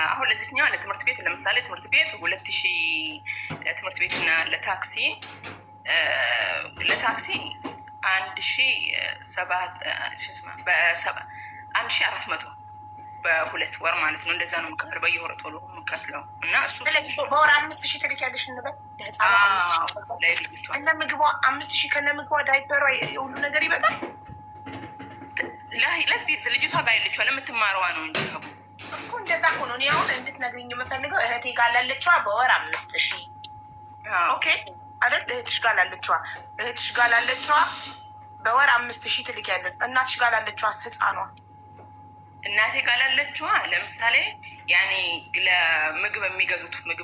B: አሁን ለዚህኛው ለትምህርት ቤት ለምሳሌ ትምህርት ቤት 2,000 ለትምህርት ቤትና ለታክሲ 1,400 በ2 ወር ማለት ነው። እንደዛ ነው የምከፍለው፣ በየወር ቶሎ የምከፍለው እና እሱ
A: ስለዚህ በወር 5000 ትልኪያለሽ እንበል ለህፃኗ 5000
B: ለልጅቷ
A: ከነ ምግቧ 5000 ከነ ምግቧ ዳይፐሯ የሁሉ ነገር ይበቃል።
B: ለዚህ ልጅቷ ጋር ያለችዋ ለምትማረዋ ነው እንጂ
A: እኮ እንደዛ እኮ ነው። እኔ አሁን እንድትነግሪኝ የምፈልገው እህቴ ጋር ላለችዋ በወር 5000 ኦኬ አይደል? እህትሽ ጋር ላለችዋ በወር 5000 ትልኪያለሽ። እናትሽ ጋር ላለችዋ ህፃኗ
B: እናቴ ጋር ላለችዋ ለምሳሌ ያኔ ለምግብ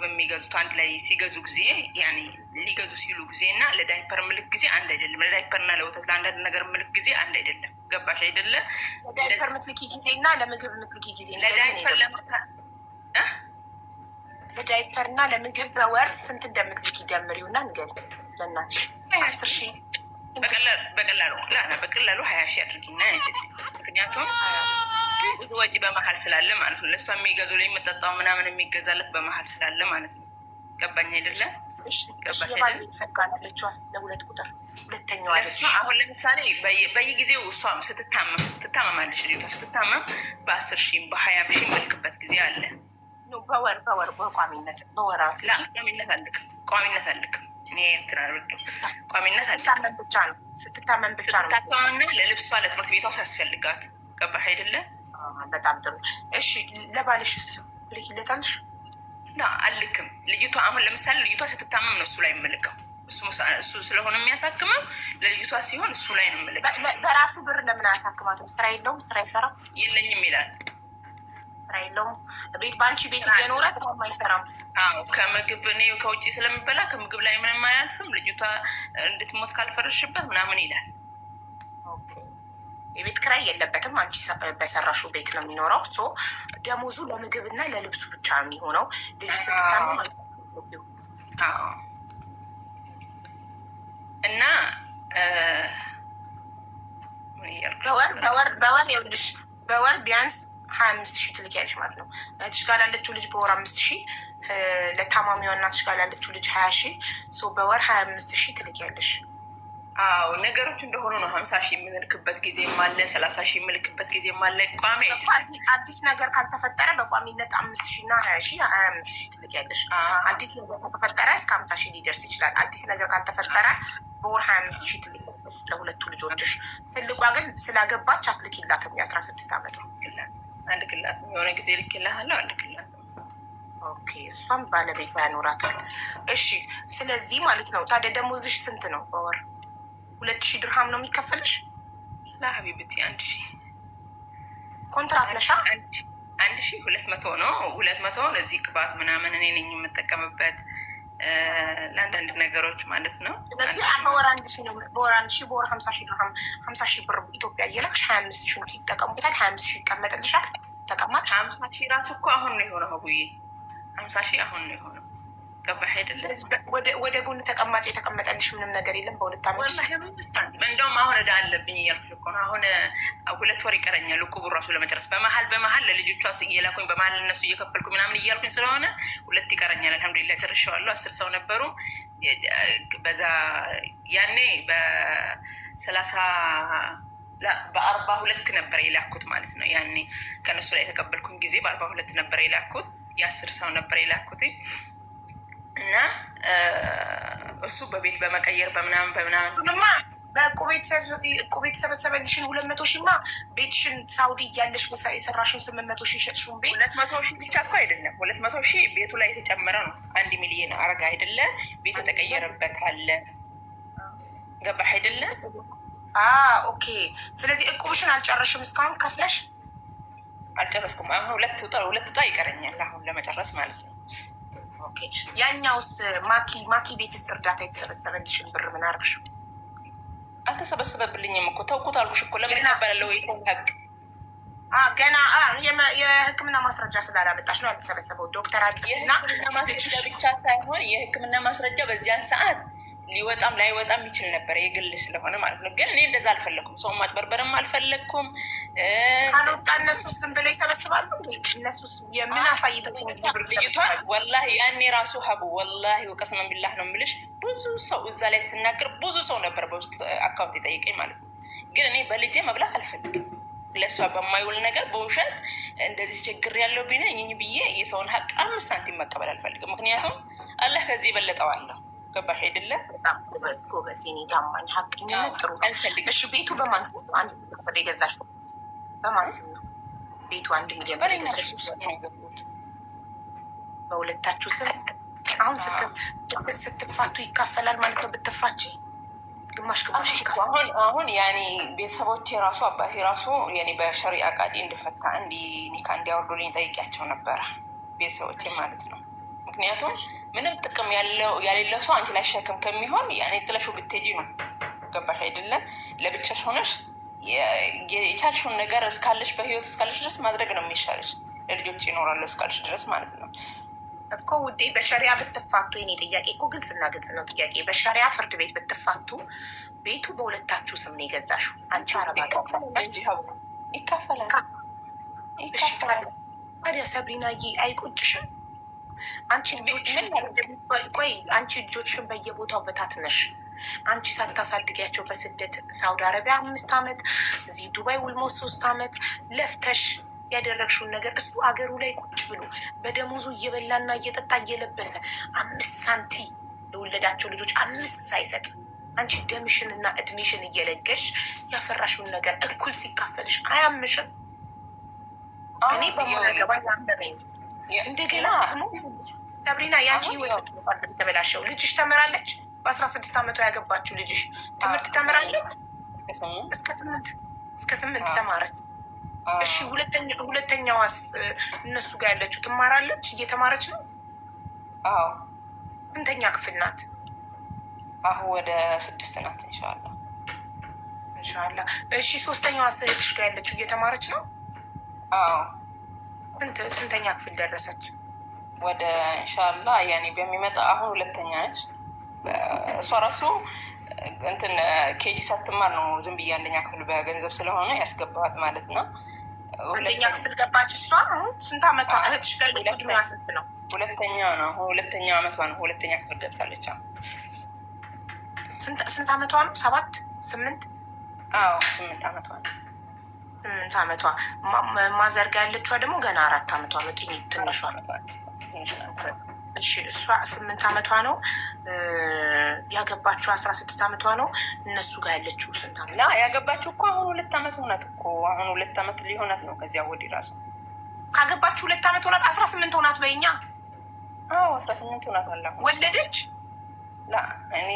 B: የሚገዙት አንድ ላይ ሲገዙ ጊዜ ያኔ ሊገዙ ሲሉ ጊዜ እና ለዳይፐር ምልክ ጊዜ አንድ አይደለም። ለዳይፐር እና ለወተት ለአንዳንድ ነገር ምልክ ጊዜ አንድ አይደለም። ገባሽ አይደለ?
A: ለዳይፐር ምትልኪ ጊዜ እና ለምግብ ምትልኪ ጊዜ ለዳይፐር እና ለምግብ በወር ስንት እንደምትልኪ ደምሪው እና ንገሪ ለእናትሽ። 10,000
B: በቀላሉ 20,000 አድርጊና ምክንያቱም ብዙ ወጪ በመሀል ስላለ ማለት ነው። ለእሷ የሚገዙ ላይ የምጠጣው ምናምን የሚገዛለት በመሀል ስላለ ማለት ነው። ገባኝ አይደለ?
A: ለሁለት ቁጥር ሁለተኛዋ
B: አሁን ለምሳሌ በየጊዜው እሷ ትታመማለች። ልጅቷ ስትታመም በ10,000 በ20,000 መልክበት ጊዜ አለ።
A: በወር በቋሚነት
B: ቋሚነት አልክም እኔ ቋሚነት አልክም።
A: ብቻ ነው ስትታመም ብቻ ነው።
B: ስትታመምና ለልብሷ ለትምህርት ቤቷ ሲያስፈልጋት ገባሽ አይደለ?
A: በጣም ጥሩ። እሺ ለባልሽስ ልኪለታልሽ?
B: አልክም። ልጅቷ አሁን ለምሳሌ ልጅቷ ስትታመም ነው እሱ ላይ የምልከው። እሱ ስለሆነ የሚያሳክመው ለልጅቷ ሲሆን እሱ ላይ ነው የምልከው።
A: በራሱ ብር ለምን አያሳክማትም? ስራ የለውም? ስራ አይሰራም?
B: የለኝም ይላል።
A: ስራ የለውም። በአንቺ ቤት እየኖረ አይሰራም።
B: ከምግብ እኔ ከውጭ ስለሚበላ ከምግብ ላይ ምንም አያልፍም። ልጅቷ እንድትሞት ካልፈረሽበት ምናምን ይላል።
A: የቤት ኪራይ የለበትም። አንቺ በሰራሹ ቤት ነው የሚኖረው። ደሞዙ ለምግብ እና ለልብሱ ብቻ ነው የሚሆነው። ልጅ ስትታመም
B: እና
A: በወር ይኸውልሽ በወር ቢያንስ 25,000 ትልኪያለሽ ማለት ነው። እህትሽ ጋር ላለችው ልጅ በወር 5,000፣ ለታማሚዋ እናትሽ ጋር ላለችው ልጅ 20,000። በወር 25,000 ትልኪያለሽ።
B: አዎ ነገሮች እንደሆኑ ነው። 50,000 የምልክበት ጊዜም አለ፣ 30,000 የምልክበት ጊዜም አለ። ቋሚ
A: አዲስ ነገር ካልተፈጠረ በቋሚነት 5,000 እና 20,000 25,000 ትልኪያለሽ። አዲስ ነገር ከተፈጠረ እስከ 50,000 ሊደርስ ይችላል። አዲስ ነገር ካልተፈጠረ በወር 25,000 ትልኪያለሽ ለሁለቱ ልጆችሽ። ትልቋ ግን ስላገባች አትልኪላትም። የ16 ዓመት ነው።
B: አልክላትም። የሆነ ጊዜ ልክላታለሁ፣ አልክላትም።
A: ኦኬ እሷም ባለቤት ያኖራታል። እሺ ስለዚህ ማለት ነው ታዲያ ደሞዝሽ ስንት ነው በወር? 2,000 ድርሃም ነው የሚከፈልሽ?
B: ለሀቢብቲ 1,000
A: ኮንትራት ነሻ?
B: 1,200 ነው። 200 ለዚህ ቅባት ምናምን እኔ ነኝ የምጠቀምበት ለአንዳንድ ነገሮች ማለት ነው።
A: ስለዚህ በወር 1,000 ነው። በወር 1,000 በወር 50,000 ድርሃም 50,000 ብር ኢትዮጵያ እየላክሽ 25,000 ይጠቀሙበታል። 25,000 ይቀመጥልሻል። ተቀማጭ
B: 50,000 ራሱ እኮ አሁን ነው የሆነው። ቡዬ 50,000 አሁን ነው የሆነው። ገባሽ አይደለም?
A: ወደ ጎን ተቀማጭ የተቀመጠልሽ ምንም ነገር የለም። በሁለት ዓመት
B: እንደውም አሁን እዳ አለብኝ እያልኩሽ እኮ ነው። አሁን 2 ወር ይቀረኛል እቁቡ ራሱ ለመጨረስ። በመሀል ለልጆቿ እየላኩኝ በመሀል እነሱ እየከፈልኩ ምናምን እያልኩኝ ስለሆነ 2 ይቀረኛል። አልሐምዱሊላህ ጨርሼዋለሁ። 10 ሰው ነበሩ በዛ ያኔ በ42 ነበር የላኩት ማለት ነው። ያኔ ከነሱ ላይ የተቀበልኩኝ ጊዜ በ42 ነበር የላኩት። የ10 ሰው ነበር የላኩት እና እሱ በቤት በመቀየር በምናምን
A: በቁቤት የተሰበሰበልሽን 200,000ማ ቤትሽን ሳውዲ እያለሽ የሰራሽን 800,000 የሸጥሽውን ቤት
B: 200,000 ብቻ እኮ አይደለም። 200,000 ቤቱ ላይ የተጨመረ ነው። 1 ሚሊዮን አረጋ አይደለ? ቤት የተቀየረበት አለ። ገባሽ አይደለ?
A: ኦኬ። ስለዚህ እቁብሽን አልጨረሽም እስካሁን ከፍለሽ?
B: አልጨረስኩም። አሁን 2 ዕጣ ይቀረኛል አሁን ለመጨረስ ማለት ነው።
A: ያኛውስ ማኪ ቤትስ እርዳታ የተሰበሰበልሽን ብር ምን አደረግሽው?
B: አልተሰበሰበብልኝም እኮ ተውኩት አልኩሽ እኮ። ለምን ይቀበላለው? ህግ
A: ገና የሕክምና ማስረጃ ስላላመጣሽ ነው ያልተሰበሰበው። ዶክተር
B: የሕክምና ማስረጃ ብቻ ሳይሆን የሕክምና ማስረጃ በዚያን ሰዓት ሊወጣም ላይወጣም ይችል ነበር፣ የግል ስለሆነ ማለት ነው። ግን እኔ እንደዛ አልፈለግኩም። ሰው ማጭበርበርም አልፈለግኩም።
A: ካልወጣ እነሱስ ዝም ብለው ይሰበስባሉ። እነሱስ የምን አሳይተው
B: ልጅቷን ወላሂ ያኔ ራሱ ሀቡ ወላሂ ወቀስመን ቢላህ ነው የምልሽ። ብዙ ሰው እዛ ላይ ስናገር ብዙ ሰው ነበር በውስጥ አካውንት የጠየቀኝ ማለት ነው። ግን እኔ በልጄ መብላት አልፈልግም። ለእሷ በማይውል ነገር በውሸት እንደዚህ ችግር ያለው ቢነኝ ብዬ የሰውን ሀቅ 5 ሳንቲም መቀበል አልፈልግም። ምክንያቱም አላህ ከዚህ የበለጠዋለሁ። ገባሽ አይደለ?
A: በጣም ጎበዝ የኔ ታማኝ ሀቀኝነት ጥሩ
B: አልፈልግም።
A: እሺ ቤቱ በማን አንድ ብር የገዛሽው በማን ስም ነው? ቤቱ 1 ሚሊዮን ብር የገዛሽው በሁለታችሁ ስም? አሁን ስትፋቱ ይካፈላል ማለት ነው? ብትፋች ግማሽ ይካፈላል።
B: አሁን ያኔ ቤተሰቦቼ ራሱ አባቴ ራሱ የኔ በሸሪዓ ቃዲ እንድፈታ ኒካ እንዲያወርዱልኝ ጠይቂያቸው ነበረ፣ ቤተሰቦቼ ማለት ነው። ምክንያቱም ምንም ጥቅም ያሌለው ሰው አንቺ ላይ ሸክም ከሚሆን ያኔ ጥለሽው ብትሄጂ ነው። ገባሽ አይደለም? ለብቻሽ ሆነሽ የቻልሽውን ነገር እስካለሽ በህይወት እስካለሽ ድረስ ማድረግ ነው የሚሻለሽ። ለልጆች ይኖራሉ እስካለሽ ድረስ ማለት ነው
A: እኮ ውዴ። በሸሪያ ብትፋቱ የኔ ጥያቄ እኮ ግልጽና ግልጽ ነው ጥያቄ። በሸሪያ ፍርድ ቤት ብትፋቱ ቤቱ በሁለታችሁ ስም ነው የገዛሽው። አንቺ አረባ
B: ይካፈላል።
A: ታዲያ ሰብሪናዬ አይቆጭሽም? አንቺ ልጆችሽን በየቦታው በታትነሽ አንቺ ሳታሳድጊያቸው በስደት ሳውዲ አረቢያ 5 ዓመት እዚህ ዱባይ ውልሞስ 3 ዓመት ለፍተሽ ያደረግሽውን ነገር እሱ አገሩ ላይ ቁጭ ብሎ በደሞዙ እየበላና እየጠጣ እየለበሰ 5 ሳንቲ ለወለዳቸው ልጆች 5 ሳይሰጥ አንቺ ደምሽን እና እድሜሽን እየለገሽ ያፈራሽውን ነገር እኩል ሲካፈልሽ አያምሽም? እኔ በማገባ ያንበረኝ እንደገና ሰብሪና ያንቺ ህይወት ተበላሸው። ልጅሽ ተምራለች። በ16 ዓመቷ ያገባችው ልጅሽ ትምህርት ተምራለች። እስከ 8 ተማረች። እሺ ሁለተኛዋስ እነሱ ጋር ያለችው ትማራለች? እየተማረች ነው?
B: አዎ።
A: ስንተኛ ክፍል ናት?
B: አሁን ወደ 6 ናት።
A: ኢንሻአላህ። እሺ ሶስተኛዋስ እህትሽ ጋር ያለችው እየተማረች ነው?
B: አዎ።
A: ስንተኛ ክፍል ደረሰች?
B: ወደ ኢንሻአላህ ያኔ በሚመጣ አሁን 2ኛ ነች። እሷ ራሱ እንትን ኬጂ ሳትማር ነው ዝም ብዬ 1ኛ ክፍል በገንዘብ ስለሆነ ያስገባት ማለት ነው።
A: 1ኛ ክፍል ገባች እሷ። አሁን ስንት ዓመቷ? እህትሽ ጋር እድሜዋ ስንት ነው?
B: 2ኛ ነው። አሁን 2ኛ ዓመቷ ነው። 2ኛ ክፍል ገብታለች።
A: ስንት ዓመቷ ነው? 7 8?
B: አዎ 8 ዓመቷ ነው።
A: 8 ዓመቷ። ማዘርጋ ያለችዋ ደግሞ ገና 4 ዓመቷ ነው። ትንሿ። እሺ እሷ 8 ዓመቷ ነው። ያገባችው 16 ዓመቷ ነው። እነሱ ጋር ያለችው ስንት ዓመት?
B: ያገባችው እኮ አሁን 2 ዓመት ሆናት እኮ። አሁን 2 ዓመት ሊሆናት ነው። ከዚያ ወዲህ ራሱ
A: ካገባችው 2 ዓመት ሆናት። 18 ሆናት በእኛ።
B: አዎ 18 ሆናት አለ።
A: ወለደች?
B: እኔ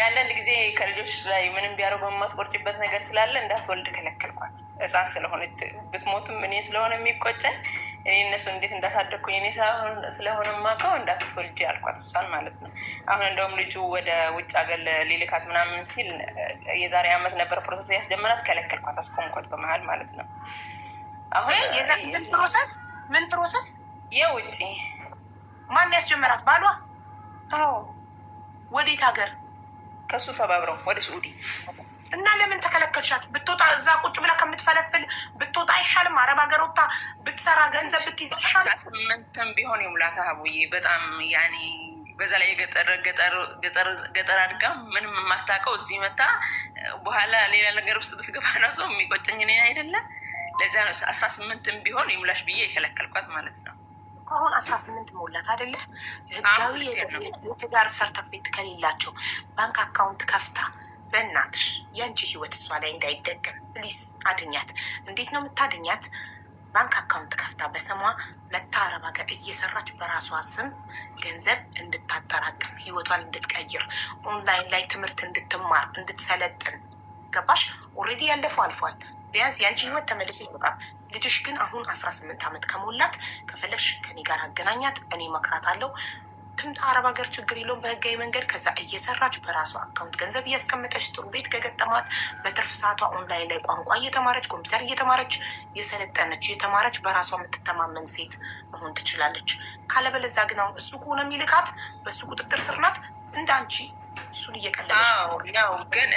B: አንዳንድ ጊዜ ከልጆች ላይ ምንም ቢያደርጉ የማትቆርጭበት ነገር ስላለ እንዳትወልድ ከለከልኳት። ሕፃን ስለሆነች ብትሞትም እኔ ስለሆነ የሚቆጨን እኔ እነሱ እንዴት እንዳሳደግኩኝ እኔ ስለሆነ የማውቀው እንዳትወልድ አልኳት፣ እሷን ማለት ነው። አሁን እንደውም ልጁ ወደ ውጭ ሀገር ሊልካት ምናምን ሲል የዛሬ ዓመት ነበር ፕሮሰስ ያስጀመራት፣ ከለከልኳት፣ አስቆምኳት በመሀል ማለት ነው። አሁን
A: ምን ፕሮሰስ?
B: የውጭ
A: ማን ያስጀመራት? ባሏ?
B: አዎ።
A: ወዴት ሀገር?
B: ከሱ ተባብረው ወደ ስዑዲ።
A: እና ለምን ተከለከልሻት? ብትወጣ እዛ ቁጭ ብላ ከምትፈለፍል ብትወጣ አይሻልም? አረብ ሀገር ወጣ ብትሰራ ገንዘብ ብትይዝ አይሻልም?
B: 18 ቢሆን የሙላታ ሀቡዬ በጣም ያኔ በዛ ላይ ገጠር አድጋ ምንም የማታውቀው እዚህ መታ በኋላ ሌላ ነገር ውስጥ ብትገባ ነው ሰው የሚቆጨኝ እኔ አይደለም። ለዚያ ነው 18 ቢሆን የሙላሽ ብዬ የከለከልኳት ማለት ነው።
A: አሁን 18 ሞላት አይደለ? ህጋዊ የትዳር ሰርተፊኬት ከሌላቸው ባንክ አካውንት ከፍታ በእናትሽ የአንቺ ህይወት እሷ ላይ እንዳይደገም ፕሊስ አድኛት። እንዴት ነው የምታድኛት? ባንክ አካውንት ከፍታ በስሟ መታ አረብ ሀገር እየሰራች በራሷ ስም ገንዘብ እንድታጠራቅም ህይወቷን እንድትቀይር ኦንላይን ላይ ትምህርት እንድትማር እንድትሰለጥን። ገባሽ? ኦልሬዲ ያለፈው አልፏል። ቢያንስ የአንቺ ህይወት ተመልሶ ይወጣል። ልጅሽ ግን አሁን 18 ዓመት ከሞላት ከፈለግሽ ከኔ ጋር አገናኛት፣ እኔ መክራት አለው። ትምጣ አረብ ሀገር ችግር የለውም በህጋዊ መንገድ። ከዛ እየሰራች በራሷ አካውንት ገንዘብ እያስቀመጠች ጥሩ ቤት ከገጠማት በትርፍ ሰዓቷ ኦንላይን ላይ ቋንቋ እየተማረች ኮምፒውተር እየተማረች የሰለጠነች እየተማረች በራሷ የምትተማመን ሴት መሆን ትችላለች። ካለበለዛ ግን አሁን እሱ ከሆነ የሚልካት በእሱ ቁጥጥር ስር ናት። እንደ አንቺ እሱን እየቀለለች
B: ያው ግን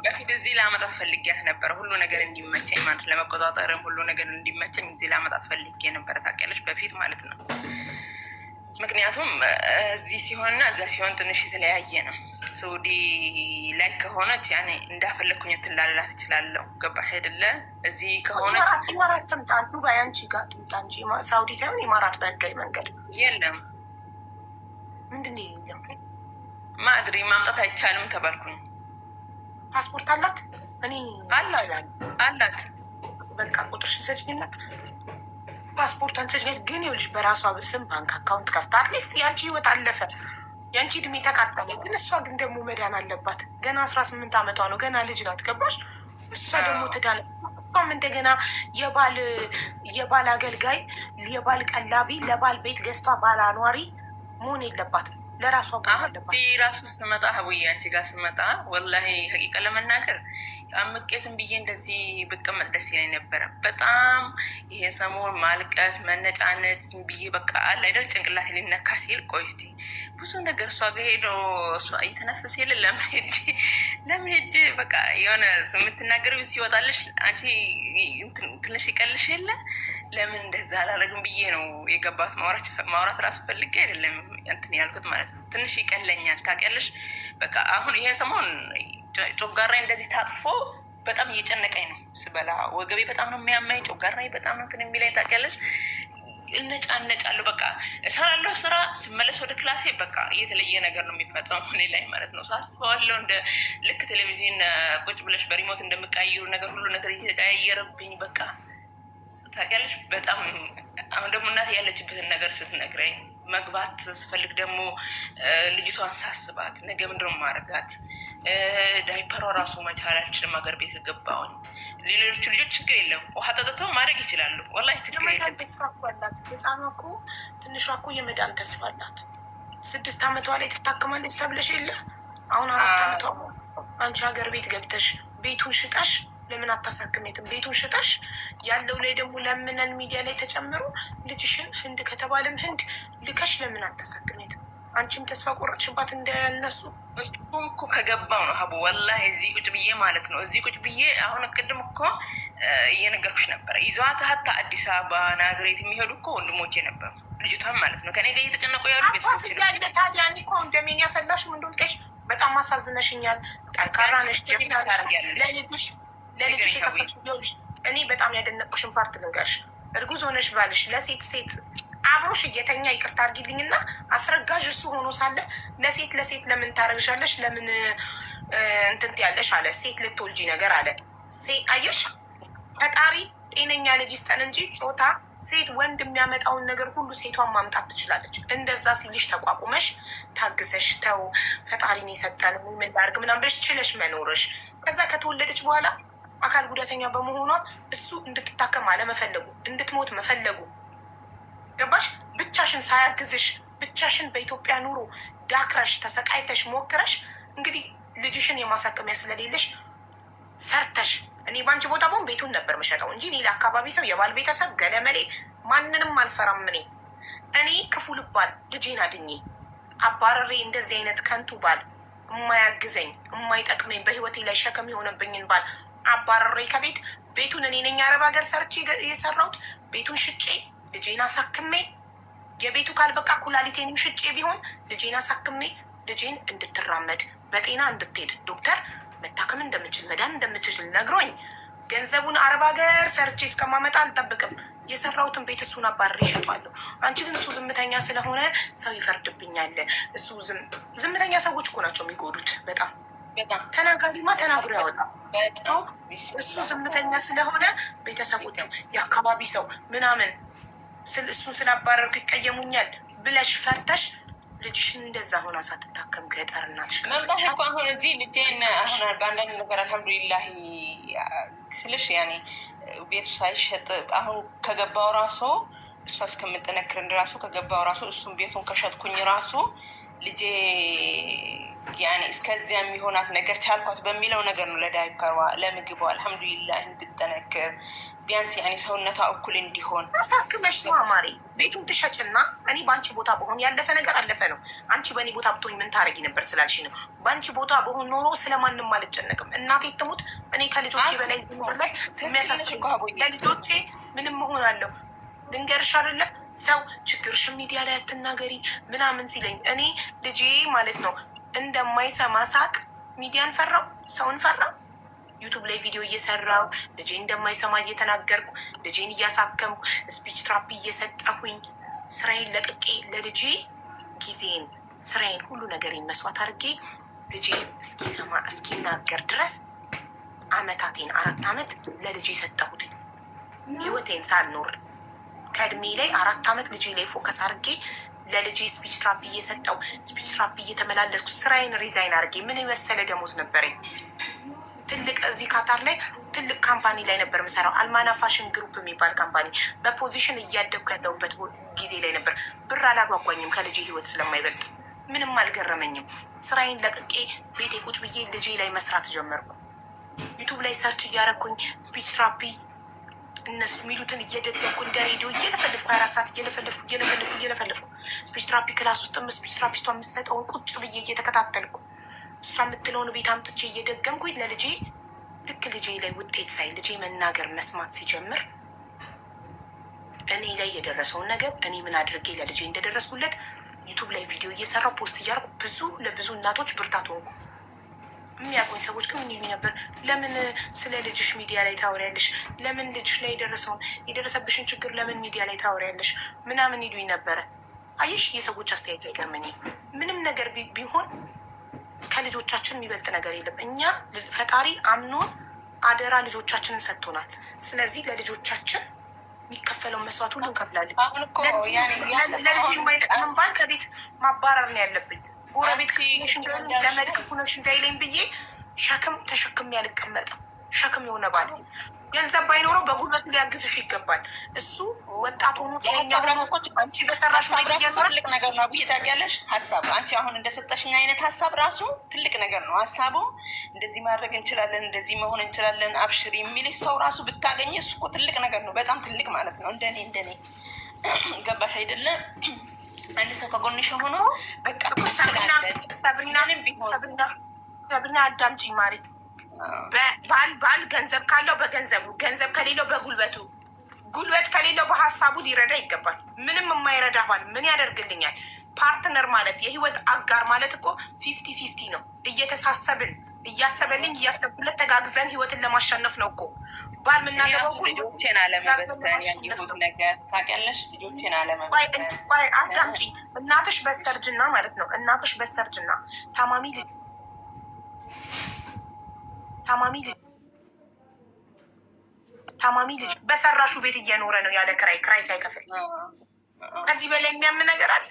B: በፊት እዚህ ላመጣት ፈልጊያት ነበረ። ሁሉ ነገር እንዲመቸኝ ማለት ለመቆጣጠርም ሁሉ ነገር እንዲመቸኝ እዚህ ላመጣት ፈልጌ ነበረ። ታውቂያለሽ በፊት ማለት ነው። ምክንያቱም እዚህ ሲሆንና እዛ ሲሆን ትንሽ የተለያየ ነው። ሳውዲ ላይ ከሆነች ያኔ እንዳፈለግኩኝ ትላላ ትችላለሁ። ገባህ አይደለ? እዚህ ከሆነች
A: ኢማራት ትምጣ፣ ዱባይ አንቺ ጋር ትምጣ እንጂ ሳውዲ ሳይሆን ኢማራት በህጋዊ መንገድ
B: የለም።
A: ምንድን የለም?
B: ማድሪ ማምጣት አይቻልም ተባልኩኝ።
A: ፓስፖርት አላት? እኔ
B: አላት።
A: በቃ ቁጥርሽን ሰጭኝና ፓስፖርቷን ሰጭኝ። ግን ይኸውልሽ በራሷ ስም ባንክ አካውንት ከፍታ አትሊስት ያንቺ ህይወት አለፈ፣ ያንቺ እድሜ ተቃጠለ። ግን እሷ ግን ደግሞ መዳን አለባት። ገና 18 ዓመቷ ነው፣ ገና ልጅ ናት። ገባሽ? እሷ ደግሞ ትዳለ። እሷም እንደገና የባል አገልጋይ፣ የባል ቀላቢ፣ ለባል ቤት ገዝቷ ባል አኗሪ መሆን የለባትም። ለራሷ
B: ራሱ ስመጣ ሀቡዬ አንቺ ጋር ስመጣ ወላሂ ሀቂቃ ለመናገር አምቄ ዝም ብዬ እንደዚህ ብቀመጥ ደስ ይለኝ ነበረ። በጣም ይሄ ሰሞን ማልቀስ መነጫነት ዝም ብዬ በቃ አለ አይደል ጭንቅላት ሊነካ ሲል ቆይ እስኪ ብዙ ነገር እሷ ጋር ሄዶ እሷ እየተነፈሰ የለ ለመሄድ በቃ የሆነ የምትናገር ሲወጣለሽ አንቺ ትንሽ ይቀልሽ የለ ለምን እንደዛ አላረግም ብዬ ነው የገባት። ማውራት ራሱ ፈልጌ አይደለም እንትን ያልኩት ማለት ነው። ትንሽ ይቀለኛል ታውቂያለሽ። በቃ አሁን ይሄ ሰሞን ጮጋራይ እንደዚህ ታጥፎ በጣም እየጨነቀኝ ነው ስበላ። ወገቤ በጣም ነው የሚያማኝ፣ ጮጋራይ በጣም ነው እንትን የሚለኝ ታውቂያለሽ። እነጫነጫለሁ በቃ እሰራለሁ ስራ ስመለስ ወደ ክላሴ በቃ የተለየ ነገር ነው የሚፈጸመው እኔ ላይ ማለት ነው። ሳስበዋለሁ እንደ ልክ ቴሌቪዥን ቁጭ ብለሽ በሪሞት እንደምቀያየሩ ነገር ሁሉ ነገር እየተቀያየረብኝ በቃ ታውቂያለሽ። በጣም አሁን ደግሞ እናት ያለችበትን ነገር ስትነግረኝ መግባት ስፈልግ ደግሞ ልጅቷን ሳስባት ነገ ምንድን ነው ማረጋት? ዳይፐሯ ራሱ መቻል አልችልም። ሀገር ቤት ገባሁኝ። ሌሎቹ ልጆች ችግር የለም ውሃ ጠጥተው ማድረግ ይችላሉ። ወላሂ ችግር የለም።
A: ተስፋ እኮ አላት ህፃኗ እኮ ትንሿ እኮ የመዳን ተስፋ አላት። 6 ዓመቷ ላይ ትታከማለች ተብለሽ የለ አሁን 4 ዓመቷ። አንቺ ሀገር ቤት ገብተሽ ቤቱን ሽጠሽ ለምን አታሳክሜትም? ቤቱን ሽጠሽ ያለው ላይ ደግሞ ለምነን ሚዲያ ላይ ተጨምሮ ልጅሽን ህንድ ከተባለም ህንድ ልከሽ ለምን አታሳክሜትም? አንቺም ተስፋ ቆረጥሽባት እንደነሱ።
B: እሱም እኮ ከገባው ነው ሀቡ ወላሂ እዚህ ቁጭ ብዬ ማለት ነው። እዚህ ቁጭ ብዬ አሁን ቅድም እኮ እየነገርኩሽ ነበረ። ይዘዋት ሀታ አዲስ አበባ ናዝሬት የሚሄዱ እኮ ወንድሞቼ ነበሩ። ልጅቷን ማለት ነው ከኔ ጋር እየተጨነቁ ያሉ ቤተሰቦቼ ነበሩ።
A: ታዲያ እኔ እኮ እንደሜን ያፈላሽ እንደሆንቀሽ በጣም አሳዝነሽኛል። ጠንካራ ነሽ። ለልጅሽ የከፈች ቢሆንሽ እኔ በጣም ያደነቅኩሽን ፓርት ልንገርሽ። እርጉዝ ሆነሽ ባልሽ ለሴት አብሮሽ እየተኛ ይቅርታ አድርጊልኝና አስረጋዥ እሱ ሆኖ ሳለ ለሴት ለምን ታረግሻለሽ? ለምን እንትንት ያለሽ አለ። ሴት ልትወልጂ ነገር አለ። አየሽ ፈጣሪ ጤነኛ ልጅ ይስጠን እንጂ ጾታ ሴት ወንድ የሚያመጣውን ነገር ሁሉ ሴቷን ማምጣት ትችላለች። እንደዛ ሲልሽ ተቋቁመሽ ታግሰሽ ተው ፈጣሪን የሰጠን ምን ላድርግ ምናምን ብለሽ ችለሽ መኖርሽ ከዛ ከተወለደች በኋላ አካል ጉዳተኛ በመሆኗ እሱ እንድትታከም አለመፈለጉ እንድትሞት መፈለጉ ገባሽ? ብቻሽን ሳያግዝሽ ብቻሽን በኢትዮጵያ ኑሮ ዳክረሽ ተሰቃይተሽ ሞክረሽ እንግዲህ ልጅሽን የማሳከሚያ ስለሌለሽ ሰርተሽ እኔ ባንቺ ቦታ በሆን ቤቱን ነበር መሸጠው እንጂ ሌላ አካባቢ ሰው የባል ቤተሰብ ገለመሌ ማንንም አልፈራም። እኔ ክፉ ልባል ልጄን አድኜ አባረሬ እንደዚህ አይነት ከንቱ ባል የማያግዘኝ የማይጠቅመኝ በህይወቴ ላይ ሸክም የሆነብኝን ባል አባረሬ ከቤት ቤቱን እኔ ነኝ አረብ ሀገር ሰርቼ የሰራሁት ቤቱን ሽጬ ልጄን አሳክሜ የቤቱ ካልበቃ ኩላሊቴንም ሽጬ ቢሆን ልጄን አሳክሜ ልጄን እንድትራመድ በጤና እንድትሄድ ዶክተር መታከም እንደምችል መዳን እንደምችል ነግሮኝ ገንዘቡን አረብ ሀገር ሰርቼ እስከማመጣ አልጠብቅም። የሰራሁትን ቤት እሱን አባረሬ ይሸጧለሁ። አንቺ ግን እሱ ዝምተኛ ስለሆነ ሰው ይፈርድብኛል። እሱ ዝምተኛ ሰዎች እኮ ናቸው የሚጎዱት። በጣም ተናጋሪማ ተናግሮ ያወጣ። እሱ ዝምተኛ ስለሆነ ቤተሰቦቹ የአካባቢ ሰው ምናምን እሱን ስላባረርኩ ይቀየሙኛል ብለሽ ፈርተሽ ልጅሽን እንደዛ ሆና ሳትታከም ገጠር እናትሽ
B: መምጣት እኮ አሁን እዚህ ልጄን አሁን በአንዳንድ ነገር አልሐምዱሊላህ ስልሽ ያኔ ቤቱ ሳይሸጥ አሁን ከገባው ራሱ እሷ እስከምጠነክር ራሱ ከገባው ራሱ እሱም ቤቱን ከሸጥኩኝ ራሱ ልጄ ያኔ እስከዚያ የሚሆናት ነገር ቻልኳት በሚለው ነገር ነው። ለዳይፐሯ ለምግቧ አልሐምዱሊላህ እንድጠነክር ቢያንስ ያኔ ሰውነቷ እኩል እንዲሆን
A: አሳክመሽ ነው አማሪ ቤቱን ትሸጭና እኔ በአንቺ ቦታ በሆን ያለፈ ነገር አለፈ ነው። አንቺ በእኔ ቦታ ብትሆኝ ምን ታረጊ ነበር ስላልሽ ነው። በአንቺ ቦታ በሆን ኖሮ ስለማንም አልጨነቅም። እናቴ ትሙት እኔ ከልጆቼ በላይ ላይ የሚያሳስብ ለልጆቼ ምንም መሆን አለው። ልንገርሽ አይደለ ሰው ችግርሽን ሚዲያ ላይ አትናገሪ ምናምን ሲለኝ እኔ ልጄ ማለት ነው እንደማይሰማ ሳቅ ሚዲያን ፈራው፣ ሰውን ፈራው። ዩቱብ ላይ ቪዲዮ እየሰራው ልጄ እንደማይሰማ እየተናገርኩ ልጄን እያሳከምኩ ስፒች ትራፒ እየሰጠሁኝ ስራዬን ለቅቄ ለልጄ ጊዜን፣ ስራዬን፣ ሁሉ ነገሬን መስዋዕት አድርጌ ልጄ እስኪሰማ እስኪናገር ድረስ አመታቴን 4 አመት ለልጄ ሰጠሁት። ህይወቴን ሳልኖር ከእድሜ ላይ 4 አመት ልጄ ላይ ፎከስ አድርጌ ለልጄ ስፒች ትራፒ እየሰጠው ስፒች ትራፒ እየተመላለስኩ ስራዬን ሪዛይን አድርጌ ምን የመሰለ ደሞዝ ነበረኝ። ትልቅ እዚህ ካታር ላይ ትልቅ ካምፓኒ ላይ ነበር የምሰራው። አልማና ፋሽን ግሩፕ የሚባል ካምፓኒ በፖዚሽን እያደግኩ ያለሁበት ጊዜ ላይ ነበር። ብር አላጓጓኝም ከልጄ ህይወት ስለማይበልጥ ምንም አልገረመኝም። ስራዬን ለቅቄ ቤቴ ቁጭ ብዬ ልጄ ላይ መስራት ጀመርኩ። ዩቱብ ላይ ሰርች እያደረኩኝ ስፒች ትራፒ እነሱ የሚሉትን እየደገምኩ እንደ ሬዲዮ እየለፈለፍኩ 24 ሰዓት እየለፈለፍኩ ስፒች ትራፒ ክላስ ውስጥም ስፒች ትራፒስቷ የምትሰጠውን ቁጭ ብዬ እየተከታተልኩ እሷ የምትለውን ቤት አምጥቼ እየደገምኩኝ ለልጄ ልክ ልጄ ላይ ውጤት ሳይ ልጄ መናገር መስማት ሲጀምር እኔ ላይ የደረሰውን ነገር እኔ ምን አድርጌ ለልጄ እንደደረስኩለት ዩቱብ ላይ ቪዲዮ እየሰራው ፖስት እያደረኩ ለብዙ እናቶች ብርታት ሆንኩ። የሚያውቁኝ ሰዎች ግን ምን ይሉኝ ነበር? ለምን ስለ ልጅሽ ሚዲያ ላይ ታወሪያለሽ? ለምን ልጅሽ ላይ የደረሰብሽን ችግር ለምን ሚዲያ ላይ ታወሪያለሽ? ምናምን ይሉኝ ነበረ። አየሽ፣ የሰዎች አስተያየት አይገርመኝም። ምንም ነገር ቢሆን ከልጆቻችን የሚበልጥ ነገር የለም። እኛ ፈጣሪ አምኖን አደራ ልጆቻችንን ሰጥቶናል። ስለዚህ ለልጆቻችን የሚከፈለውን መስዋዕት ሁሉ እንከፍላለን። ለልጅ የማይጠቅምን ባል ከቤት ማባረር ነው ያለብኝ። ጎረቤት ክፉነሽ እንዳይለኝ፣ ዘመድ ክፉነሽ እንዳይለኝ ብዬ ሸክም ተሸክሜ አልቀመጥም። ሸክም የሆነ ባል ገንዘብ ባይኖረው በጉልበቱ ሊያግዝሽ ይገባል። እሱ ወጣት ሆኖ ጤነኛ ሆኖ አንቺ በሰራሽ
B: ትልቅ ነገር ነው ብዬ ታውቂያለሽ። ሀሳብ አንቺ አሁን እንደሰጠሽኝ አይነት ሀሳብ ራሱ ትልቅ ነገር ነው። ሀሳቡ እንደዚህ ማድረግ እንችላለን፣ እንደዚህ መሆን እንችላለን፣ አብሽር የሚልሽ ሰው ራሱ ብታገኘ እሱ እኮ ትልቅ ነገር ነው። በጣም ትልቅ ማለት ነው። እንደኔ ገባሽ አይደለም? አንድ ሰው ከጎንሽ ሆኖ በቃ
A: ሰብሪና አዳምጪኝ ማሪ። ባል ገንዘብ ካለው በገንዘቡ፣ ገንዘብ ከሌለው በጉልበቱ፣ ጉልበት ከሌለው በሀሳቡ ሊረዳ ይገባል። ምንም የማይረዳ ባል ምን ያደርግልኛል? ፓርትነር ማለት የህይወት አጋር ማለት እኮ 50-50 ነው። እየተሳሰብን እያሰበልኝ እያሰብኩለት ተጋግዘን ህይወትን ለማሸነፍ ነው እኮ ባል የምናገባው እኮ።
B: ልጆቼን አለመበተን ያየሁት ነገር ታውቂያለሽ። ልጆቼን አለመበተን።
A: አዳምጪኝ። እናትሽ በስተርጅና ማለት ነው። እናትሽ በስተርጅና ታማሚ ልጅ በሰራሹ ቤት እየኖረ ነው ያለ ክራይ ሳይከፍል። ከዚህ በላይ የሚያም ነገር አለ?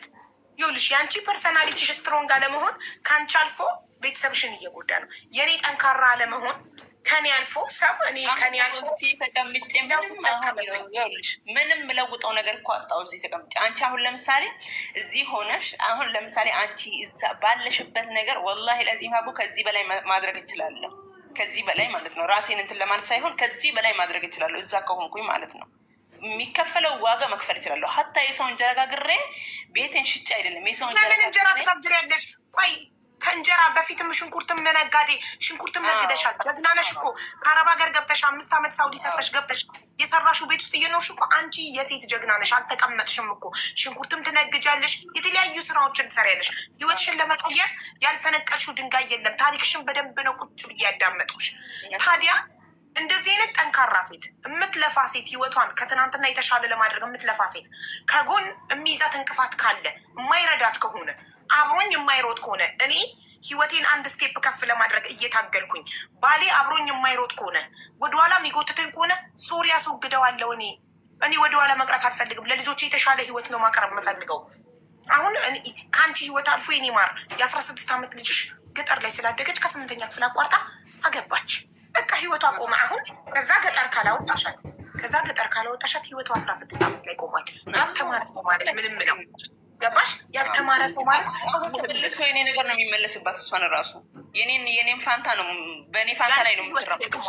A: ይኸውልሽ የአንቺ ፐርሰናሊቲሽ ስትሮንግ አለመሆን ከአንቺ አልፎ ቤተሰብሽን እየጎዳ ነው። የእኔ ጠንካራ አለመሆን ከኔ አልፎ ከኔ አልፎ
B: ተቀምጬ ምንም ለውጠው ነገር እኮ አጣሁ። እዚህ ተቀምጬ አንቺ አሁን ለምሳሌ እዚህ ሆነሽ አሁን ለምሳሌ አንቺ ባለሽበት ነገር ወላሂ ለዚህ ሀቡ ከዚህ በላይ ማድረግ እችላለሁ። ከዚህ በላይ ማለት ነው። ራሴን እንትን ለማለት ሳይሆን ከዚህ በላይ ማድረግ እችላለሁ። እዛ ከሆንኩኝ ማለት ነው። የሚከፈለው ዋጋ መክፈል እችላለሁ። ሀታ የሰው እንጀራ ጋግሬ ቤቴን ሽጬ አይደለም የሰው
A: እንጀራ ትጋግሪያለሽ? ቆይ ከእንጀራ በፊትም ሽንኩርትም ነጋዴ ሽንኩርትም ነግደሻል። ጀግና ነሽ እኮ። ከአረብ ሀገር ገብተሽ 5 ዓመት ሳውዲ ሰርተሽ ገብተሽ የሰራሽው ቤት ውስጥ እየኖርሽ እኮ አንቺ የሴት ጀግና ነሽ። አልተቀመጥሽም እኮ። ሽንኩርትም ትነግጃለሽ፣ የተለያዩ ስራዎችን ትሰሪያለሽ። ህይወትሽን ለመቀየር ያልፈነቀልሽው ድንጋይ የለም። ታሪክሽን በደንብ ነው ቁጭ ብዬ ያዳመጥኩሽ። ታዲያ እንደዚህ አይነት ጠንካራ ሴት፣ የምትለፋ ሴት፣ ህይወቷን ከትናንትና የተሻለ ለማድረግ የምትለፋ ሴት ከጎን የሚይዛት እንቅፋት ካለ የማይረዳት ከሆነ አብሮኝ የማይሮጥ ከሆነ እኔ ህይወቴን አንድ ስቴፕ ከፍ ለማድረግ እየታገልኩኝ ባሌ አብሮኝ የማይሮጥ ከሆነ ወደኋላ የሚጎትተኝ ከሆነ ሶሪ አስወግደዋለሁ። እኔ ወደኋላ መቅረት አልፈልግም። ለልጆቼ የተሻለ ህይወት ነው ማቅረብ የምፈልገው። አሁን ከአንቺ ህይወት አልፎ የኔ ማር የ16 ዓመት ልጅሽ ገጠር ላይ ስላደገች ከ8ኛ ክፍል አቋርጣ አገባች። በቃ ህይወቷ ቆመ። አሁን ከዛ ገጠር ካላወጣሻት ህይወቷ 16 ዓመት ላይ ቆሟል። ያልተማረ ሰው ማለት ምንም ነው። ገባሽ? ያልተማረ ሰው ማለት
B: መልሶ የኔ ነገር ነው የሚመለስባት። እሷን ራሱ የኔን ፋንታ ነው በእኔ ፋንታ ላይ ነው የምትራመደው።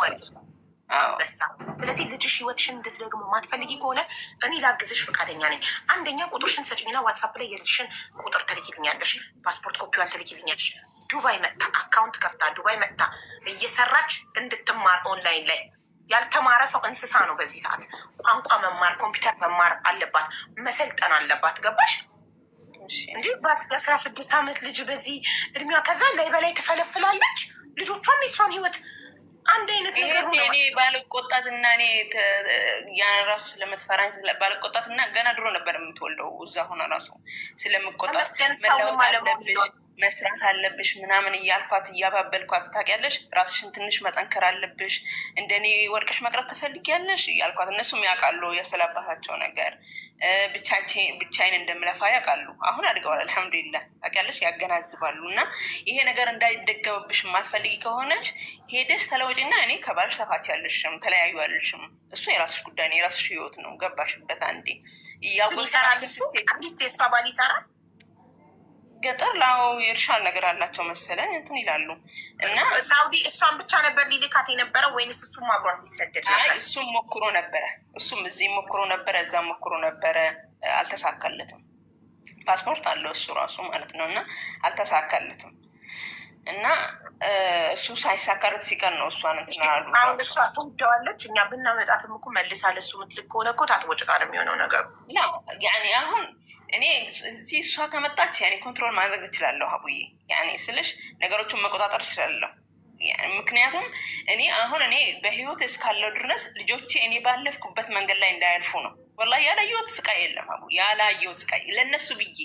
A: ስለዚህ ልጅሽ ህይወትሽን እንድትደግሞ ማትፈልጊ ከሆነ እኔ ላግዝሽ ፈቃደኛ ነኝ። አንደኛ ቁጥርሽን ሰጭኝና ዋትሳፕ ላይ የልጅሽን ቁጥር ትልኪልኛለሽ፣ ፓስፖርት ኮፒዋን ትልኪልኛለሽ። ዱባይ መጥታ አካውንት ከፍታ ዱባይ መጥታ እየሰራች እንድትማር ኦንላይን ላይ ያልተማረ ሰው እንስሳ ነው። በዚህ ሰዓት ቋንቋ መማር፣ ኮምፒውተር መማር አለባት፣ መሰልጠን አለባት። ገባሽ እንዴ? በ16 ዓመት ልጅ በዚህ እድሜዋ ከዛ ላይ በላይ ትፈለፍላለች። ልጆቿም የሷን ህይወት አንድ አይነት ነገር
B: እኔ ባልቆጣት እና እኔ ያን ራሱ ስለምትፈራኝ ባልቆጣት እና ገና ድሮ ነበር የምትወልደው እዛ ሆነ ራሱ ስለምቆጣት መለወጥ አለብሽ መስራት አለብሽ ምናምን እያልኳት እያባበልኳት ታውቂያለሽ። ራስሽን ትንሽ መጠንከር አለብሽ። እንደኔ ወድቀሽ መቅረት ትፈልጊያለሽ እያልኳት እነሱም ያውቃሉ የስላባታቸው ነገር ብቻዬን እንደምለፋ ያውቃሉ። አሁን አድገዋል አልሐምዱሊላህ ታውቂያለሽ፣ ያገናዝባሉ። እና ይሄ ነገር እንዳይደገምብሽ የማትፈልጊ ከሆነች ሄደሽ ተለወጪና እኔ ከባልሽ ተፋች ያለሽም ተለያዩ ያለሽም እሱ የራስሽ ጉዳይ ነው፣ የራስሽ ህይወት ነው። ገባሽበት? አንዴ
A: ባል ይሰራል
B: ገጠር ላው የእርሻል ነገር አላቸው መሰለኝ እንትን ይላሉ። እና
A: ሳውዲ እሷን ብቻ ነበር ሊልካት የነበረው ወይንስ እሱም አብሯት ሊሰደድ ነበር?
B: እሱም ሞክሮ ነበረ፣ እሱም እዚህ ሞክሮ ነበረ፣ እዛም ሞክሮ ነበረ፣ አልተሳካለትም። ፓስፖርት አለው እሱ ራሱ ማለት ነው። እና አልተሳካለትም። እና እሱ ሳይሳካለት ሲቀር ነው እሷን እንትን አሉ።
A: አሁን እሷ ትወደዋለች። እኛ ብናመጣትም እኮ መልሳ ለሱ ምትልክ ከሆነ እኮ ታጥቦጭቃ ነው የሚሆነው ነገሩ።
B: ያኔ አሁን እኔ እዚህ እሷ ከመጣች ያኔ ኮንትሮል ማድረግ እችላለሁ። አቡዬ ያኔ ስልሽ ነገሮችን መቆጣጠር እችላለሁ። ምክንያቱም እኔ በህይወት እስካለው ድረስ ልጆቼ እኔ ባለፍኩበት መንገድ ላይ እንዳያልፉ ነው። ወላሂ ያላየሁት ስቃይ የለም አቡ፣ ያላየሁት ስቃይ ለእነሱ ብዬ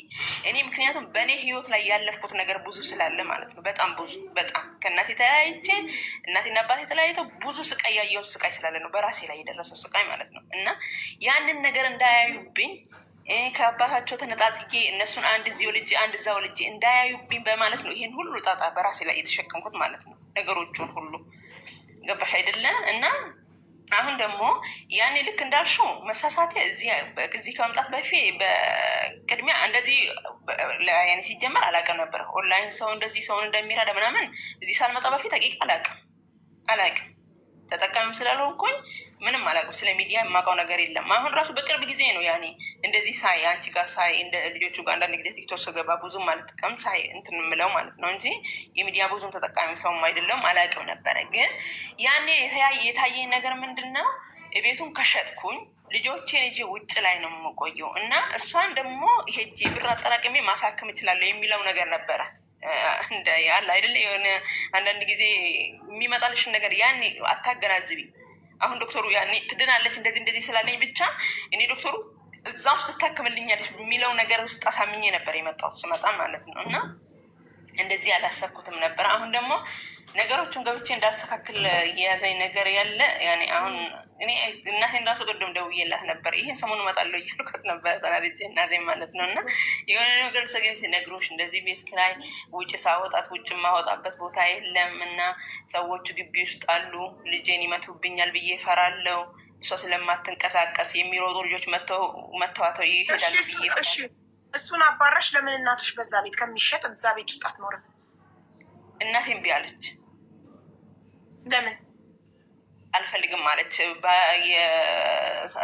B: እኔ ምክንያቱም በእኔ ህይወት ላይ ያለፍኩት ነገር ብዙ ስላለ ማለት ነው። በጣም ብዙ በጣም ከእናቴ ተለያይቼ እናቴና አባቴ ተለያይተው ብዙ ስቃይ ያየሁት ስቃይ ስላለ ነው በራሴ ላይ የደረሰው ስቃይ ማለት ነው። እና ያንን ነገር እንዳያዩብኝ ከአባታቸው ተነጣጥዬ እነሱን አንድ እዚሁ ልጅ አንድ እዛው ልጅ እንዳያዩብኝ በማለት ነው ይሄን ሁሉ ጣጣ በራሴ ላይ የተሸከምኩት ማለት ነው። ነገሮቹን ሁሉ ገባሽ አይደለም? እና አሁን ደግሞ ያኔ ልክ እንዳልሽው መሳሳቴ እዚህ ከመምጣት በፊት በቅድሚያ እንደዚህ ያኔ ሲጀመር አላውቅም ነበር። ኦንላይን ሰው እንደዚህ ሰውን እንደሚረዳ ምናምን እዚህ ሳልመጣ በፊት ሀቂቃ አላውቅም ተጠቃሚም ስላልሆንኩኝ ምንም አላውቅም። ስለ ሚዲያ የማውቀው ነገር የለም። አሁን ራሱ በቅርብ ጊዜ ነው ያኔ እንደዚህ ሳይ አንቺ ጋር ሳይ እንደ ልጆቹ ጋር አንዳንድ ጊዜ ቲክቶክ ስገባ ብዙም አልጠቀም ሳይ እንትን የምለው ማለት ነው እንጂ የሚዲያ ብዙም ተጠቃሚ ሰውም አይደለም። አላውቅም ነበረ። ግን ያኔ የታየኝ ነገር ምንድን ነው? ቤቱን ከሸጥኩኝ ልጆቼን ይዤ ውጭ ላይ ነው የምቆየው እና እሷን ደግሞ ሄጄ ብር አጠራቅሜ ማሳከም እችላለሁ የሚለው ነገር ነበረ። ያለ አይደለ የሆነ አንዳንድ ጊዜ የሚመጣልሽን ነገር ያኔ አታገናዝቢ። አሁን ዶክተሩ ያኔ ትድናለች እንደዚህ ስላለኝ ብቻ እኔ ዶክተሩ እዛ ውስጥ ትታከምልኛለች የሚለው ነገር ውስጥ አሳምኜ ነበር የመጣሁት ስመጣ ማለት ነው። እና እንደዚህ አላሰብኩትም ነበር። አሁን ደግሞ ነገሮቹን ገብቼ እንዳስተካክል የያዘኝ ነገር ያለ ያኔ አሁን እኔ እናቴን ራሱ ቅድም ደውዬላት ነበር። ይሄን ሰሞኑ እመጣለሁ እያልኳት ነበር ተናድጄ እናቴ ማለት ነው። እና የሆነ ነገር ሰገኝ ሲነግሮሽ እንደዚህ ቤት ኪራይ ውጭ ሳወጣት ውጭ ማወጣበት ቦታ የለም እና ሰዎቹ ግቢ ውስጥ አሉ ልጄን ይመቱብኛል ብዬ እፈራለሁ። እሷ ስለማትንቀሳቀስ የሚሮጡ ልጆች መተዋተው ይሄዳሉ ብዬ
A: እሱን አባራሽ ለምን እናትሽ በዛ ቤት ከሚሸጥ እዛ ቤት ውስጥ አትኖርም?
B: እናቴም ቢያለች
A: ለምን
B: አልፈልግም አለች።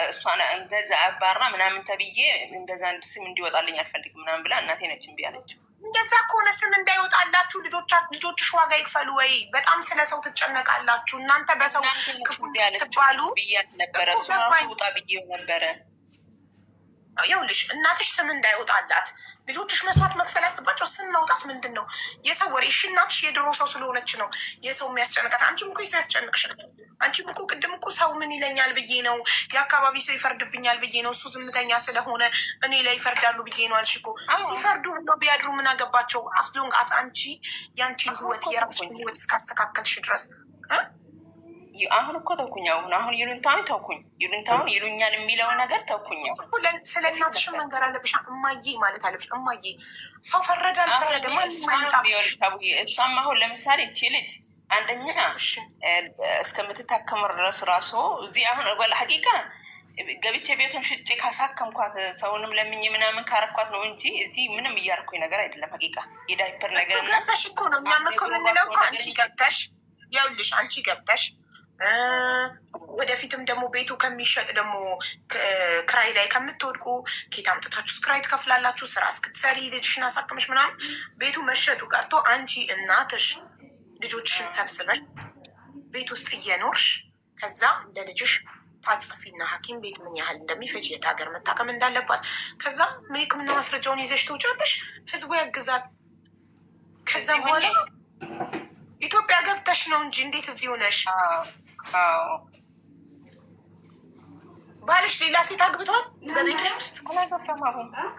B: እሷን እንደዛ አባራ ምናምን ተብዬ እንደዛ ስም እንዲወጣልኝ አልፈልግም ምናምን ብላ እናቴ ነች እምቢ አለችው።
A: እንደዛ ከሆነ ስም እንዳይወጣላችሁ ልጆችሽ ዋጋ ይክፈሉ ወይ? በጣም ስለ ሰው ትጨነቃላችሁ እናንተ። በሰው ክፉ ትባሉ
B: ብያት ነበረ። እሱ ራሱ ውጣ ብዬው ነበረ።
A: ይኸውልሽ እናትሽ ስም እንዳይወጣላት ልጆችሽ መስዋዕት መክፈል ያለባቸው። ስም መውጣት ምንድን ነው? የሰው ወሬ። እሺ እናትሽ የድሮ ሰው ስለሆነች ነው የሰው የሚያስጨንቃት። አንቺም እኮ ሰው ያስጨንቅሽ ነው። አንቺም እኮ ቅድም እኮ ሰው ምን ይለኛል ብዬ ነው፣ የአካባቢ ሰው ይፈርድብኛል ብዬ ነው፣ እሱ ዝምተኛ ስለሆነ እኔ ላይ ይፈርዳሉ ብዬ ነው አልሽ እኮ። ሲፈርዱ ነው ቢያድሩ ምን አገባቸው? አስሎንግ አስ አንቺ ያንቺን ህይወት የራስሽን ህይወት እስካስተካከልሽ ድረስ
B: አሁን እኮ ተውኩኝ። አሁን ይሉንታውን ተውኩኝ። ይሉንታውን ይሉኛል የሚለው ነገር ተውኩኝ።
A: ስለ እናትሽ መንገር አለብሽ። እማዬ ማለት አለብሽ። እማዬ ሰው ፈረደ አልፈረደ
B: እሷም አሁን ለምሳሌ እቺ ልጅ አንደኛ እስከምትታከም ድረስ ራሱ እዚህ አሁን በላ ሀቂቃ ገብቼ ቤቱን ሽጬ ካሳከምኳት ሰውንም ለምኝ ምናምን ካረኳት ነው እንጂ እዚህ ምንም እያርኩኝ ነገር አይደለም። ሀቂቃ የዳይፐር ነገር
A: ገብተሽ እኮ ነው እኛም እኮ የምንለው እኮ አንቺ ገብተሽ ይኸውልሽ አንቺ ገብተሽ ወደፊትም ደግሞ ቤቱ ከሚሸጥ ደግሞ ክራይ ላይ ከምትወድቁ ኬት አምጥታችሁ ክራይ ትከፍላላችሁ። ስራ እስክትሰሪ ልጅሽን አሳክመሽ ምናምን ቤቱ መሸጡ ቀርቶ አንቺ እናትሽ ልጆችሽን ሰብስበሽ ቤት ውስጥ እየኖርሽ ከዛ ለልጅሽ ታጽፊና ሐኪም ቤት ምን ያህል እንደሚፈጅ የት ሀገር መታከም እንዳለባት ከዛ ሕክምና ማስረጃውን ይዘሽ ትውጫለሽ። ህዝቡ ያግዛል። ከዛ በኋላ ኢትዮጵያ ገብተሽ ነው እንጂ እንዴት እዚህ ሆነሽ? ባልሽ ሌላ ሴት አግብቷል በቤትሽ ውስጥ?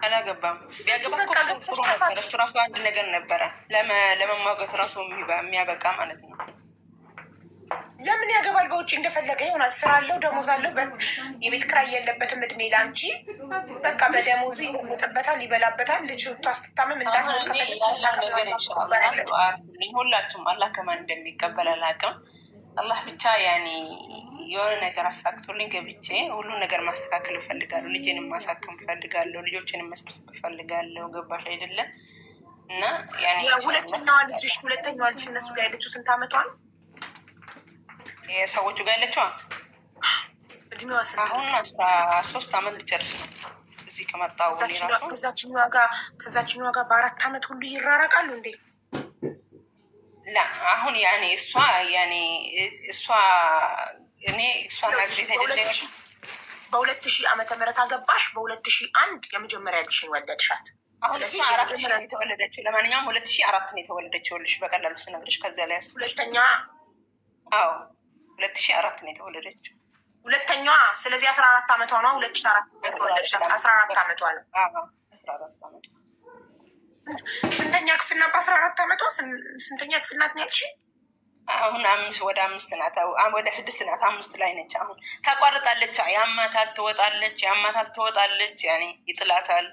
B: አላገባም። ቢያገባ ጥሩ ነበር። እሱ ራሱ አንድ ነገር ነበረ ለመሟገት ራሱ የሚያበቃ ማለት ነው።
A: ለምን ያገባል? በውጭ እንደፈለገ ይሆናል። ስራ አለው፣ ደሞዝ አለው፣ የቤት ኪራይ የለበትም። እድሜ ላንቺ በቃ በደሞዙ ይዘሙጥበታል፣ ይበላበታል። ልጅ ስትታመም
B: እንዳትሆን ነገር ይሻላል። ሁላችሁም አላህ ከማን እንደሚቀበል አላውቅም። አላህ ብቻ ያኔ የሆነ ነገር አሳክቶልኝ ገብቼ ሁሉ ነገር ማስተካከል እፈልጋለሁ። ልጄንም ማሳከም እፈልጋለሁ። ልጆችንም መስበስብ እፈልጋለሁ። ገባሽ አይደለ? እና ያኔ
A: ሁለተኛዋ ልጅሽ እነሱ ጋር ያለችው ስንት አመቷ ነው?
B: የሰዎቹ ጋር ያለችዋ
A: እድሜዋ ስንት?
B: አሁን 13 አመት ልጨርስ ነው እዚህ ከመጣሁ።
A: ከዛችኛዋ ጋር በ4 አመት ሁሉ ይራራቃሉ እንዴ?
B: አሁን ያኔ እሷ እኔ እሷ ናግሬት አይደለች።
A: በ2000 ዓመተ ምህረት አገባሽ። በ2001 የመጀመሪያ ልጅሽን ወለድሻት።
B: አሁን እሷ 4 ነው የተወለደችው። ለማንኛውም 2004 ነው የተወለደችው። ልሽ በቀላሉ ስነግርሽ ከዚያ ላይ
A: ሁለተኛዋ
B: 2004 ነው የተወለደችው
A: ሁለተኛዋ። ስለዚህ 14 አመቷ ነው። 2004 የተወለድሻት 14 አመቷ ነው።
B: 14 አመቷ
A: ስንተኛ ክፍል ናት? በ14 አመቷ ስንተኛ ክፍል ናት ነው ያልሽኝ?
B: አሁን ወደ 5 ናት፣ ወደ 6 ናት። 5 ላይ ነች። አሁን ታቋርጣለች። ያማታል፣ ትወጣለች፣ ያማታል፣ ትወጣለች። ያኔ ይጥላታል።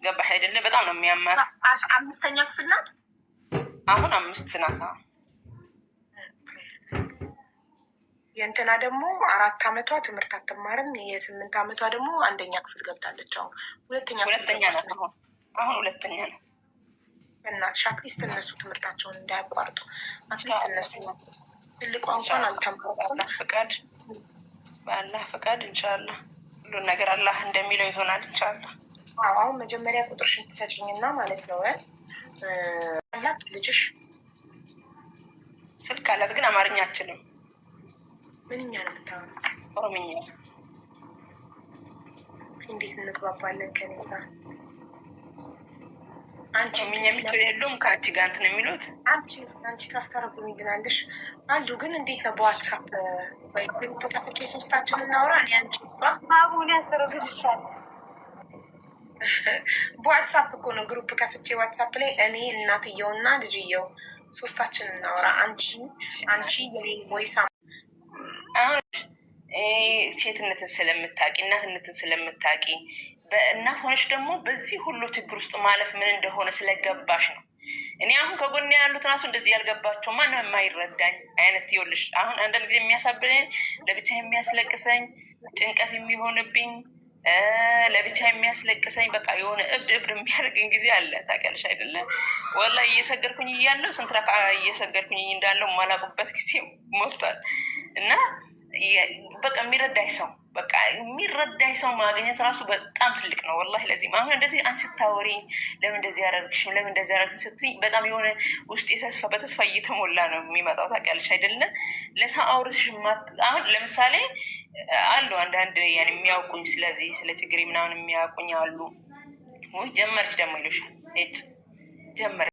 B: ገባሽ አይደለ? በጣም ነው የሚያማት።
A: 5ኛ ክፍል ናት።
B: አሁን 5 ናት።
A: የእንትና ደግሞ 4 አመቷ ትምህርት አትማርም። የ8 አመቷ ደግሞ 1ኛ ክፍል ገብታለች። አሁን ሁለተኛ
B: ናት። አሁን 2ኛ ናት።
A: እናትሽ አትሊስት እነሱ ትምህርታቸውን እንዳያቋርጡ አትሊስት እነሱ ትልቋ እንኳን አልተማሩም።
B: በአላህ ፈቃድ ኢንሻላህ ሁሉን ነገር አላህ እንደሚለው ይሆናል ኢንሻላህ።
A: አሁን መጀመሪያ ቁጥርሽን ትሰጭኝና ማለት ነው አላት ልጅሽ
B: ስልክ አላት፣ ግን አማርኛ አችልም።
A: ምንኛ ነው የምታወራው?
B: ኦሮምኛ።
A: እንዴት እንግባባለን ከኔ ጋር?
B: አንቺ ምን የሚለው የለውም ከአንቺ ጋር እንትን የሚሉት
A: አንቺ ታስተረጉሚልናለሽ አሉ። ግን እንዴት ነው በዋትሳፕ ወይ ግሩፕ ከፍቼ ሶስታችን እናውራ? እኔ አንቺ
C: ባቡን ያስተረጉም ይችላል።
A: በዋትሳፕ እኮ ነው ግሩፕ ከፍቼ ዋትሳፕ ላይ እኔ እናትየውና ልጅየው ሶስታችን እናውራ። አንቺ የኔ ቮይስ
B: አሁን ሴትነትን ስለምታቂ እናትነትን ስለምታቂ በእናት ሆነች ደግሞ በዚህ ሁሉ ችግር ውስጥ ማለፍ ምን እንደሆነ ስለገባሽ ነው። እኔ አሁን ከጎኔ ያሉት ራሱ እንደዚህ ያልገባቸው ማንም የማይረዳኝ አይነት ይኸውልሽ፣ አሁን አንዳንድ ጊዜ የሚያሳብረኝ ለብቻ የሚያስለቅሰኝ ጭንቀት የሚሆንብኝ ለብቻ የሚያስለቅሰኝ በቃ የሆነ እብድ የሚያደርገኝ ጊዜ አለ። ታውቂያለሽ አይደለም? ወላሂ እየሰገድኩኝ እያለሁ ስንት ረካ እየሰገድኩኝ እንዳለው የማላውቅበት ጊዜ ሞልቷል። እና በቃ የሚረዳኝ ሰው ማግኘት ራሱ በጣም ትልቅ ነው ወላሂ። ለዚህም አሁን እንደዚህ አንቺ ስታወሪኝ ለምን እንደዚህ ያደረግሽም ለምን እንደዚህ ያደረግሽም ስትይኝ በጣም የሆነ ውስጥ በተስፋ እየተሞላ ነው የሚመጣው። ታውቂያለሽ አይደለም? ለሰው አውርሽ አሁን ለምሳሌ አሉ አንዳንድ ያን የሚያውቁኝ ስለዚህ ስለ ችግሬ ምናምን የሚያውቁኝ አሉ። ጀመረች ደግሞ ይሉሻል ጀመረ